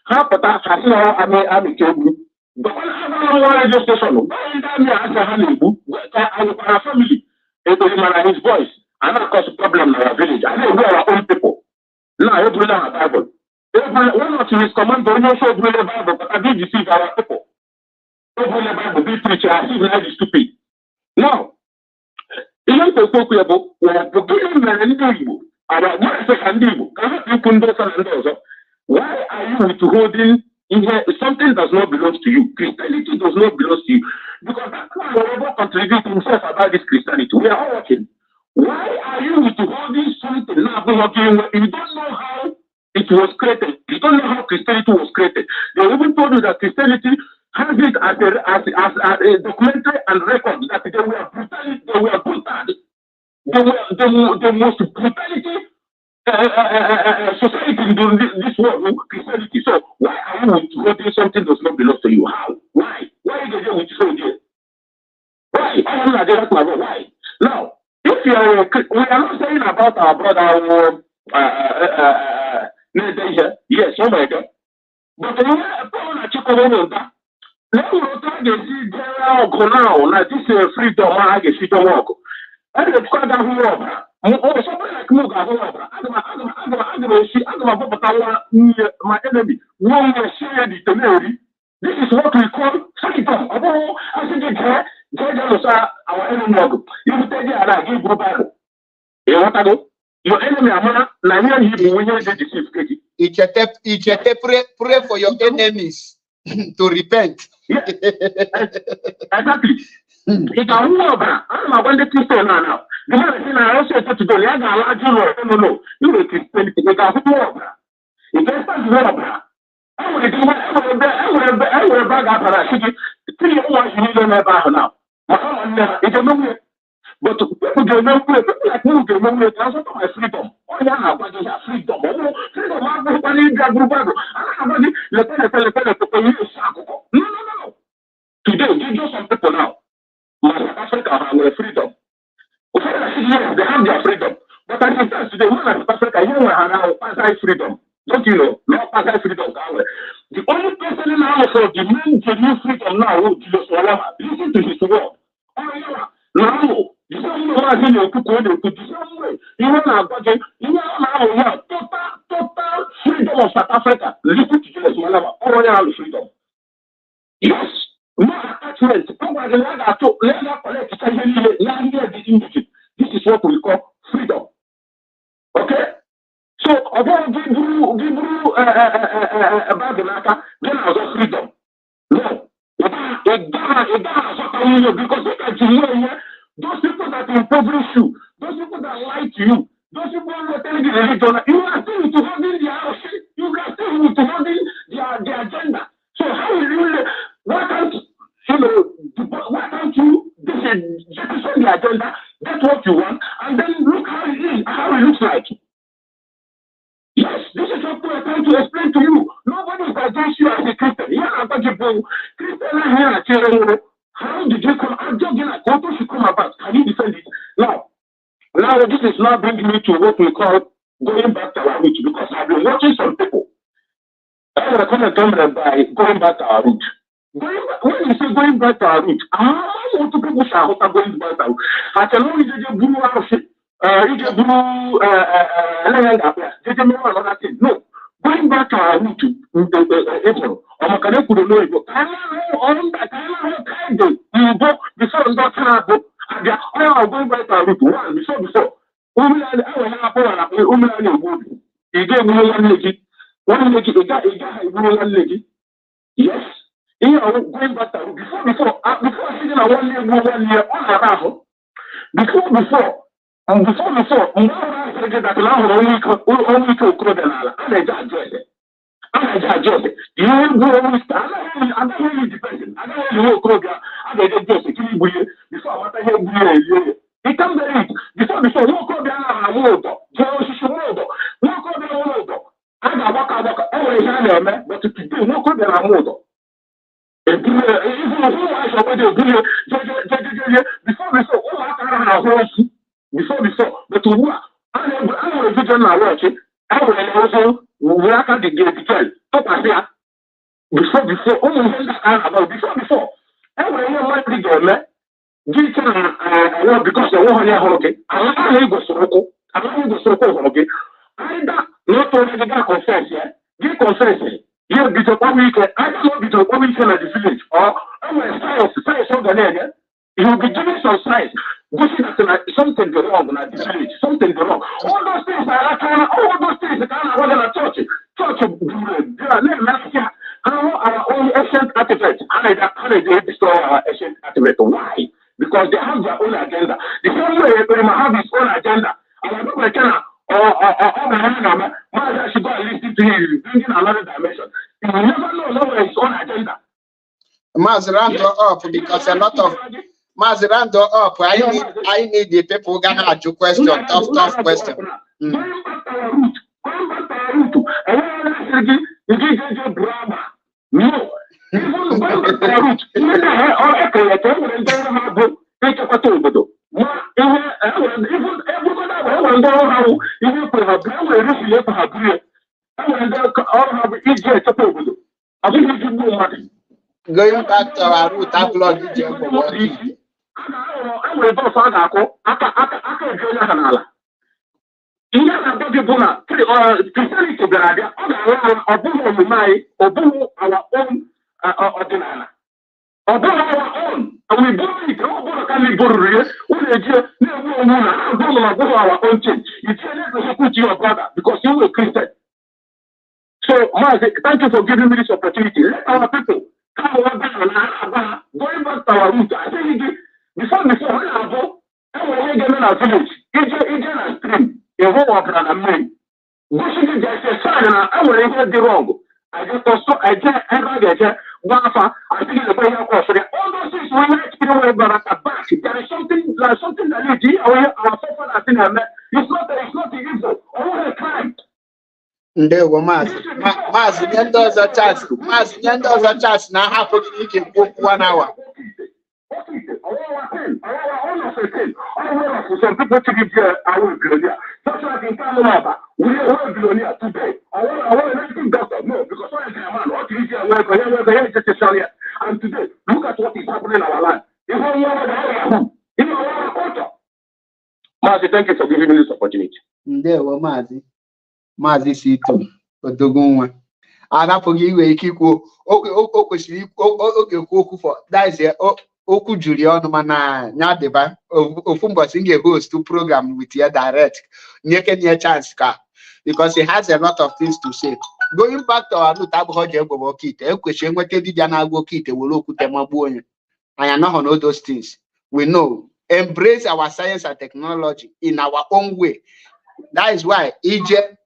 Half of that has no army cable. But when I have no registration, why did I ask a honeymoon? Our family, it was his voice. And that caused a problem in our village. I know we are our own people. Now, I don't have a Bible. One of his command, don't know show the Bible, but I did deceive our people. Don't bring the Bible, be preacher, I see like stupid. Now, even the talk about beginning and evil. Why are you withholding something does not belong to you? Christianity does not belong to you. Because that's why whoever contradicts himself about this Christianity, we are all watching. Why are you withholding something now? You don't know how it was created. You don't know how Christianity was created. They even told you that Christianity has it as a documentary and record that they were brutal. The most brutality society in this world, Christianity. So why are you withholding something that does not belong to you? How? Why? Why are you withholding it? Why? Why? Now, if you are, we are not saying about our brother, yes, oh my God. But we are going to check on that. Let me try to see now, this freedom, I get freedom walk. I don't know that somebody like Muga, my enemy, one share the teneri. This is what we call freedom. I think our enemy. You take it and I give you Bible. You want to go? Your enemy, when you deceive. Pray for your enemies to repent. Yeah. Exactly. It's a war. I'm going to Christian now. The man I also said to the other, no. You will Christianity. It's a war. It's a war. I I will bag up and I think 3 hours you need to know now. It's a moment. But people don't know like no don't know that's what my freedom. Oh yeah, but you have freedom. Freedom I need that group. No. Today, you do some people now. South Africa have freedom. They have their freedom. But I think that today, when South Africa, you have now freedom. Don't you know? No passive freedom. The only person in our world, the main genuine freedom now, listen to his word. Oh yeah. Now, the same way you could go to the same way. You know now, you now total freedom of South Africa. Listen to Jesus, oh yeah, freedom. Yes. No attachment. This is what we call freedom. Okay? So, about give you about the matter, then I was freedom. No. Because those people that impoverish you, those people that lie to you, those people who are telling you religion, you are still to having their shit, you are still to having their agenda. So how will you why can't you jettison the agenda, get what you want, and then look how it is, how it looks like? Yes, this is what we're trying to explain to you. Nobody is against you as a Christian. Yeah, but Christian, how did you come? I'm just like, what should come about? Can you defend it? Now, this is now bringing me to what we call going back to our roots, because I've been watching some people. I want to comment by going back to our roots. When you say going back to our roots, how want people shall going back to our roots? I can only do no, going back to our root, April, or Makane could know it. Before going back to our root, one, before. Yes. Going back to before sitting a 1 year, 1 year on around. Before, that only to Codanala, and I judge it. You will go I'm not really dependent. I don't know Kroga, I don't just before what I have. It comes to it. Before, no Kroga, I got walk, always have but to do no Kroga. Before, but I will vision my watch. I will also work at the gate. Before, almost before. I will not be there. Because the one here, I go so okay. Either not only the confess, give confess. You be to one weekend, I don't know be to one weekend at the village, or science on the name. You will be giving some signs. Something wrong in the village, something wrong. All those things are kind of church. Our own ancient artifacts, and they destroy our ancient artifacts. Why? Because they have their own agenda. The same way they have his own agenda. And I don't like I should go and listen to you, bringing another dimension. You will never know his own agenda. Mazrando up because a lot of Mazrando up. I need the people gonna ask you question, tough question. Going back to our root. No. Even going back to our root. Going back to our root, I plug Although our own, and we borrow it, all can be borrowed. Our own change. You tell us to put your brother because you are a Christian. So, thank you for giving me this opportunity. Let our people come over going back to our root. I think before when I go, I will get in our village. Indian stream, a whole of an American. There's a sign, and I will get the wrong. I just also, I get I think the prayer course. All those things we like to know about back. There is something that you do, our forefathers in America. It's not the evil. All the crime. Ndewo maazị nye ndị ọzọ chance na ahapụ gị ike okwu 1 hour. Some people to give you our billionaire. That's why I can tell you about. We are a billionaire today. I want anything doctor. No, because I am a man. What is your work? And today, look at what is happening in our land. You know our culture. Mazi, thank you for giving me this opportunity. Ndewo maazị Sito Odogunwa. Ahapụghị iwe ike ikwu o kwesịrị oge kwu okwu for that is okwu juru ọnụ mana nya deba ofu mbọsị nge host program with ya direct nye chance ka because he has a lot of things to say. Going back to our root abụghọ ji egbo okite ekwesịrị enweta dibịa na-agwa okite were okwute magbuo onye. Anyị anọghị know those things. We know. Embrace our science and technology in our own way. That is why ije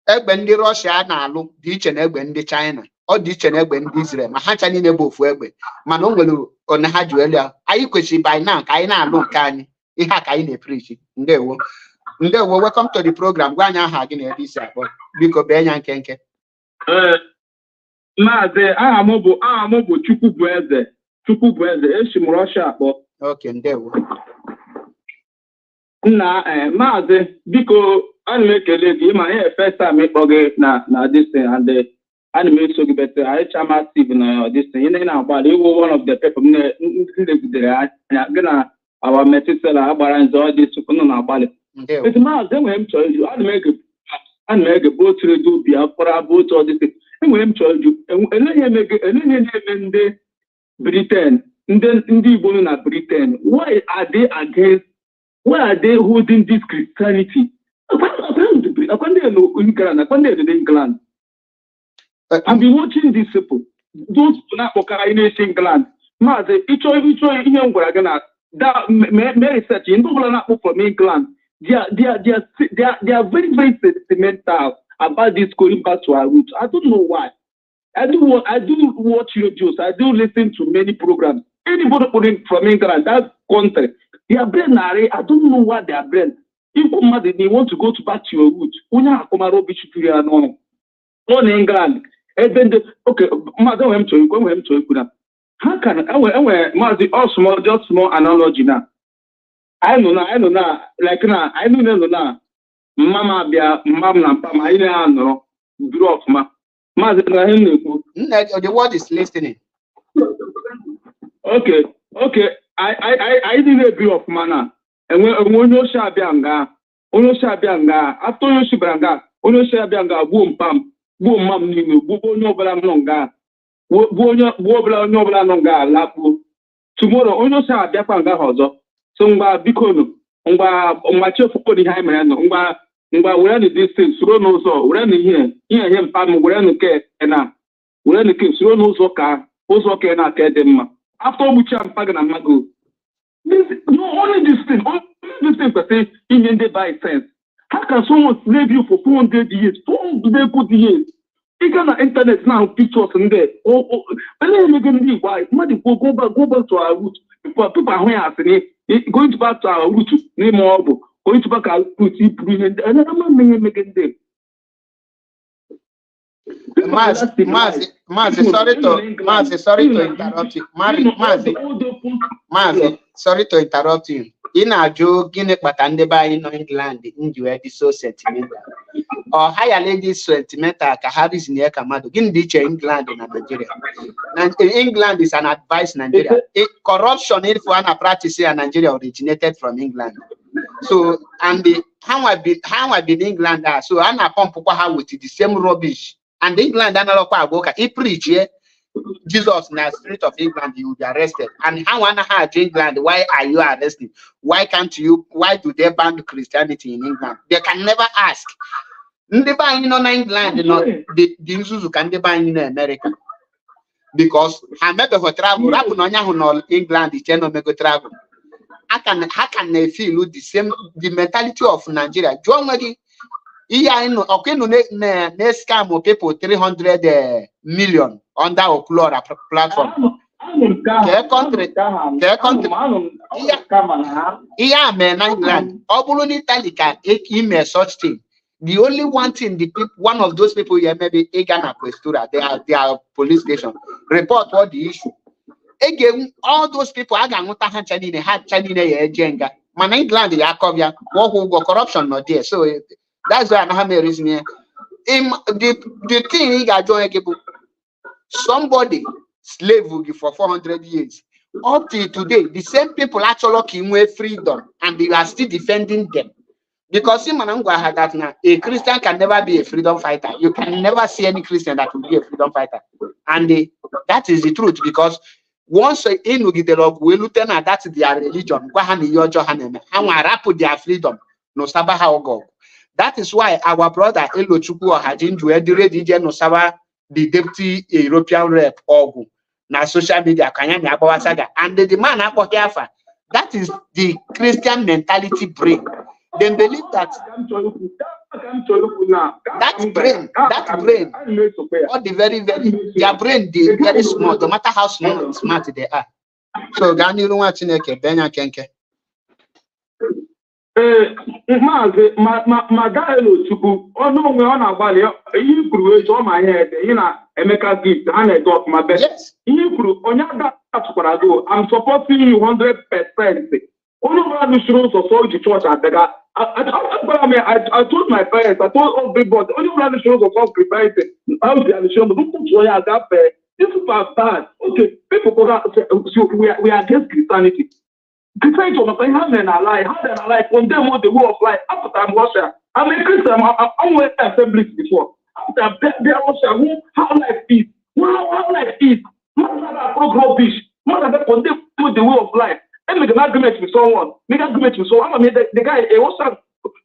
egbe ndị Russia na-alụ dị iche na egbe ndị China. Ọ dị iche na egbe ndị Israel ma ha chanye na-ebe ofu egbe mana o nwere one ha ji elu anyị kwesịrị by now ka anyị na-alụ nke anyị ihe a ka anyị na-epreach. Ndewo welcome to the program. Gwa anyị aha gị na ebe isi akpọ biko bee nya nkenke. Maazị aha m bụ Chukwubueze esi m Russia akpọ. Okay, ndewo. Nna maazị biko ana m ekele gị ma ihe first time ịkpọ gị na this thing and ana m eso gị better I chama active na this thing ị na-agbalị iwu one of the people ndị gidere anya gị na our metisela agbara nzọ ọ dị tupu nọ na-agbalị. But maazị enwere m chọrọ ịjụ ana m ege both redio Biafra both all this thing enwere m chọrọ ịjụ eleghị na-eme ndị Britain ndị Igbo nọ na Britain why are they holding this Christianity? England. I've been watching these people. Those people in England. Maze, that research in from England. They are very, very sentimental about this going back to our roots. I don't know why. I do watch videos. I do listen to many programs. Anybody from England, that country, their brain I don't know what their brain. If they want to go back to your roots, on England, and then okay, madam, how can I small, just small analogy now? I know now, like now, I know now. Mama bia, mama, I know, grow up, the word is listening. Okay. I didn't agree of mana. And when you shall be anga, after you shibranga, onyo shabianga, boom pam, boom mam nino, boom nobla nonga, wobla nobla nonga, lapu. Tomorrow, onyo shabianga hozo, so bikono, macho for the hymen, we're in this thing, so no so, we're in here, him pam, we're in the care, and now, we're in the case, so no so car, also can I get them. After which I'm pagan and mago. Only this thing per se, in the by sense. How can someone slave you for 400 years? 400 good years. You can internet now, pictures in there. But then again, why? Go back to our roots. People are here going back to our roots, name more, going to back our roots, and I'm making them. Mazi, sorry to interrupt you. Mazi, sorry to interrupt you. In a joke, Guinea Patandeba in England, India, is so sentimental. Or higher ladies sentimental, Kaharis near Kamado, Guinea, England and Nigeria. And England is an advice Nigeria. Corruption, if one practice in Nigeria originated from England. So, and how I've been in England, so I'm a pump with the same rubbish. And England, he preach here. Jesus in the street of England, you will be arrested. And how one had England, why are you arrested? Why do they ban Christianity in England? They can never ask. They ban in England, the Zuzu can they ban in America. Because I remember for travel, England, the go travel. How can they feel the mentality of Nigeria? John yeah, I know. Okay, no, scam people 300 million. under Oklora platform. Country. Yeah, man, England. Obulun Italica, email such thing. The only one thing one of those people here maybe Egana Questura, they are police station. Report what the issue. Again, all those people are going to have Chanine Jenga. Man, England, Yakovia, who go corruption not there. So that's why I have a reason here. The thing he got joined somebody slave for 400 years. Up till today, the same people actually came with freedom and they are still defending them. Because a Christian can never be a freedom fighter. You can never see any Christian that will be a freedom fighter. And that is the truth, because once in Ugidelo, that's their religion. Their freedom. No saba how go. That is why our brother Elo Chukwu Hajinju Edire no saba the deputy European rep Ogu na social media and the man that is the Christian mentality brain. They believe that brain, all the very, their brain, they very small, no matter how smart they are. So, Gani Luachineke, Benya Kenke. My dialogue to oh no, we on a valley. You grew on my head, Emeka gift, and I got my best. Yes. You grew on your that's what I do. I'm supporting you 100%. All of the shows of all the church at the guy. I told my parents, I told all big boys, only one of the shows of all prepared. I was the show, but don't joy at that fair. This is bad. Okay, people we are against Christianity. Christianity was saying, how then I lie, condemn the way of life. After I'm Russia, I'm a Christian, I'm with assemblies before. After there Russia, how life is, how life is, rubbish, condemn the way of life. And make an argument with someone, I mean, the guy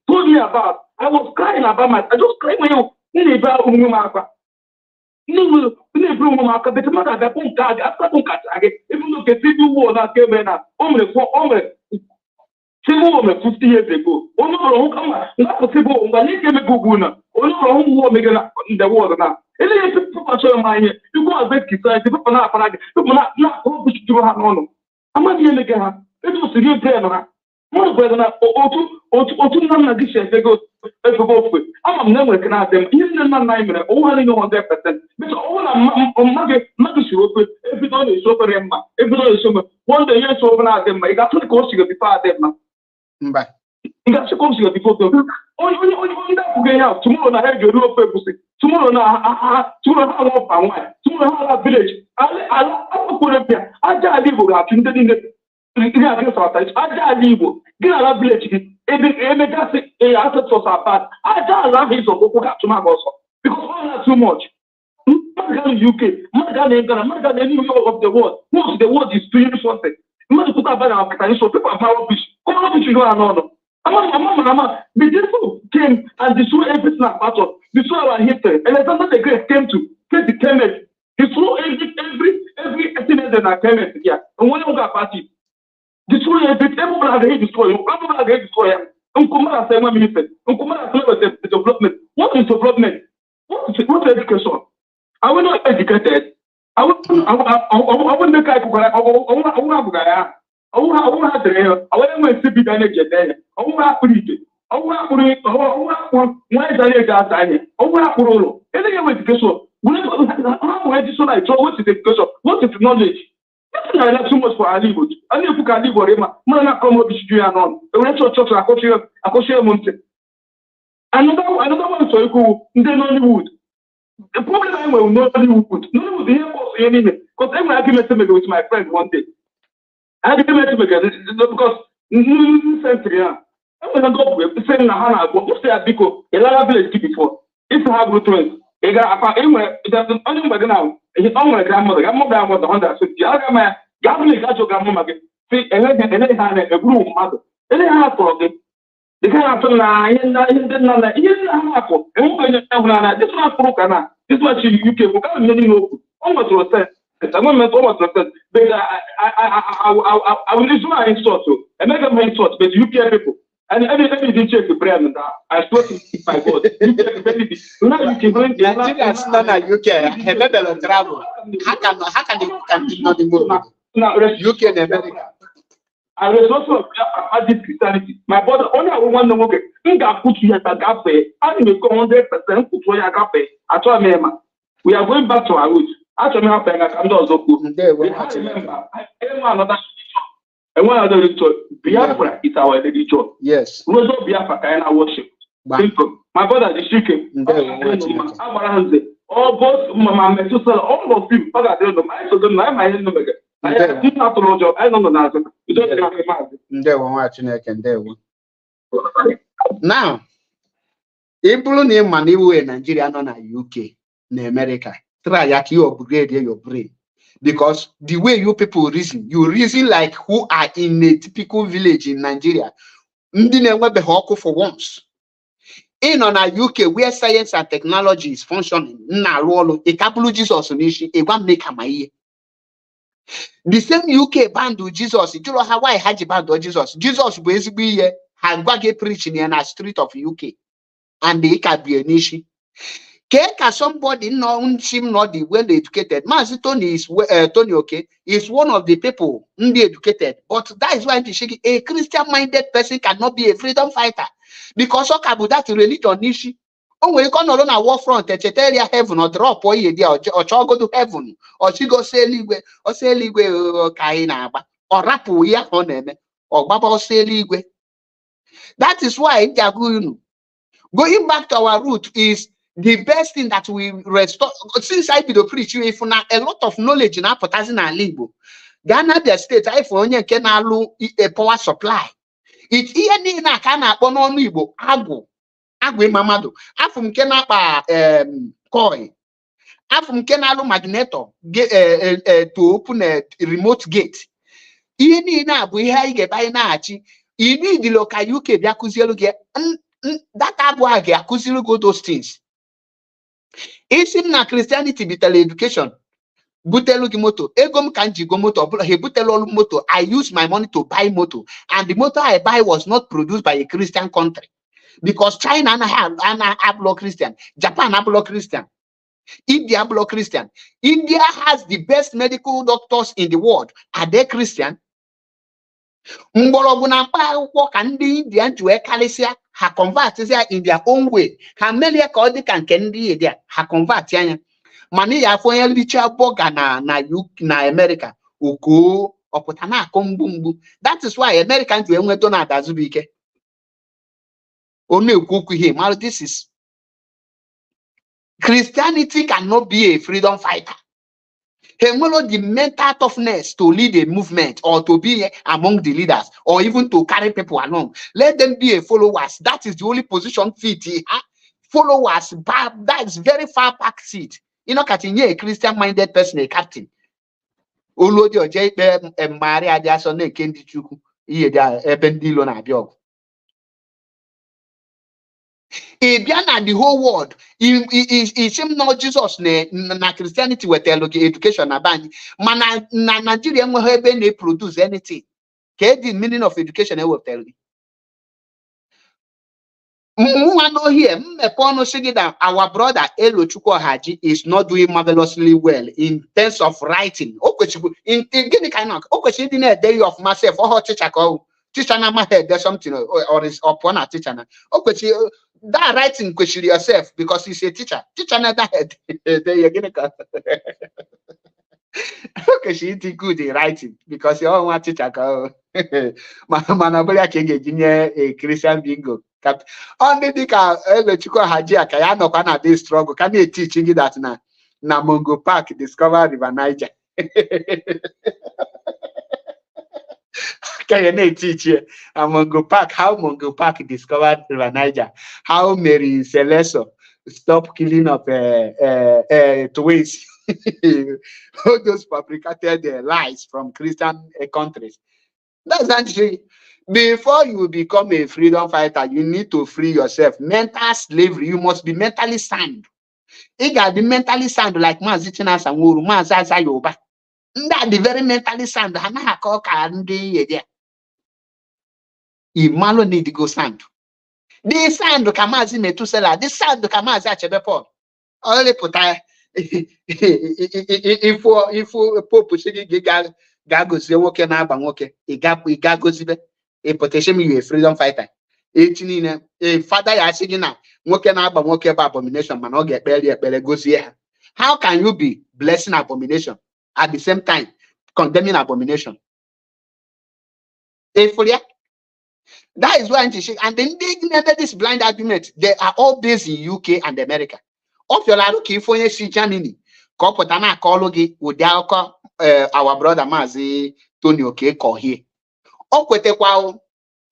told me about, I was crying about I just cried when you even though the civil war that came in, civil war 50 years ago. Not civil war, you came to Guguna, war making the war now. And then you go and beg society, people not to have no. I'm not here again. It was a real plan. More brother, or 2 dishes they go with. I'm never can have them. Even not 9 minutes, only 100%. But all I'm not every day is over them. Every day is over. One day, yes, over them. I got to go to the part of them. You got to go to the before them. Only that we have tomorrow. I have your real purpose. Tomorrow, tomorrow, village. I'll put up here. I live with our children. I live get a village. A asset for our I love his or to my boss because all too much. UK, Magana, New York of the world. Most of the world is doing something. Must put up an so people are power fish. Come on, you know another. Mama, the people came and destroyed everything about us. Destroy our history. Alexander the Great came to take the Kemet. Destroy every ethnic that came here. And when you got party, destroy everything. Everyone has hate destroy. Everyone has hate destroy. Unkumara say 1 minute. Unkumara say the development. What is development? What is education? I will not educated. I will make I won't have the air. I won't see the energy there. I won't have it. I won't why is I got I won't have role. Any education. How education I draw what is education? What is knowledge? That's not so much for our language. I need to can live or Emma. Man, come up with you and on. The rest of church I share mountain. Another one so cool. Then Nollywood. The problem I will not Nollywood. Nollywood the air for anything. Because I'm arguing with my friend one day. I didn't make it because century. I'm going to go with saying Hana, what say Biko, a lot of village before. It's a hard twins. It got it only by now. It's all my grandmother. I'm more than 150. I got my Gabriel got your grandmama. See, and then had a broom mother. And then I have for them. The kind of lie and I didn't know that. Yes, I'm up. And when you have this one broken, this is what you can look at many almost to a sense. I'm not almost but I will use my insult to and make them insult, but you care people. And every did check the brand I spoke to my God. Now you can bring the UK, travel. How can they not the UK and America? I was also a Christianity. My brother, only I want to work. Put you at a cafe. I didn't go 100% put you at a cafe. I told me, we are going back to our roots. I told me, I can also go. Remember, and one other religion, Biafra is our religion. Yes. We don't Biafra can I worship. My brother is shaking. All both my mental, all of you. I don't know. I don't know. I don't know. I don't know. Now, people name money in Nigeria, not in UK, in America. Try to upgrade your brain. Because the way you people reason, you reason like who are in a typical village in Nigeria. For once. In on a UK where science and technology is functioning, a couple of Jesus make the same UK band with Jesus. You know how I had band with Jesus. Jesus basically had got preaching in a street of UK, and they can be an issue. Can somebody know him not the well educated? Master Tony is Tony, okay, is one of the people educated, but that is why a Christian minded person cannot be a freedom fighter. Because that religion issue. Oh, we can't run a war front, a heaven or drop or go to heaven, or she go say ligwe, or say ligwe kainaba, or rapu ya honeme, or baba say ligwe. That is why going back to our root is the best thing that we restore. Since I be the preach you, if now a lot of knowledge in our potassium and libo, Ghana the state, I for only can a power supply. It's here na kana on Igbo agwo mamado afum kena pa coin afum kena lo magneto to open a remote gate ihe na bụ ihe anyị ga-ebe anyị na-achị ini the local UK bịa kuzielu gị that abụ a ga-akụziri go those things. Isi na Christianity bitala education butelu gị moto ego m ka nji go moto ọbụla he butelu olu moto. I use my money to buy moto, and the motor I buy was not produced by a Christian country, because China ablo Christian, Japan ablo Christian, India ablo Christian. India has the best medical doctors in the world. Are they Christian? Mgbọrọgwụ na mkpa akwụkwọ ka ndị India ji wee karịsịa ha convert in their own way. Ha melie ka ọ dị ka nke ndị India ha convert anya. Mani ya afọ onye licha boga na America uko ọpụta na akọ mgbu. That is why Americans ji enwe Donald Azubike. Only ukwu here. Mal, this is Christianity cannot be a freedom fighter. He will the mental toughness to lead a movement or to be among the leaders or even to carry people along. Let them be a followers. That is the only position fit. Followers, that is very far back seat. You know, a Christian minded person, a captain. Olodi oje Maria Jason Kendi Chuku, Ebendilo na biog. The whole world, it seems not Jesus na Christianity with education na bani. Man na Nigeria mo have they produce anything. The meaning of education I will tell you. Our brother Elo Chukwu Haji is not doing marvelously well in terms of writing. In kind of a day of myself or teacher na my head there's something or is upon a teacher. That writing question yourself because he's a teacher. Teacher na that head. Okay, she did good in writing because you all want teacher. Manabula King a Christian bingo. Only the Chukwu Haji I know kana this struggle. Can you teaching you that na Mongo Park discover River Niger? Can you teach you Mongo Park how Mongo Park discovered River Niger? How Mary Celeso stop killing up twins? All those fabricated lies from Christian countries. That's actually. Before you become a freedom fighter, you need to free yourself. Mental slavery, you must be mentally sound. You got be mentally sound like Mazitina Samuru, Mazaza Yoba. That the very mentally sound. Imalo need to go sound. This sound Kamazi Metusela, this sound Kamazi Achebepon. Only put if Pope sigi ga gozie nwoke na-agba nwoke, ị ga gozibe a potential you a freedom fighter. Echi niile father ya asị gị na nwoke na-agba nwoke bụ abomination mana ọ ga-ekpere gozie ha. How can you be blessing abomination at the same time condemning abomination? That is why and then they this blind argument, they are all based in UK and America. Of your looking for Germany, Kopotana Kologi would our brother Mazi Tony okay call here. Okwete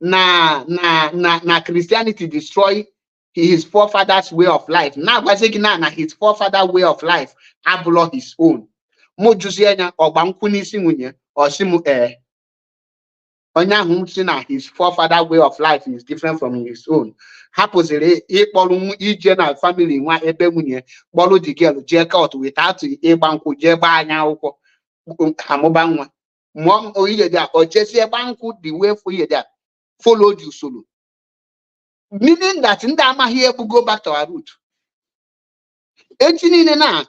na Christianity destroy his forefathers' way of life. Now na his forefather way of life ablo his own. Mojusianya or bankuni simunye or simu his forefather way of life is different from his own. Happily, general family one ebemunye follow the girl jack out without a banku jeba nyauko hamobanwa. Mom or just a banku the way for you that followed you solo. Meaning that in Dama here we go back to our root. Na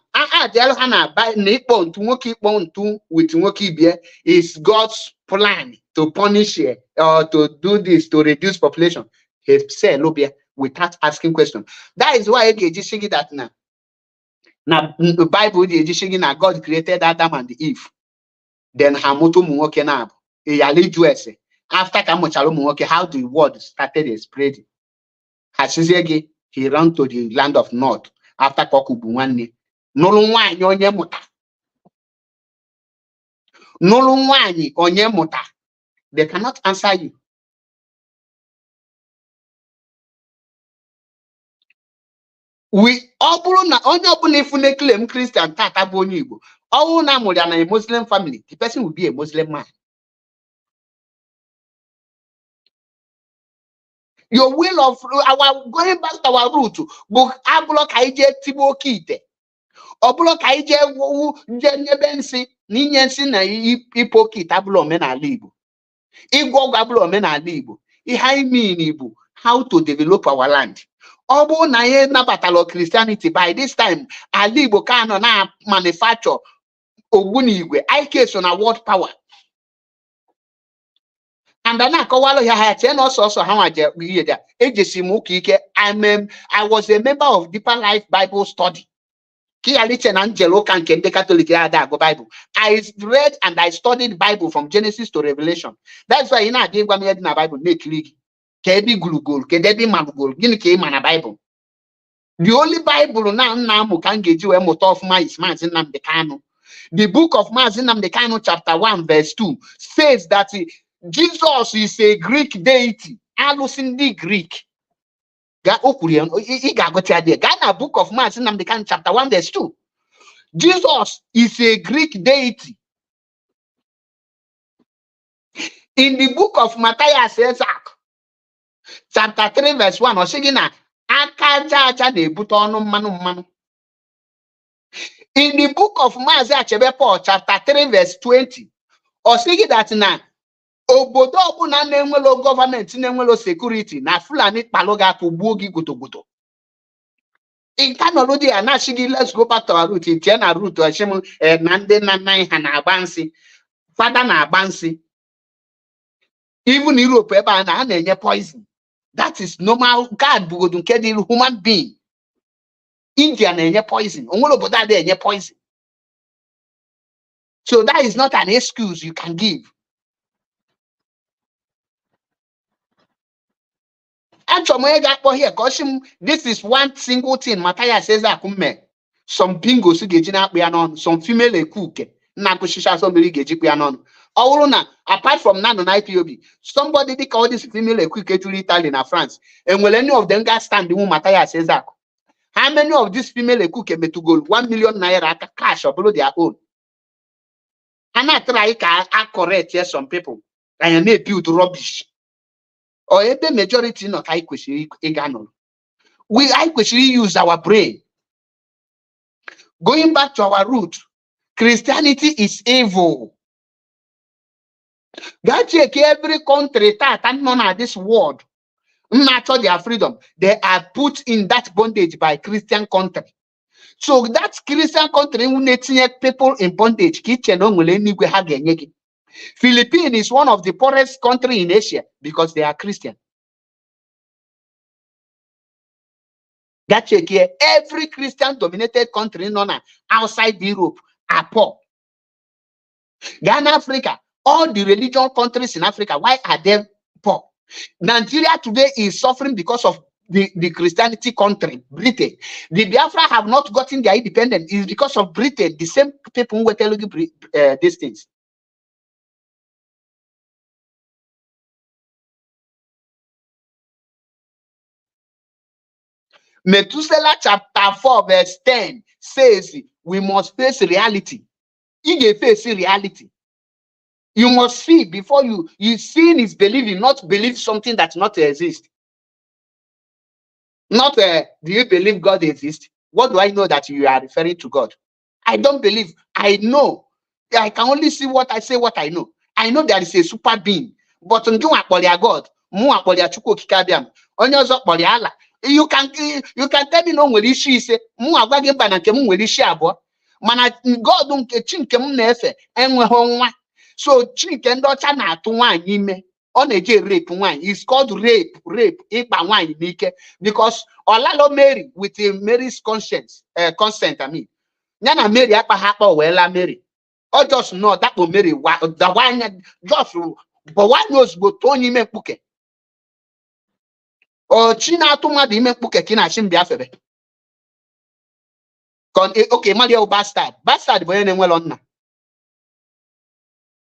by Nipon to work on to with Woki beer is God's plan to punish here or to do this to reduce population. He said Lobia without asking question. That is why that now the Bible na God created Adam and Eve. Then Hamoto Muwoke Nab Yali Juese. After Kamochalo Muwoke, how the word started spreading. Hasizegi, he ran to the land of North. After Kokubuani, Nolunwani onye muta. Nolunwani onye muta. They cannot answer you. We all na onye obune fune claim Christian tata bonyi Igbo. All na more than a Muslim family, the person will be a Muslim man. Your will of our going back to our root, book ablo kaije tibo kite. Oblo kaije jenyebensi, ninyensi na ipokit ablo mena libo. Igwo ablo mena libo. I mean Igbo, how to develop our land. Obo na ye na batalo Christianity by this time, alibo kano na manufacture ogunigwe. I case on a world power. And then I also how I was a member of Deeper Life Bible Study. Bible. I read and I studied Bible from Genesis to Revelation. That's why I gave one in a Bible. Bible. The only Bible now can get you a motor of my is Mazinam the Kano. The book of Mazinam the Kano, chapter 1, verse 2 says that Jesus is a Greek deity. Alusindi Greek. Ghana book of Mazinam chapter 1 verse 2. Jesus is a Greek deity. In the book of Matthias chapter 3 verse 1 or sigina akaja de butono manu. In the book of Paul chapter 3 verse 20 or sigina that na obodo ọbụna na-enwelo gọọmenti na-enwelo security na Fulani kpaloga to gbuo gị gotogoto. In Kanolodi anashigi, let's go back to our root. In Tiana root to Ashim Nande Nanai Hanabansi, Father Nabansi. Even Europe and poison. That is normal. God would kill the human being. India and poison. Only poison. So that is not an excuse you can give. Here, this is one single thing. Matthias says that some pingos getting up on some female cook. Somebody getting on. Apart from Nano IPOB, somebody they call this female cook to Italy in France. And will any of them guys stand the woman Matthias says that? How many of these female cook came to go 1 million naira cash or below their own? And I try to correct yes, some people. I am made build rubbish. Or the majority not I question we use our brain. Going back to our root, Christianity is evil. God take every country that and none of this world, not their freedom. They are put in that bondage by Christian country. So that Christian country people in bondage. Philippines is one of the poorest country in Asia because they are Christian. That check here, every Christian dominated country outside Europe are poor. Ghana, Africa, all the religious countries in Africa, why are they poor? Nigeria today is suffering because of the Christianity country, Britain. The Biafra have not gotten their independence is because of Britain, the same people who were telling you these things. Methuselah chapter 4 verse 10 says we must face reality. You face reality. You must see before you seeing is believing, not believe something that not exists. Not do you believe God exists? What do I know that you are referring to God? I don't believe. I know. I can only see what I say, what I know. I know there is a super being. But God, you can tell me no nwere isi ise mụ agwa gị mba na nke m nwere isi abụọ mana God nke chi nke m na-efe enweghị nwa so chi nke ndị ọcha na-atụ nwaanyị ime ọ na-eje rape nwaanyị is called rape ịkpa nwaanyị n'ike because ọlalo Mary with Mary's consent I mean ya na Mary akpa weela Mary ọ just know dakpo Mary dawanya just bọwanye ozugbo tụọ onye ime mkpuke o chi na-atụ mmadụ ime mkpuke ka ị na-achị mbịa febe okay Maria bastard bụ onye na-enwelọ nna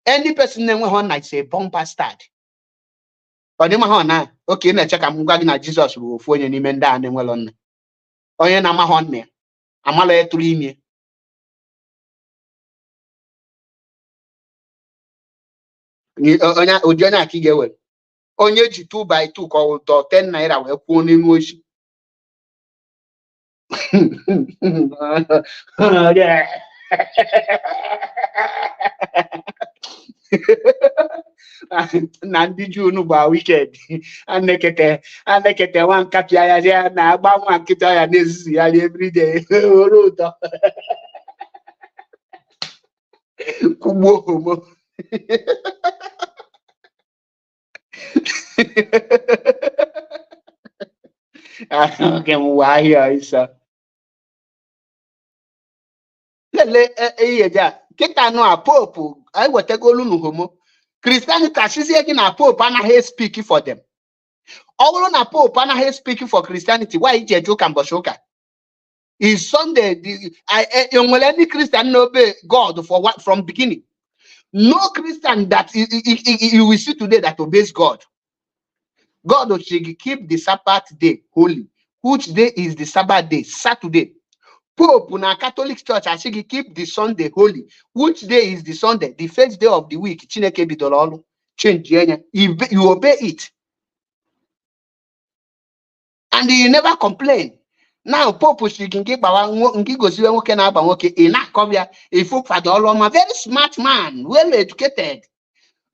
any person na-enweghị nna is a born bastard ọ dị mahụ na okay na-eche ka m gwa gị na Jizọs bụ ofu onye n'ime ndị a na-enwelọ nna onye na-amahụ nna ya amala ya tụrụ ime ụdị onye aka ị ga-ewere onye ji 2 by 2 ka ọ ụtọ 10 naira wee kwuo n'elu ochi na ndị Juu bụ wicked anekete nwa nkapị ya na-agba nwa nkịta ya n'ezizi ya everyday ore ụtọ kwugbuo homo okay, wahia isa lele eyeja kita no a pope I wetegolu nu homo Christianity ashizie gị na pope anaghị speak for them ọ bụrụ na pope anaghị speak for Christianity why ije eje ụka mbọchị ụka is Sunday enwere any Christian no obey God for what from beginning no Christian that you will see today that obeys God. God should keep the Sabbath day holy. Which day is the Sabbath day? Saturday. Pope na Catholic Church should keep the Sunday holy. Which day is the Sunday? The first day of the week. Chineke bidoro change you obey it. And you never complain. Now Pope should keep very smart man, well educated,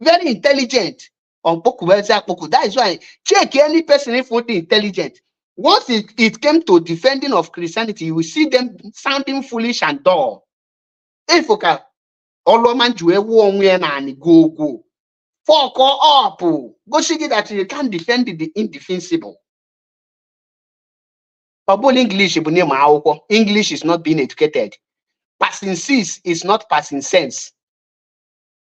very intelligent. That is why check any person if intelligent. Once it came to defending of Christianity, you will see them sounding foolish and dull. If okay, all man go fuck up. Go see that you can't defend the indefensible. English is not being educated. Passing sense is not passing sense.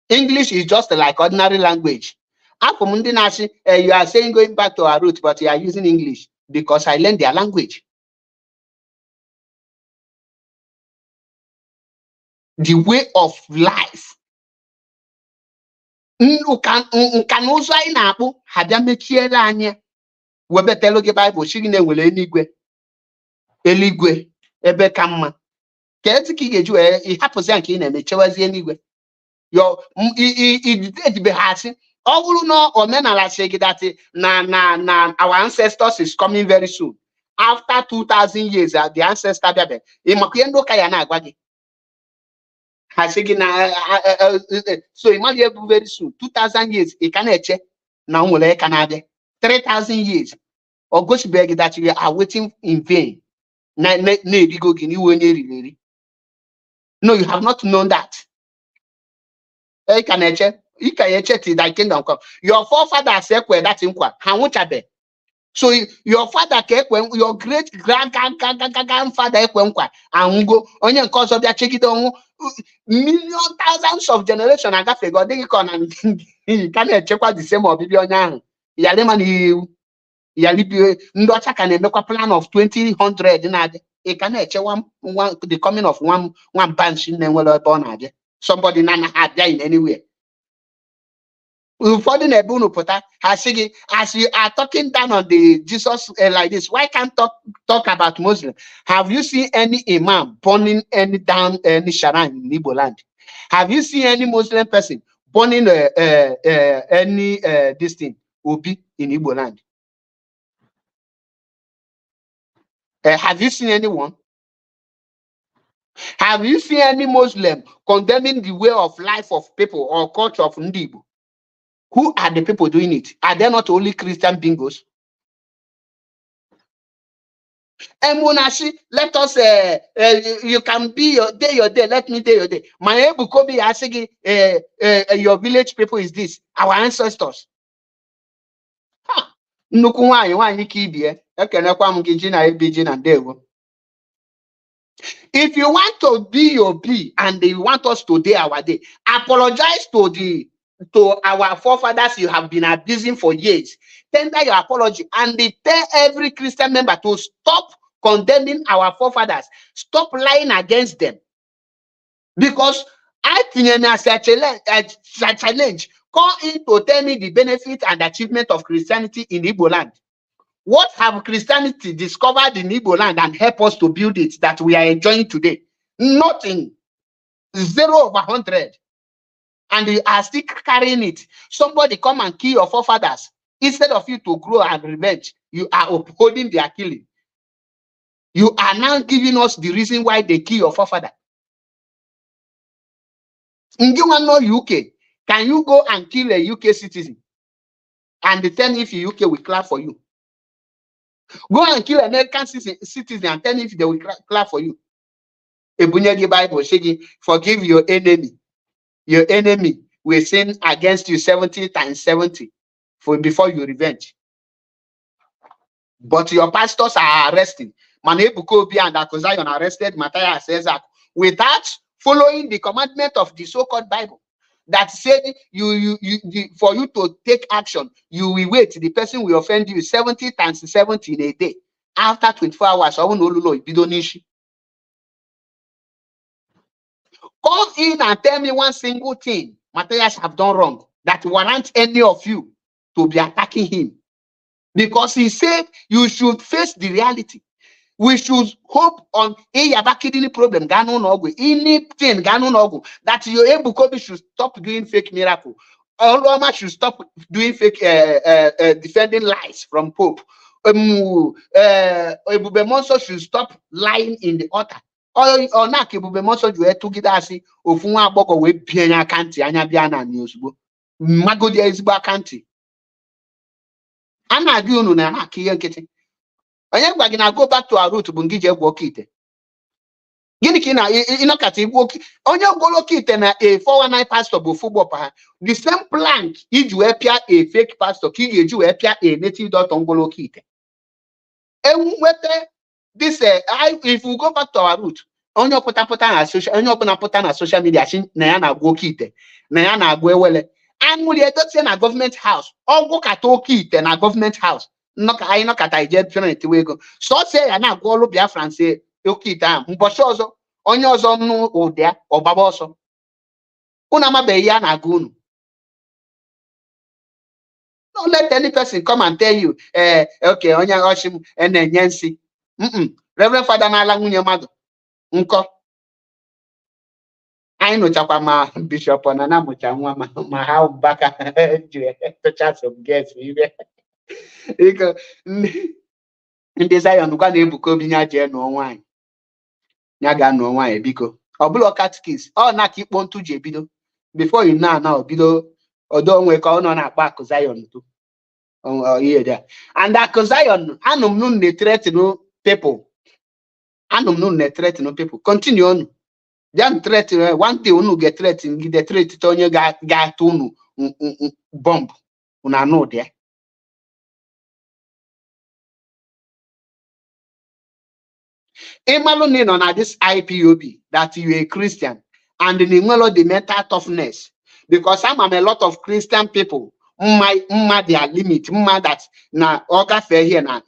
English is just like ordinary language. You are saying going back to our roots, but you are using English because I learned their language. The way of life. Can also in Apple had a mechie anya. Webe telo ge Bible shigine nwere eligwe ebe ka mma. Ka etiki ga-eju ihapụzi nke ị na-emechewazi eligwe. Yo be hasi. Ọ bụrụ na omenala segidati na our ancestors is coming very soon. After 2000 years the ancestor bịabe. Ịmakwa ndị ụka ya na-agwa gị. Ha sị na so imagine very soon 2000 years ị ka na-eche na nwere ka na-abịa 3000 years or go to beg that you are waiting in vain. No, you have not known that. You can check thy kingdom come. Your forefathers said that in kwa. So your father, your great grandfather, and go on your cause of their check it on million thousands of generations. I got God, they can check what the same or be on young. Yalemani, Yalibi, Ndocha can make a plan of 2000 in a can check one the coming of one bunch in the born. Somebody none had died anywhere. As you are talking down on the Jesus like this, why can't talk about Muslim? Have you seen any imam burning any shrine in Igbo land? Have you seen any Muslim person burning any this thing Obi in Igbo land? Have you seen anyone? Have you seen any Muslim condemning the way of life of people or culture of Ndibo? Who are the people doing it? Are they not only Christian bingos? And Munashi, let us you can be your day, let me day your day. My Ebukobi asking your village people is this, our ancestors. If you want to be your be and you want us to day our day, apologize to our forefathers you have been abusing for years. Tender your apology and they tell every Christian member to stop condemning our forefathers, stop lying against them. Because I think as a challenge, call in to tell me the benefit and achievement of Christianity in Igbo land. What have Christianity discovered in Igbo land and help us to build it that we are enjoying today? Nothing. 0/100. And you are still carrying it. Somebody come and kill your forefathers. Instead of you to grow and revenge, you are upholding their killing. You are now giving us the reason why they kill your forefather. In UK, can you go and kill a UK citizen and tell if the UK will clap for you? Go and kill an American citizen and tell if they will clap for you. Ebunyegi Bible saying, forgive your enemy. Your enemy will sin against you 70 times 70 before you revenge. But your pastors are arresting. Manebukobi and Akozion arrested Matthias Ezak without following the commandment of the so-called Bible that said for you to take action, you will wait. The person will offend you 70 times 70 in a day. After 24 hours, come in and tell me one single thing Matthias have done wrong that warrants any of you to be attacking him. Because he said you should face the reality. We should hope on a problem, anything that your Ebukobi should stop doing fake miracle. Roma should stop doing fake defending lies from Pope. Ebube Monso should stop lying in the altar. Or not Ebube Monso you to get us ofunwa agboko we bianya kanti anya bia na ozugbo. Magodi ezigbo akanti. Ana agi unu na akiye nkiti. Onye gwa gị na go back to our root bụ ngije egwu okite. Gịnị ka ịnọkata igwu oki onye gworo okite na a 419 pastor bụ football pa. The same plank iji wee pịa a fake pastor ka ị ga-eji wee pịa a native doctor ngworo okite. Enwete this if we go back to our root, onye ọpụta na social media na ya na-agwa okite na ya na-agwa ewele. Anwụli edotie na government house, ọgwụ kata okite na government house. I know that I just trying to wego. So say I na go look Biafran say okita mbọchị ọzọ onye ọzọ nụ ụdịa ọbaba ọsọ. Una mabe ya na agunu. Don't let any person come and tell you okay onye oshim enenye nsi. Reverend Father na ala nwunye mmadụ nkọ. Anyị nụchakwa ma Bishop na mụcha nwa ma ha baka to chat some guests ibe. Iko ndị Zion gwa na-Ebukobi nya jee nụọ nwaanyị nya ga nụọ nwaanyị biko ọ bụla katikis ọ na-aka ikpo ntụ ji ebido before you na obido odo onwe ka ọ nọ na-akpa akụ Zion too ihe dị and akụ Zion anụ m na threaten people Anum no threaten people. Continue on. Then threat one day unu get threaten, the threat to onye ga unu bomb. Una know there. Imalo nino na this IPOB that you a Christian and the mental toughness, because I'm a lot of Christian people. Their limit, that na oga fair here na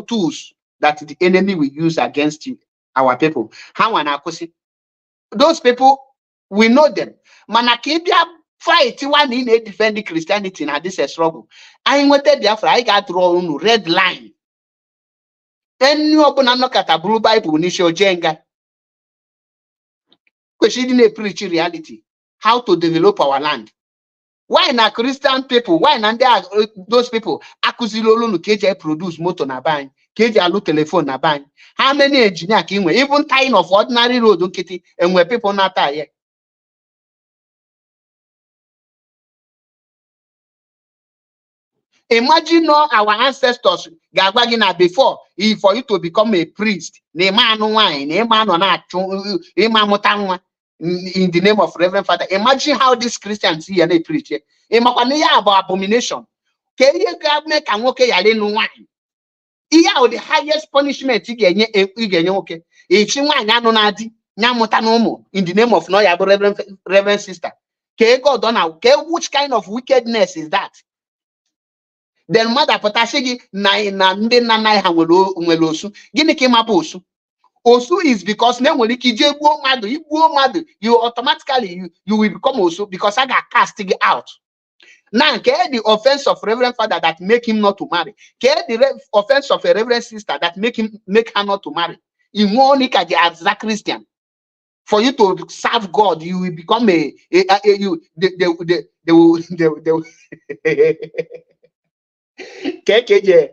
tools that the enemy will use against you, our people. How those people, we know them. Manakibia fight one in a defending Christianity na this a struggle. I wanted therefore I got drawn red line. Any open and look at a blue Bible nisho jenga. Because she didn't preach reality. How to develop our land. Why na Christian people? Why na those people? Akuzilolo KJ produce motor na bang, KJ alu telephone na bang. How many engineer can even tying of ordinary road kitty and where people not tie? Imagine all our ancestors gagwagina before for you to become a priest. In the name of Reverend Father. Imagine how these Christians here they preach. About abomination. Can you make and okay wine? The highest punishment okay. In the name of no Reverend Sister. God done which kind of wickedness is that? Then mother potashigi na ndị nna ha nwere osu. Gịnị ka ịmapụ osu? Osu is because na nwere ike ije gbuo mmadụ, igbuo mmadụ, you automatically you will become osu because I got cast out. Now, the offense of Reverend Father that make him not to marry? The offense of a Reverend Sister that make her not to marry? In one as a Christian, for you to serve God, you will become KKJ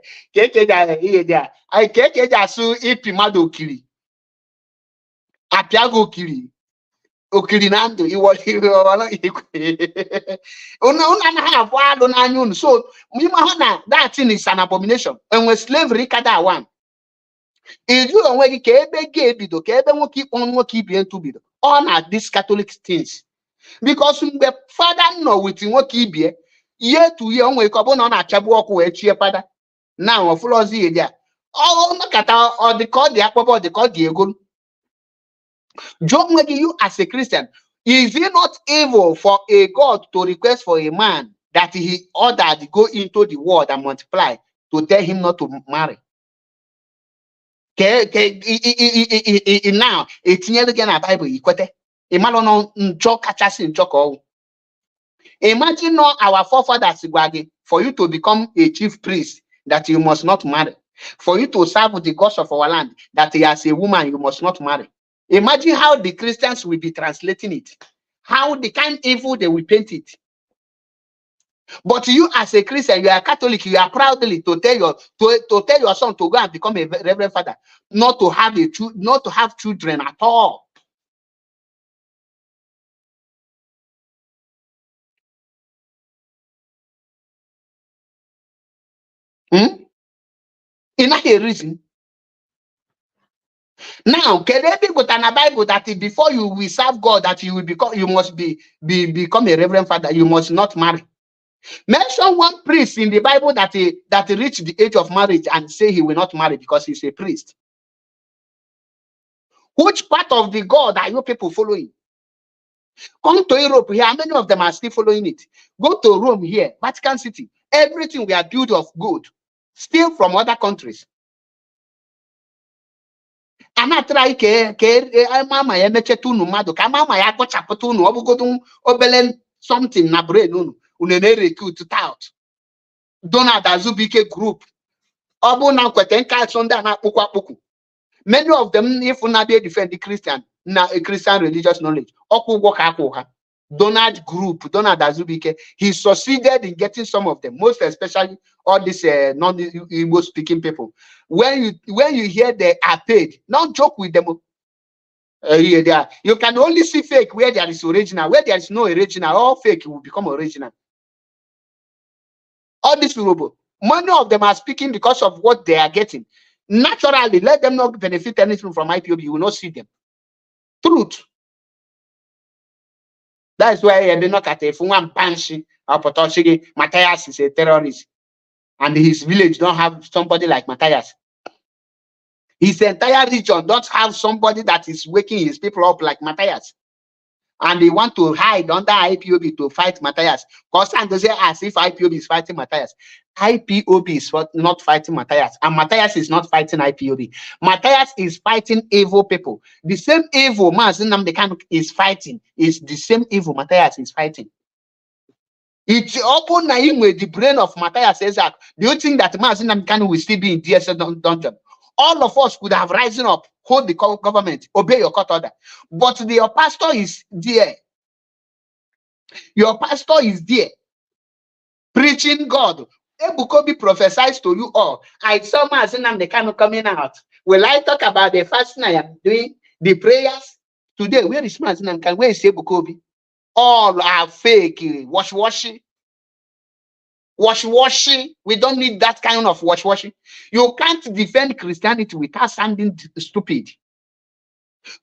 asu ipi mmadụ okiri apiago okiri na ndụ iwo una na-abụ alụ n'anya unu. So ịma na that thing is an abomination. Enwe slavery kada one iju onwe gị ka ebe gị ebido, ka ebe nwoke ikpọ nwoke ibie ntu bido all na these Catholic things, because mgbe Father nọ with nwoke ibie year to year onwe ka ọ bụ na ọ na-achabu ọkụ wee chie Father na ọfụlọzi ya ọ nakata ọ dị ka ọ dị akpọbọ, ọ dị ka ọ dị ego. Job, you as a Christian, is it not evil for a God to request for a man that he ordered go into the world and multiply to tell him not to marry? Now, it's near again a Bible. Imagine now our forefathers for you to become a chief priest that you must not marry. For you to serve the gods of our land, that as a woman you must not marry. Imagine how the Christians will be translating it, how the kind of evil they will paint it. But you as a Christian, you are Catholic, you are proudly to tell your son to go and become a Reverend Father, not to have children at all. Enough a reason. Now, can there be good in a Bible that before you will serve God, that you will become, you must become a Reverend Father, you must not marry? Mention one priest in the Bible that reached the age of marriage and say he will not marry because he's a priest. Which part of the God are you people following? Come to Europe here, many of them are still following it. Go to Rome here, Vatican City. Everything we are built of gold, still from other countries. Ana try ke mama ya mechetu unu mmadụ ka mama ya kpochapụta unu ọbụgodu obele something na brain unu na recruit out. Donald Azubike group ọbụ na nkwete nka so ndị na-akpụkwa akpụkụ. Many of them, if una dey defend the Christian religious knowledge, ọkwụ ka akwụ ha. Donald group, Donald Azubike, he succeeded in getting some of them, most especially all these non-Igbo speaking people. When you hear they are paid, don't joke with them. You can only see fake where there is original. Where there is no original, all fake will become original. All these people, many of them are speaking because of what they are getting. Naturally, let them not benefit anything from IPOB. You will not see them. Truth. That's why I did not at if one Banshee or Potoshigi, Matthias is a terrorist. And his village don't have somebody like Matthias. His entire region don't have somebody that is waking his people up like Matthias. And they want to hide under IPOB to fight Matthias. Because they say as if IPOB is fighting Matthias. IPOB is not fighting Matthias. And Matthias is not fighting IPOB. Matthias is fighting evil people. The same evil Mazi Nnamdi Kanu is fighting is the same evil Matthias is fighting. It's open with the brain of Matthias says that. Do you think that Mazi Nnamdi Kanu will still be in DSS dungeon? All of us could have risen up, hold the government, obey your court order. But your pastor is there. Your pastor is there. Preaching God. Ebukobi prophesies to you all. I saw Mazi Nnamdi Kanu coming out. Will I talk about the fasting I am doing? The prayers? Today, where is Mazi Nnamdi Kanu? Where is Ebukobi? All are fake. Wash-washing. Wash-washing. We don't need that kind of wash-washing. You can't defend Christianity without sounding stupid.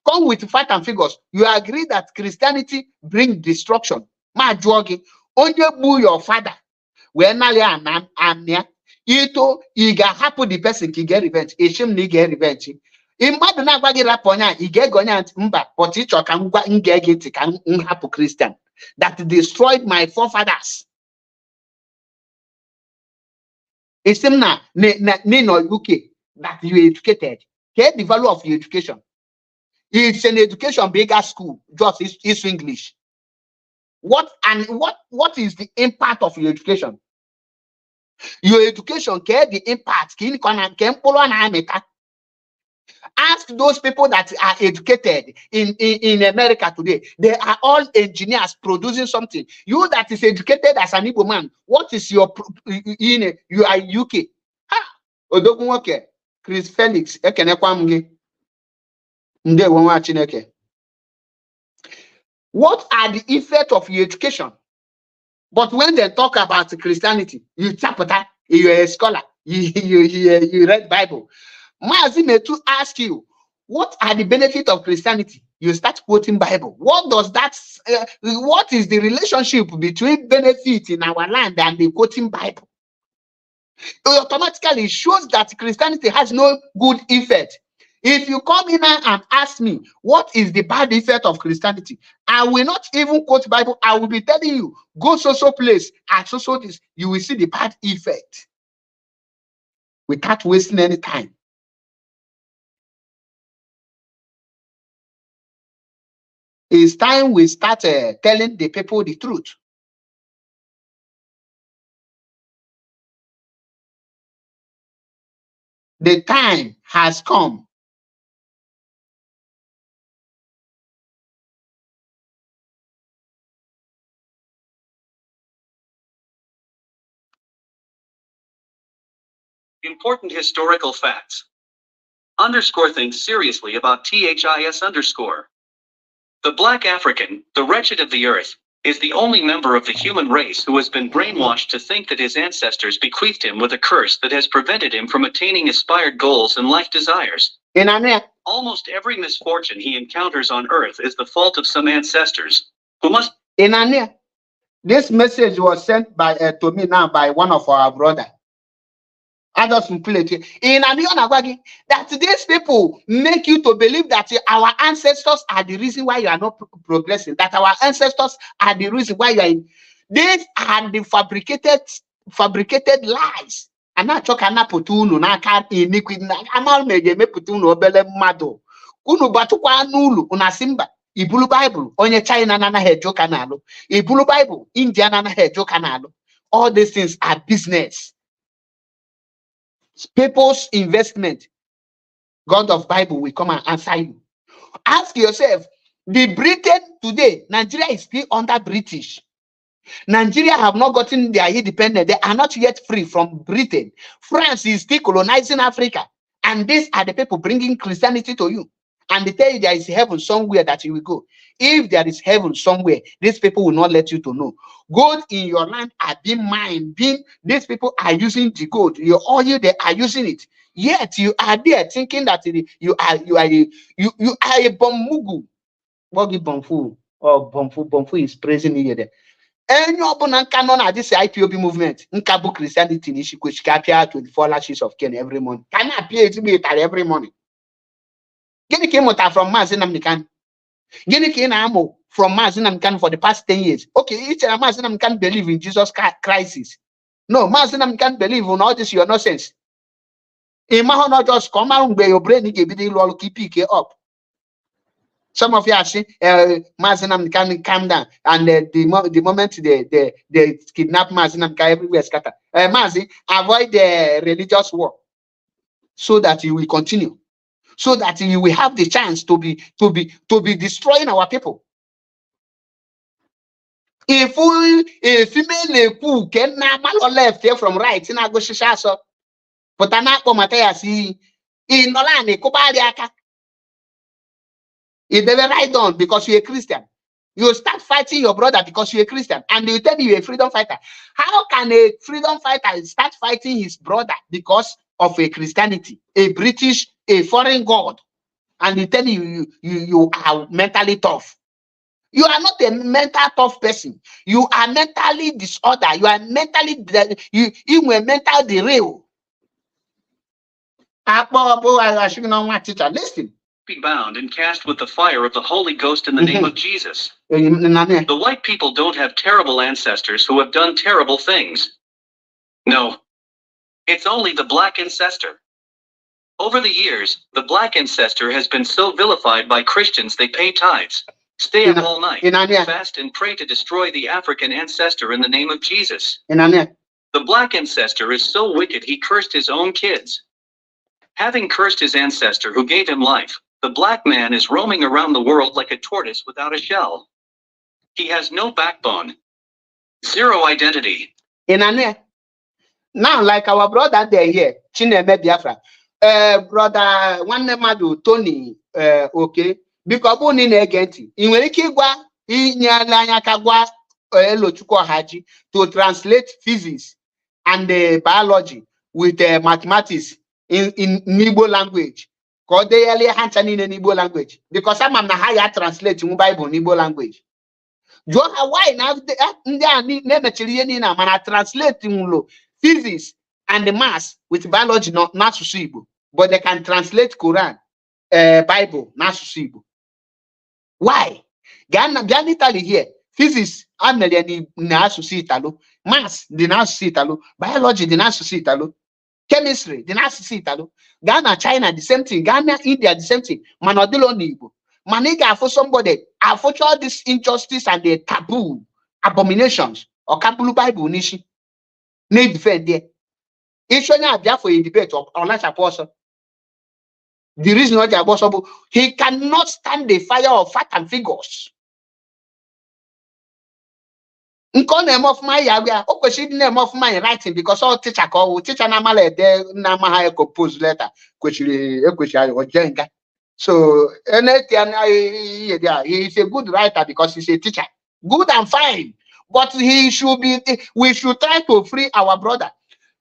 Come with fact and figures. You agree that Christianity brings destruction. Ma jogging. Only boo your father. When Nalia and Ito, you get happy the person can get revenge. Ishim ni get revenge. Imagine na bagi raponya, you get gonya mba, but it can get it can happen Christian that destroyed my forefathers. It's na UK that you educated. Get the value of your education. It's an education bigger school, just it's English. What is the impact of your education? Your education care the impact. Ask those people that are educated in America today. They are all engineers producing something. You that is educated as an Igbo man, what is your you are UK? Odogunwoke, Chris Felix, what are the effects of your education? But when they talk about Christianity, you chapter, you're a scholar, you read Bible. Mazi Metu ask you, what are the benefits of Christianity? You start quoting Bible. What does that? What is the relationship between benefit in our land and the quoting Bible? It automatically shows that Christianity has no good effect. If you come in and ask me, what is the bad effect of Christianity? I will not even quote Bible. I will be telling you, go so place, and so this, you will see the bad effect without wasting any time. It's time we start telling the people the truth. The time has come. Important historical facts. Underscore thinks seriously about THIS underscore. The Black African, the wretched of the earth, is the only member of the human race who has been brainwashed to think that his ancestors bequeathed him with a curse that has prevented him from attaining aspired goals and life desires. Almost every misfortune he encounters on earth is the fault of some ancestors, who must... This message was sent by to me now by one of our brothers. I just play it in that these people make you to believe that our ancestors are the reason why you are not progressing, that our ancestors are the reason why you are in. These are the fabricated lies. And I talk anaputuno na ka iniquity na amal meje meputuno obele mmado. Kunu batukwa nulu unasimba ibulu Bible onye China na hejo kanalo. Ibulu Bible India na hejo kanalo. All these things are business. People's investment. God of Bible will come and answer you. Ask yourself, the Britain today, Nigeria is still under British. Nigeria have not gotten their independence. They are not yet free from Britain. France is still colonizing Africa. And these are the people bringing Christianity to you. And they tell you there is heaven somewhere that you will go. If there is heaven somewhere, these people will not let you to know. Gold in your land are being mined. These people are using the gold. Your oil, they are using it. Yet you are there thinking that you are a bommugu. Bogi bomfu or bomfu is praising you there. Any open canon at this IPOB movement, Nkabu Christianity, which appear 24 lashes of Ken every morning. Can appear to be every morning. Gini came from Mazinamkan. Gini came amo from Mazinamkan for the past 10 years. Okay, each and Mazinamkan believe in Jesus crisis. No, Mazinamkan believe in all this your nonsense. Imaho not just come out where your brain keep it up. Some of you are saying, Mazinam can calm down, and the moment they kidnap Mazinam everywhere scatter. Mazi, avoid the religious war, so that you will continue, so that you will have the chance to be destroying our people. If a female who can now left here from right in Agoshishaso, but Anako Matayasi in Nolani Kubadiaka. If they were right on because you're a Christian, you start fighting your brother because you're a Christian, and they tell you you're a freedom fighter. How can a freedom fighter start fighting his brother because of a Christianity, a British, a foreign god, and they tell you you are mentally tough? You are not a mental tough person. You are mentally disordered. You are mentally you were mental derailed. Listen. Be bound and cast with the fire of the Holy Ghost in the name of Jesus. The white people don't have terrible ancestors who have done terrible things. No. It's only the black ancestor. Over the years, the black ancestor has been so vilified by Christians they pay tithes, stay up all night, fast and pray to destroy the African ancestor in the name of Jesus. The black ancestor is so wicked he cursed his own kids. Having cursed his ancestor who gave him life, the black man is roaming around the world like a tortoise without a shell. He has no backbone. Zero identity. Now, like our brother there here, Chineme Biafra, brother Wanemadu Tony, okay, because Boni Negenti, in Werikigwa, Inyalanya Kagwa, Elochuko Haji, to translate physics and biology with mathematics in Igbo language. Because they early hands in Igbo language. Because some of the higher translate in Bible in Igbo language. Why now they translate physics and the math with biology not Igbo, but they can translate Quran, Bible, not Igbo. Why? Ghana Italy here, physics Amelia Italo, math the Italo, biology the Italo, chemistry the Italo, Ghana, China, the same thing, Ghana, India, the same thing, Manodilo Igbo. Maniga for somebody, I for all this injustice and the taboo, abominations, or Kabulu Bible Nishi. Need defend there. It's not there for a debate or unless apostle. The reason why the apostle, he cannot stand the fire of fat and figures. Name of my area, name of my writing because all teacher call teacher namale de namaha compose letter, which or jenga. So he is a good writer because he's a teacher. Good and fine. But we should try to free our brother.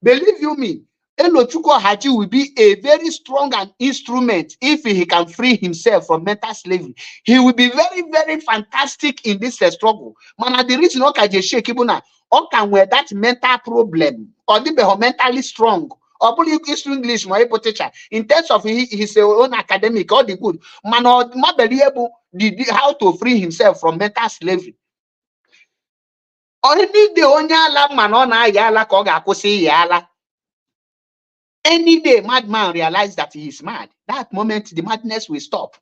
Believe you me, Elochuko Haji will be a very strong instrument if he can free himself from mental slavery. He will be very, very fantastic in this struggle. Man, the reason okay shake ibuna, can wear that mental problem or the mentally strong. Or English, my teacher, in terms of his own academic, all the good. Man, not be able how to free himself from mental slavery. Only the only man on yala koga kosi yala. Any day, madman realize that he is mad. That moment, the madness will stop.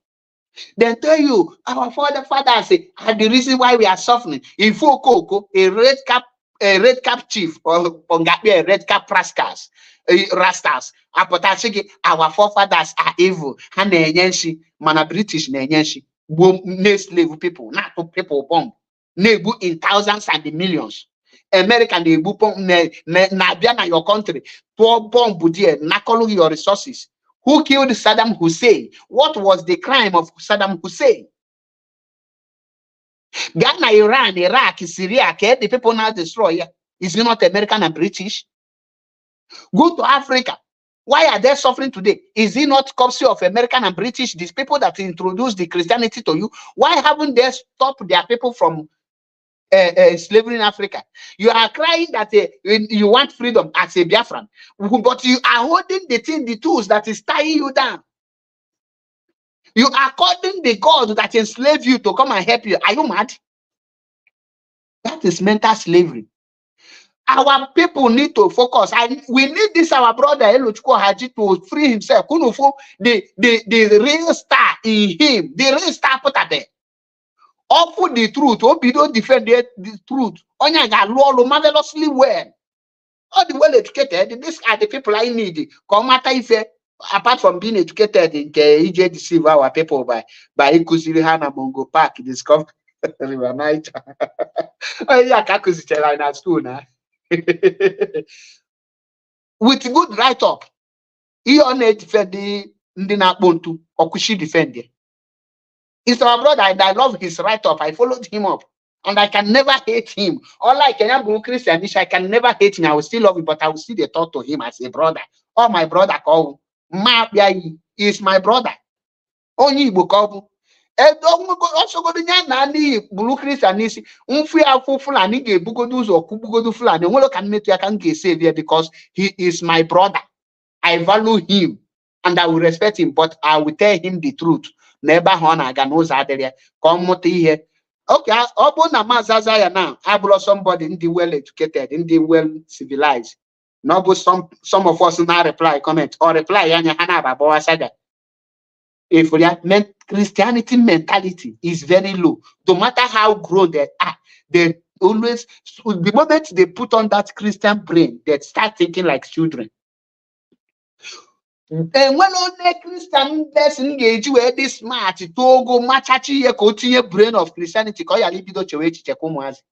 Then tell you, our father say, the reason why we are suffering. If a red cap chief or a red cap rascals, our forefathers are evil. And the mana British slave people, not people bomb. Nebu in thousands and the millions. American nebu na your country. Poor bomb budier, nakolu your resources. Who killed Saddam Hussein? What was the crime of Saddam Hussein? Ghana, Iran, Iraq, Syria, the people now destroy. Is it not American and British? Go to Africa. Why are they suffering today? Is it not courtesy of American and British, these people that introduced the Christianity to you? Why haven't they stopped their people from slavery in Africa? You are crying that you want freedom as a Biafran, but you are holding the tools that is tying you down. You are calling the God that enslaved you to come and help you. Are you mad? That is mental slavery. Our people need to focus, and we need this our brother Elochukwu Haji to free himself. The real star in him, the real star put there. Offer the truth. Obi don't defend the truth. Onya ga lolo marvelously well. All the well educated. These are the people I need. Come matter if apart from being educated in EJ deceive our people by Ikusiri Hana Mongo Park discover River Niger. Oh yeah, Kakusi in school now. With good write-up, he only defend the Ndinakbontu or Kushi defend it. It's our brother, and I love his write-up. I followed him up, and I can never hate him. Unlike Kenyan Christian, I can never hate him. I will still love him, but I will still talk to him as a brother. Oh, my brother, call is my brother. Only Bukobu. Also go na ni bulu Christian isi mfu afu fulani ge bugodu zo kubugodu fulani nwolo kan metu ya kan ge save here because he is my brother. I value him and I will respect him, but I will tell him the truth. Never hona ga no za adere come muta ihe. Okay, obo na mazaza ya now. I brought somebody in the well educated, in the well civilized. No, but some of us now reply comment or reply yanya hana babawa saga. If we are Christianity mentality is very low. No matter how grown they are, they always, the moment they put on that Christian brain, they start thinking like children. And when only Christian person engage with this smart to go machachi ye continue brain of Christianity, call your libido chewechi chekomuazi.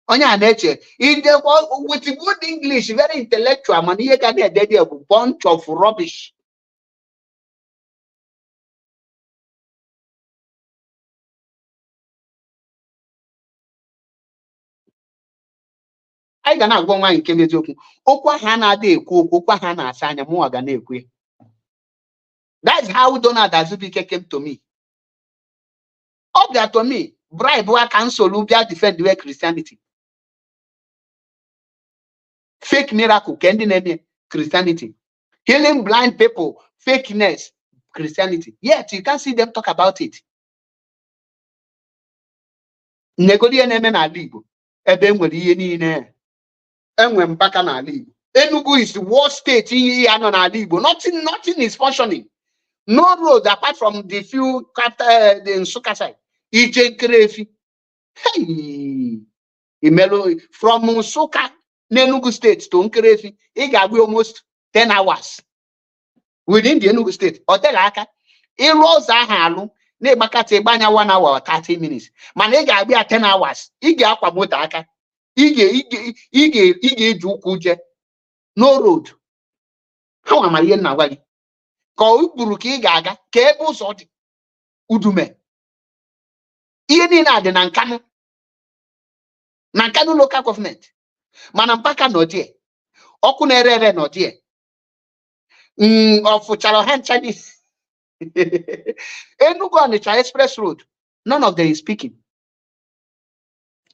Onya nature in the with good English, very intellectual, man, you can get a bunch of rubbish. I gana go nwa nke mezoku okwa ha na ada ekwu okwa ha na asa anya mu aga na ekwe. That's how Donald Azubike came to me. Up there to me, bribe wa cancel ubia defend the way Christianity. Fake miracle kendi name Christianity. Healing blind people, fakeness, Christianity. Yet you can't see them talk about it. Negodi name na Igbo ebe nwere ihe niile. Enwe mpaka na Igbo. Enugu is the worst state in Igbo. Nothing is functioning. No road apart from the few the Nsukka side. Ije Krefi. Hey, Imelo from Nsukka, Enugu state to Nkrefi, it got almost 10 hours within the Enugu state. Hotel aka, it rolls a halu. Ne bakate banya 1 hour or 30 minutes. Man, it got be 10 hours. It got kwa mota aka. Ige jukuje. No road. How am I here now? Ko buru ka ị ga-aga ka ebe ụzọ dị udume ihe niile adị na Nkanu local government mana mpaka nọ die ọkụ na-ere nọ die ọfụchara ha ncha dị Enugu Onitsha express road none of them is speaking.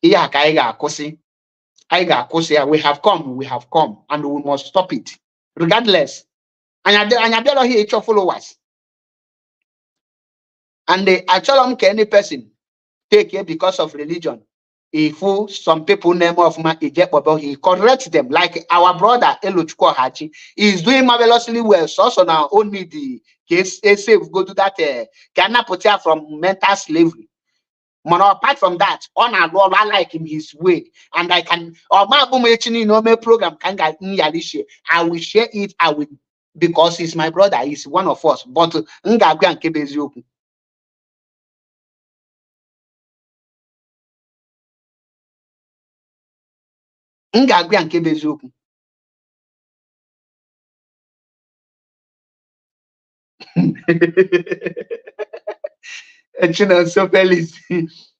Ihe a ka anyị ga-akwụsị ya. We have come and we must stop it regardless. And I don't hear your followers. And I tell them any person take it because of religion. If some people name of my eject, he corrects them like our brother Elochukwu Haji is doing marvelously well. So now only the case safe go to that cannot put her from mental slavery. But apart from that, on our Lord, I like him his way, and I can or my program can I will share it. I will. Because he's my brother, he's one of us. But ngagwe anke bezioku. Ngagwe anke bezioku. Echina so felis.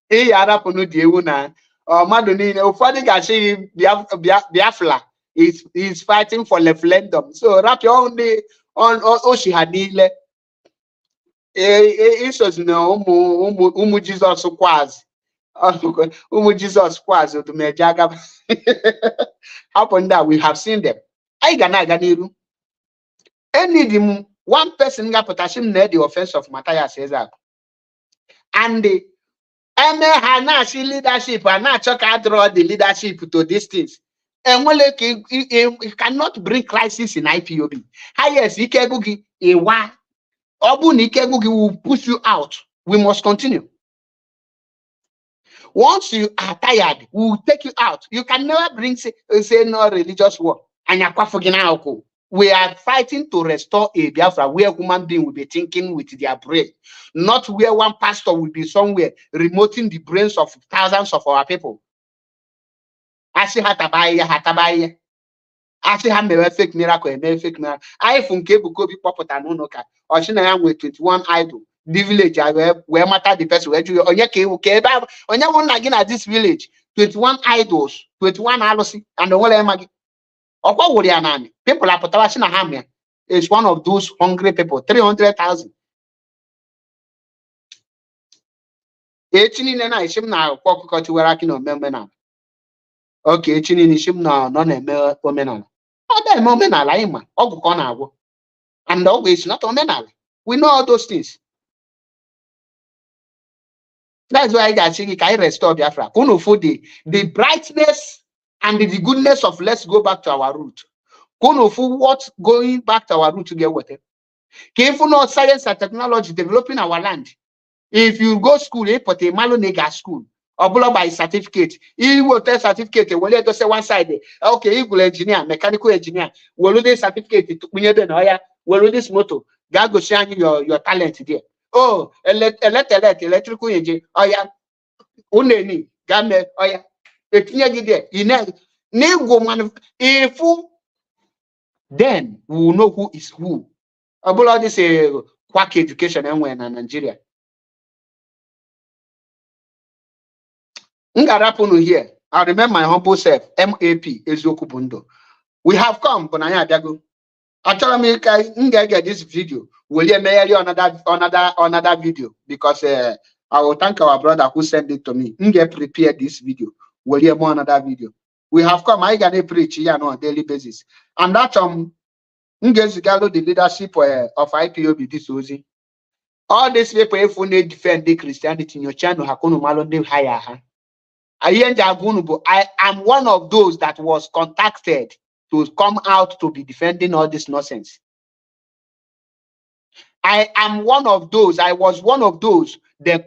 E yara ponu di ewu na. O madu niile ụfọdụ ga-achị Biafra He's fighting for referendum. So wrap your own day on Oshihanile. Isos no umu Jesus kwazi. Umu Jesus kwazi to mejaga. Happen that we have seen them. I gana ganiru. Any one person got potassium near the offense of Matthias says that. And the Hanashi leadership and not check out draw the leadership to these things. And it cannot bring crisis in IPOB. Highest Ikegugi Ewa Obu Nikegugi will push you out. We must continue. Once you are tired, we will take you out. You can never bring say no religious war. And we are fighting to restore a Biafra where human beings will be thinking with their brain, not where one pastor will be somewhere remoting the brains of thousands of our people. Asi hatabaya. Asi ha mewe fake miracle, fake miracle. I funke buko bi popota no ka. Oshina ya with 21 idol. The village where matter the person where you onye ke onye won again at this village 21 idols, 21 alosi and the whole emagi. People are Potawashina Hamia is one of those hungry people, 300,000. Okay, and always not omenal. We know all those things. That's why I think I restore Biafra. The brightness and the goodness of let's go back to our root. What's going back to our root to get water? Careful not science and technology developing our land. If you go school, put a Malonega school, or blow by certificate, he will test certificate, will let us say one side. Okay, equal engineer, mechanical engineer, will do certificate to will do this motor, God go shine your talent there. Oh, electrical engineer, oh yeah, uneni, game, oh yeah, if then we will know who is who. About this quack education and in Nigeria. Ngarapunu here. I remember my humble self, MAP Ezokubundo. We have come, Bonaya Dago. I tell me get this video. Will you mail another video? Because I will thank our brother who sent it to me. Nge prepare this video. Will you more another video? We have come, I can preach here on a daily basis. And that the leadership of IPOB this Ozi. All these people if we defend the Christianity in your channel, Hakunu Malonde higher. I am one of those that was contacted to come out to be defending all this nonsense. I am one of those. I was one of those. The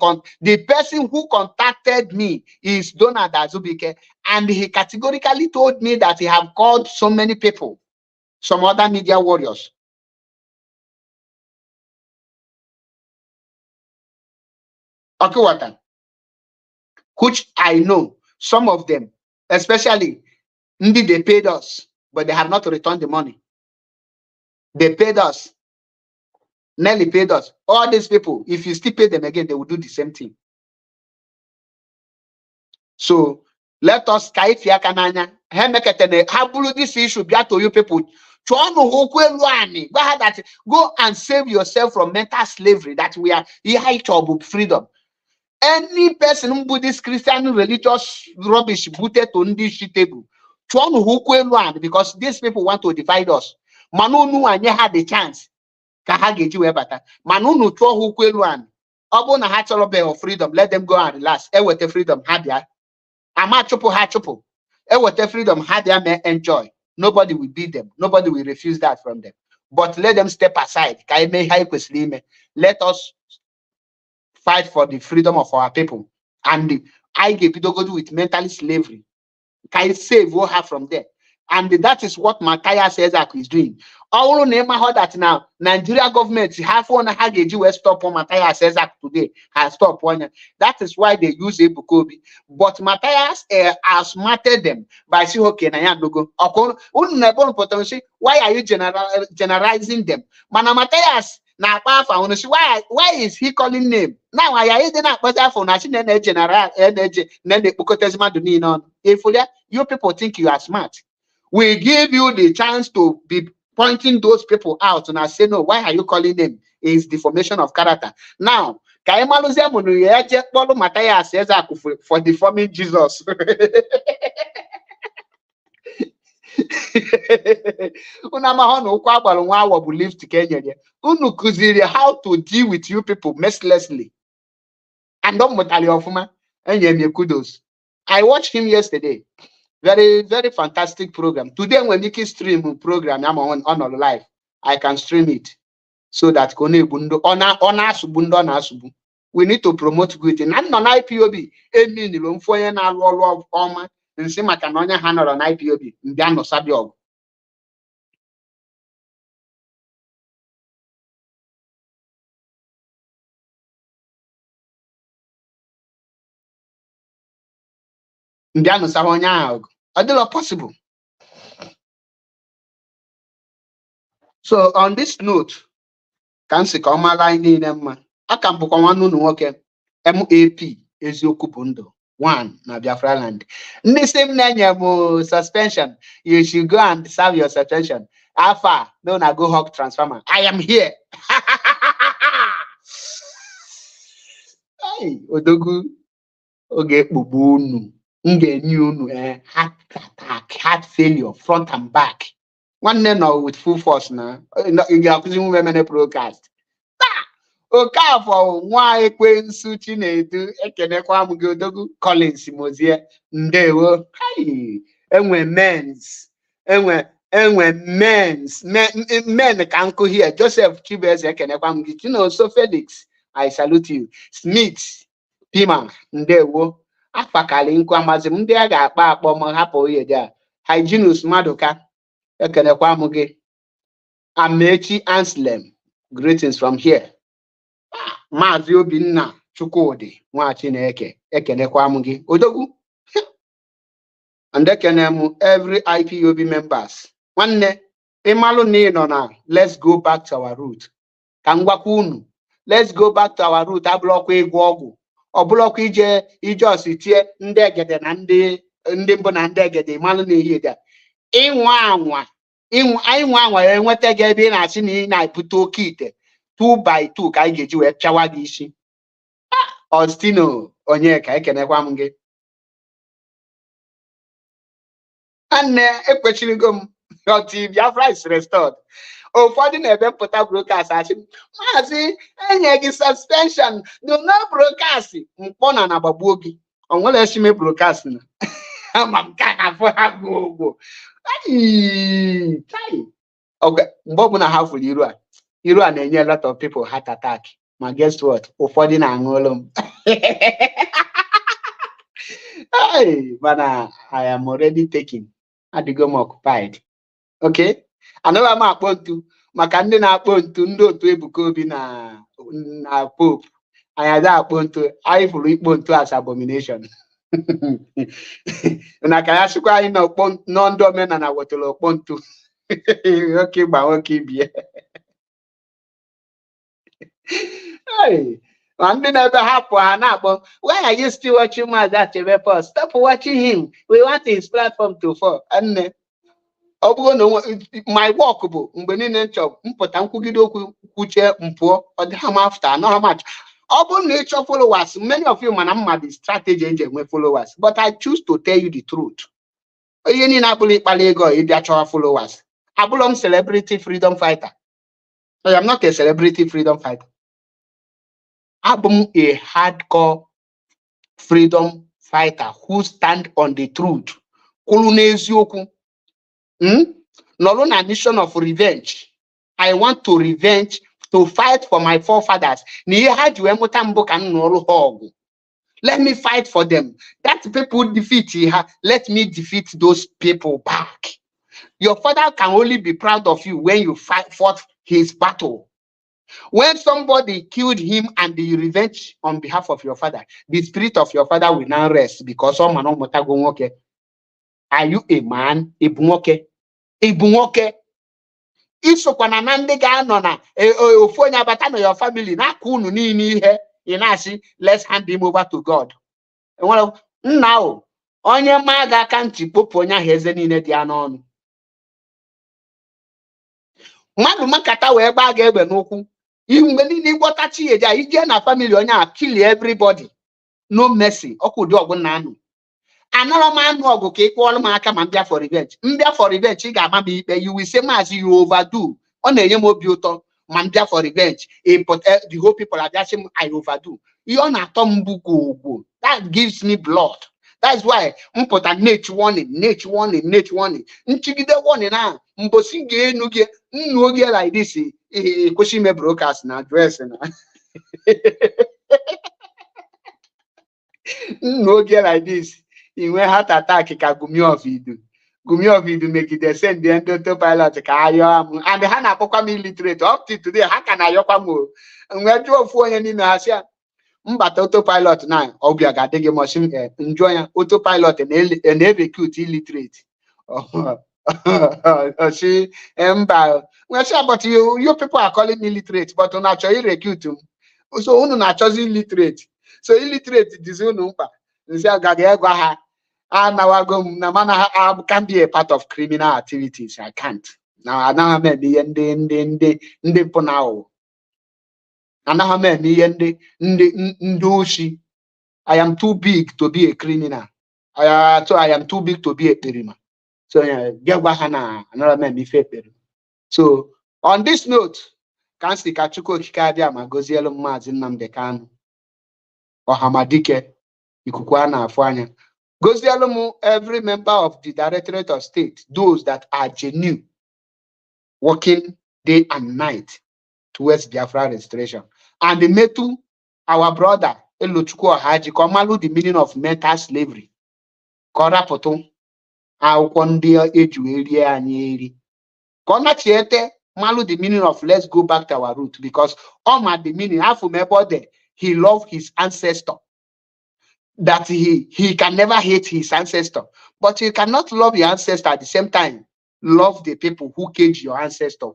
person who contacted me is Donald Azubike, and he categorically told me that he have called so many people, some other media warriors. Okay, what? Which I know, some of them, especially, indeed they paid us, but they have not returned the money. They paid us. Nelly paid us. All these people, if you still pay them again, they will do the same thing. So let us this issue to you people. Go and save yourself from mental slavery that we are of freedom. Any person who put this Christian religious rubbish booted on this table. Because these people want to divide us. Manunu and had the chance. Manunu throw who kwelwan. Obona hatchel of freedom. Let them go and relax. With the freedom hadia. Amachopo hachopo. With the freedom hadia may enjoy. Nobody will beat them. Nobody will refuse that from them. But let them step aside. Let us fight for the freedom of our people. And I get people go with mental slavery. Can save what have from there. And that is what Matthias Ezak is doing. All neighborhood that now Nigeria government have one US stop on Matthias Ezak today has stopped one. That is why they use Ebukobi. But Matthias has smarted them by saying, okay, why are you generalizing them? Mana Matthias na why is he calling name? Now I didn't for national general energy. You people think you are smart. We give you the chance to be pointing those people out and I say, no, why are you calling them? It's deformation of character. Now, for deforming Jesus. How to deal with you people mercilessly. And don't kudos. I watched him yesterday. Very, very fantastic program. Today, when you stream program, I'm on live. I can stream it so that we need to promote good things. And on IPOB, and see my canonia handle on IPOB. Ndiano Sabiog. Ndiano Sahonya. Are they possible? So on this note, can see come line in them. I can book on one okay. MAP is Yokupundo. One na Biafra land. The same name suspension. You should go and serve your suspension. Alpha, no na go hawk transformer. I am here. Hey, Odogu. Okay, bubunu. Heart attack, heart failure, front and back. One now with full force now. You are using women broadcast. Okay, for why Quensu Chinedu, Ekenekwa Mugodogu, Collins Mosia, Ndewo, hi, and when men's, and when men can go here, Joseph Chibes, Ekenekwa Mugi, you know, so Felix, I salute you. Smith, Pima, Ndewo, Afakali, Nkwamazim, Ndega, Papa, Hapo, Yeda, Hyginus Madoka, Ekenekwa Mugi, Amechi Anslem, greetings from here. Maazị Obinna Chukwudi nwa Chineke ekenekwa m gị Odogwu and ekene every IPOB members nwanne ịmalụ na ị nọ na let's go back to our root ka m gwakwa unu let's go back to our root abụlọkwa ịgwọ ọgwụ ọbụlọkwa ije ositie ndị egede na ndị mbụ na ndị egede ịmalụ na ihe dị ịnwa anwa enweta gị ebe ị na-asị na ị na-ebute oke ite 2 by 2 ka anyị ga-eji wee pịawa gị isi. Ostino Onyeka ekenekwa m gị. Nne ekwechirigo m ọtị Biafra is restored. Ụfọdụ na-ebe mpụta broadcast asị maazị enye gị suspension do not broadcast mkpọ na agbagbuo gị. O nwere esime broadcast na ama m ka afọ ha gụgụ. Okay, mgbe ọbụla ha fụrụ iru a na-enye a lot of people heart attack. Ma guess what? Ụfọdụ na-aṅụ olu m. Hey, mana I am already taking. Adịgo m occupied. Okay? Anaghị m akpọ ntu maka ndị na-akpọ ntu ndị otu Ebuka Obi na Pope. Anyị ada akpọ ntu, anyị fụrụ ikpọ ntu as abomination. Na ka ya sịkwa anyị nọ ndị omenala wetara okpọ ntu. Okay, gba nwoke ibie. Hey, and then why are you still watching that TV? Stop watching him. We want his platform to fall. And my walkable, after, not how much. Urban nature followers, many of you man the strategy engine followers, but I choose to tell you the truth. You need not followers. I'm celebrity freedom fighter. I am not a celebrity freedom fighter. I'm a hardcore freedom fighter who stand on the truth. Not on a mission of revenge. I want to revenge, to fight for my forefathers. Let me fight for them. That people defeat here. Let me defeat those people back. Your father can only be proud of you when you fought his battle. When somebody killed him and the revenge on behalf of your father, the spirit of your father will now rest because someone okay. Are you a man? Ibunwoke. Ibunwoke. Iso kwa nanande ga nona ofonya batano your family na kunu ni ihe inasi let's hand him over to God. Now onye maga kanti popo nya heze niile di anonu. mmadụ makata wee gbaa gị egbe n'ụkwụ ihu mgbe niile ịgbọtachi eja ije na family onye a kill everybody no mercy ọkụ ụdị ọgụ na anụ anara m anụ ọgụ ka ị kụọrọ m aka ma mbịa for revenge mbịa for revenge ị ga-ama m ikpe you will say maazị you overdo ọ na-enye m obi ụtọ ma mbịa for revenge the whole people abịasị m I overdo ihe ọ na-atọ m bụ ogbo that gives me blood. That's why mpụta nature warning nchigide warning a mbosi ga-enu gị nnu oge like this kwụsị ime broadcast na address na nnu oge like this inwe heart attack ka Gumi of Idu megide send ndị autopilot ka ayọ m and ha na-akpọkwa m illiterate up to today ha ka na-ayọkwa m nwee jụọ ofu onye n'ime ha sị mbata autopilot na ọbịa ga-adị gị mọchi njụọ ya autopilot na-recruit illiterate she mba well sure but you people are calling me illiterate but una chọrọ recruit m so unu na-achọzi illiterate so illiterate dizi unu mkpa nzi agaghị egwa ha anawago m na mana I can be a part of criminal activities. I can't now anaghị m eme ihe ndị mpụ na ahụ anaghị m eme ihe ndị oshi. I am too big to be a criminal. So I am too big to be a perima. So so on this note, Kansi Kachuko Kikadia Magozielo Mazin Namdekan or Hamadike Ikukwana Afanya. Gozielo every member of the Directorate of State, those that are genuine, working day and night towards Biafra restoration. And the Metu, our brother, Elochuko Haji, Komalu, the meaning of mental slavery. Korapoto, Aukondia Ejueria and Yeri. Kona Chiete, Malu, the meaning of let's go back to our root, because Oma, the meaning, half of my body, he loved his ancestor. That he can never hate his ancestor. But you cannot love your ancestor at the same time. Love the people who killed your ancestor,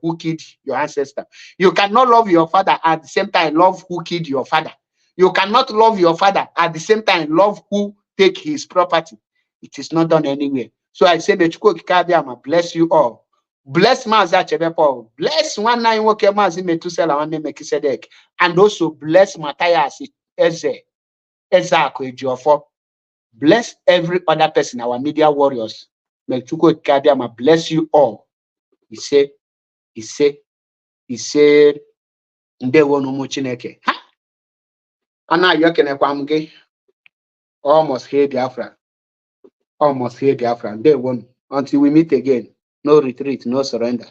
You cannot love your father at the same time love who killed your father. You cannot love your father at the same time love who take his property. It is not done anywhere. So I say, bless you all. Bless Maza Chebepo. Bless 19 Woke Mazi Metusela Wane Mekisedek. And also bless Matthias Ezako Ejiofo. Bless every other person, our media warriors. Melchuko Kadiama, bless you all. He said, Ndewo no Chineke. Ha! Ana yokene kwamge. Almost here Biafra. Ndewo. Until we meet again. No retreat, no surrender.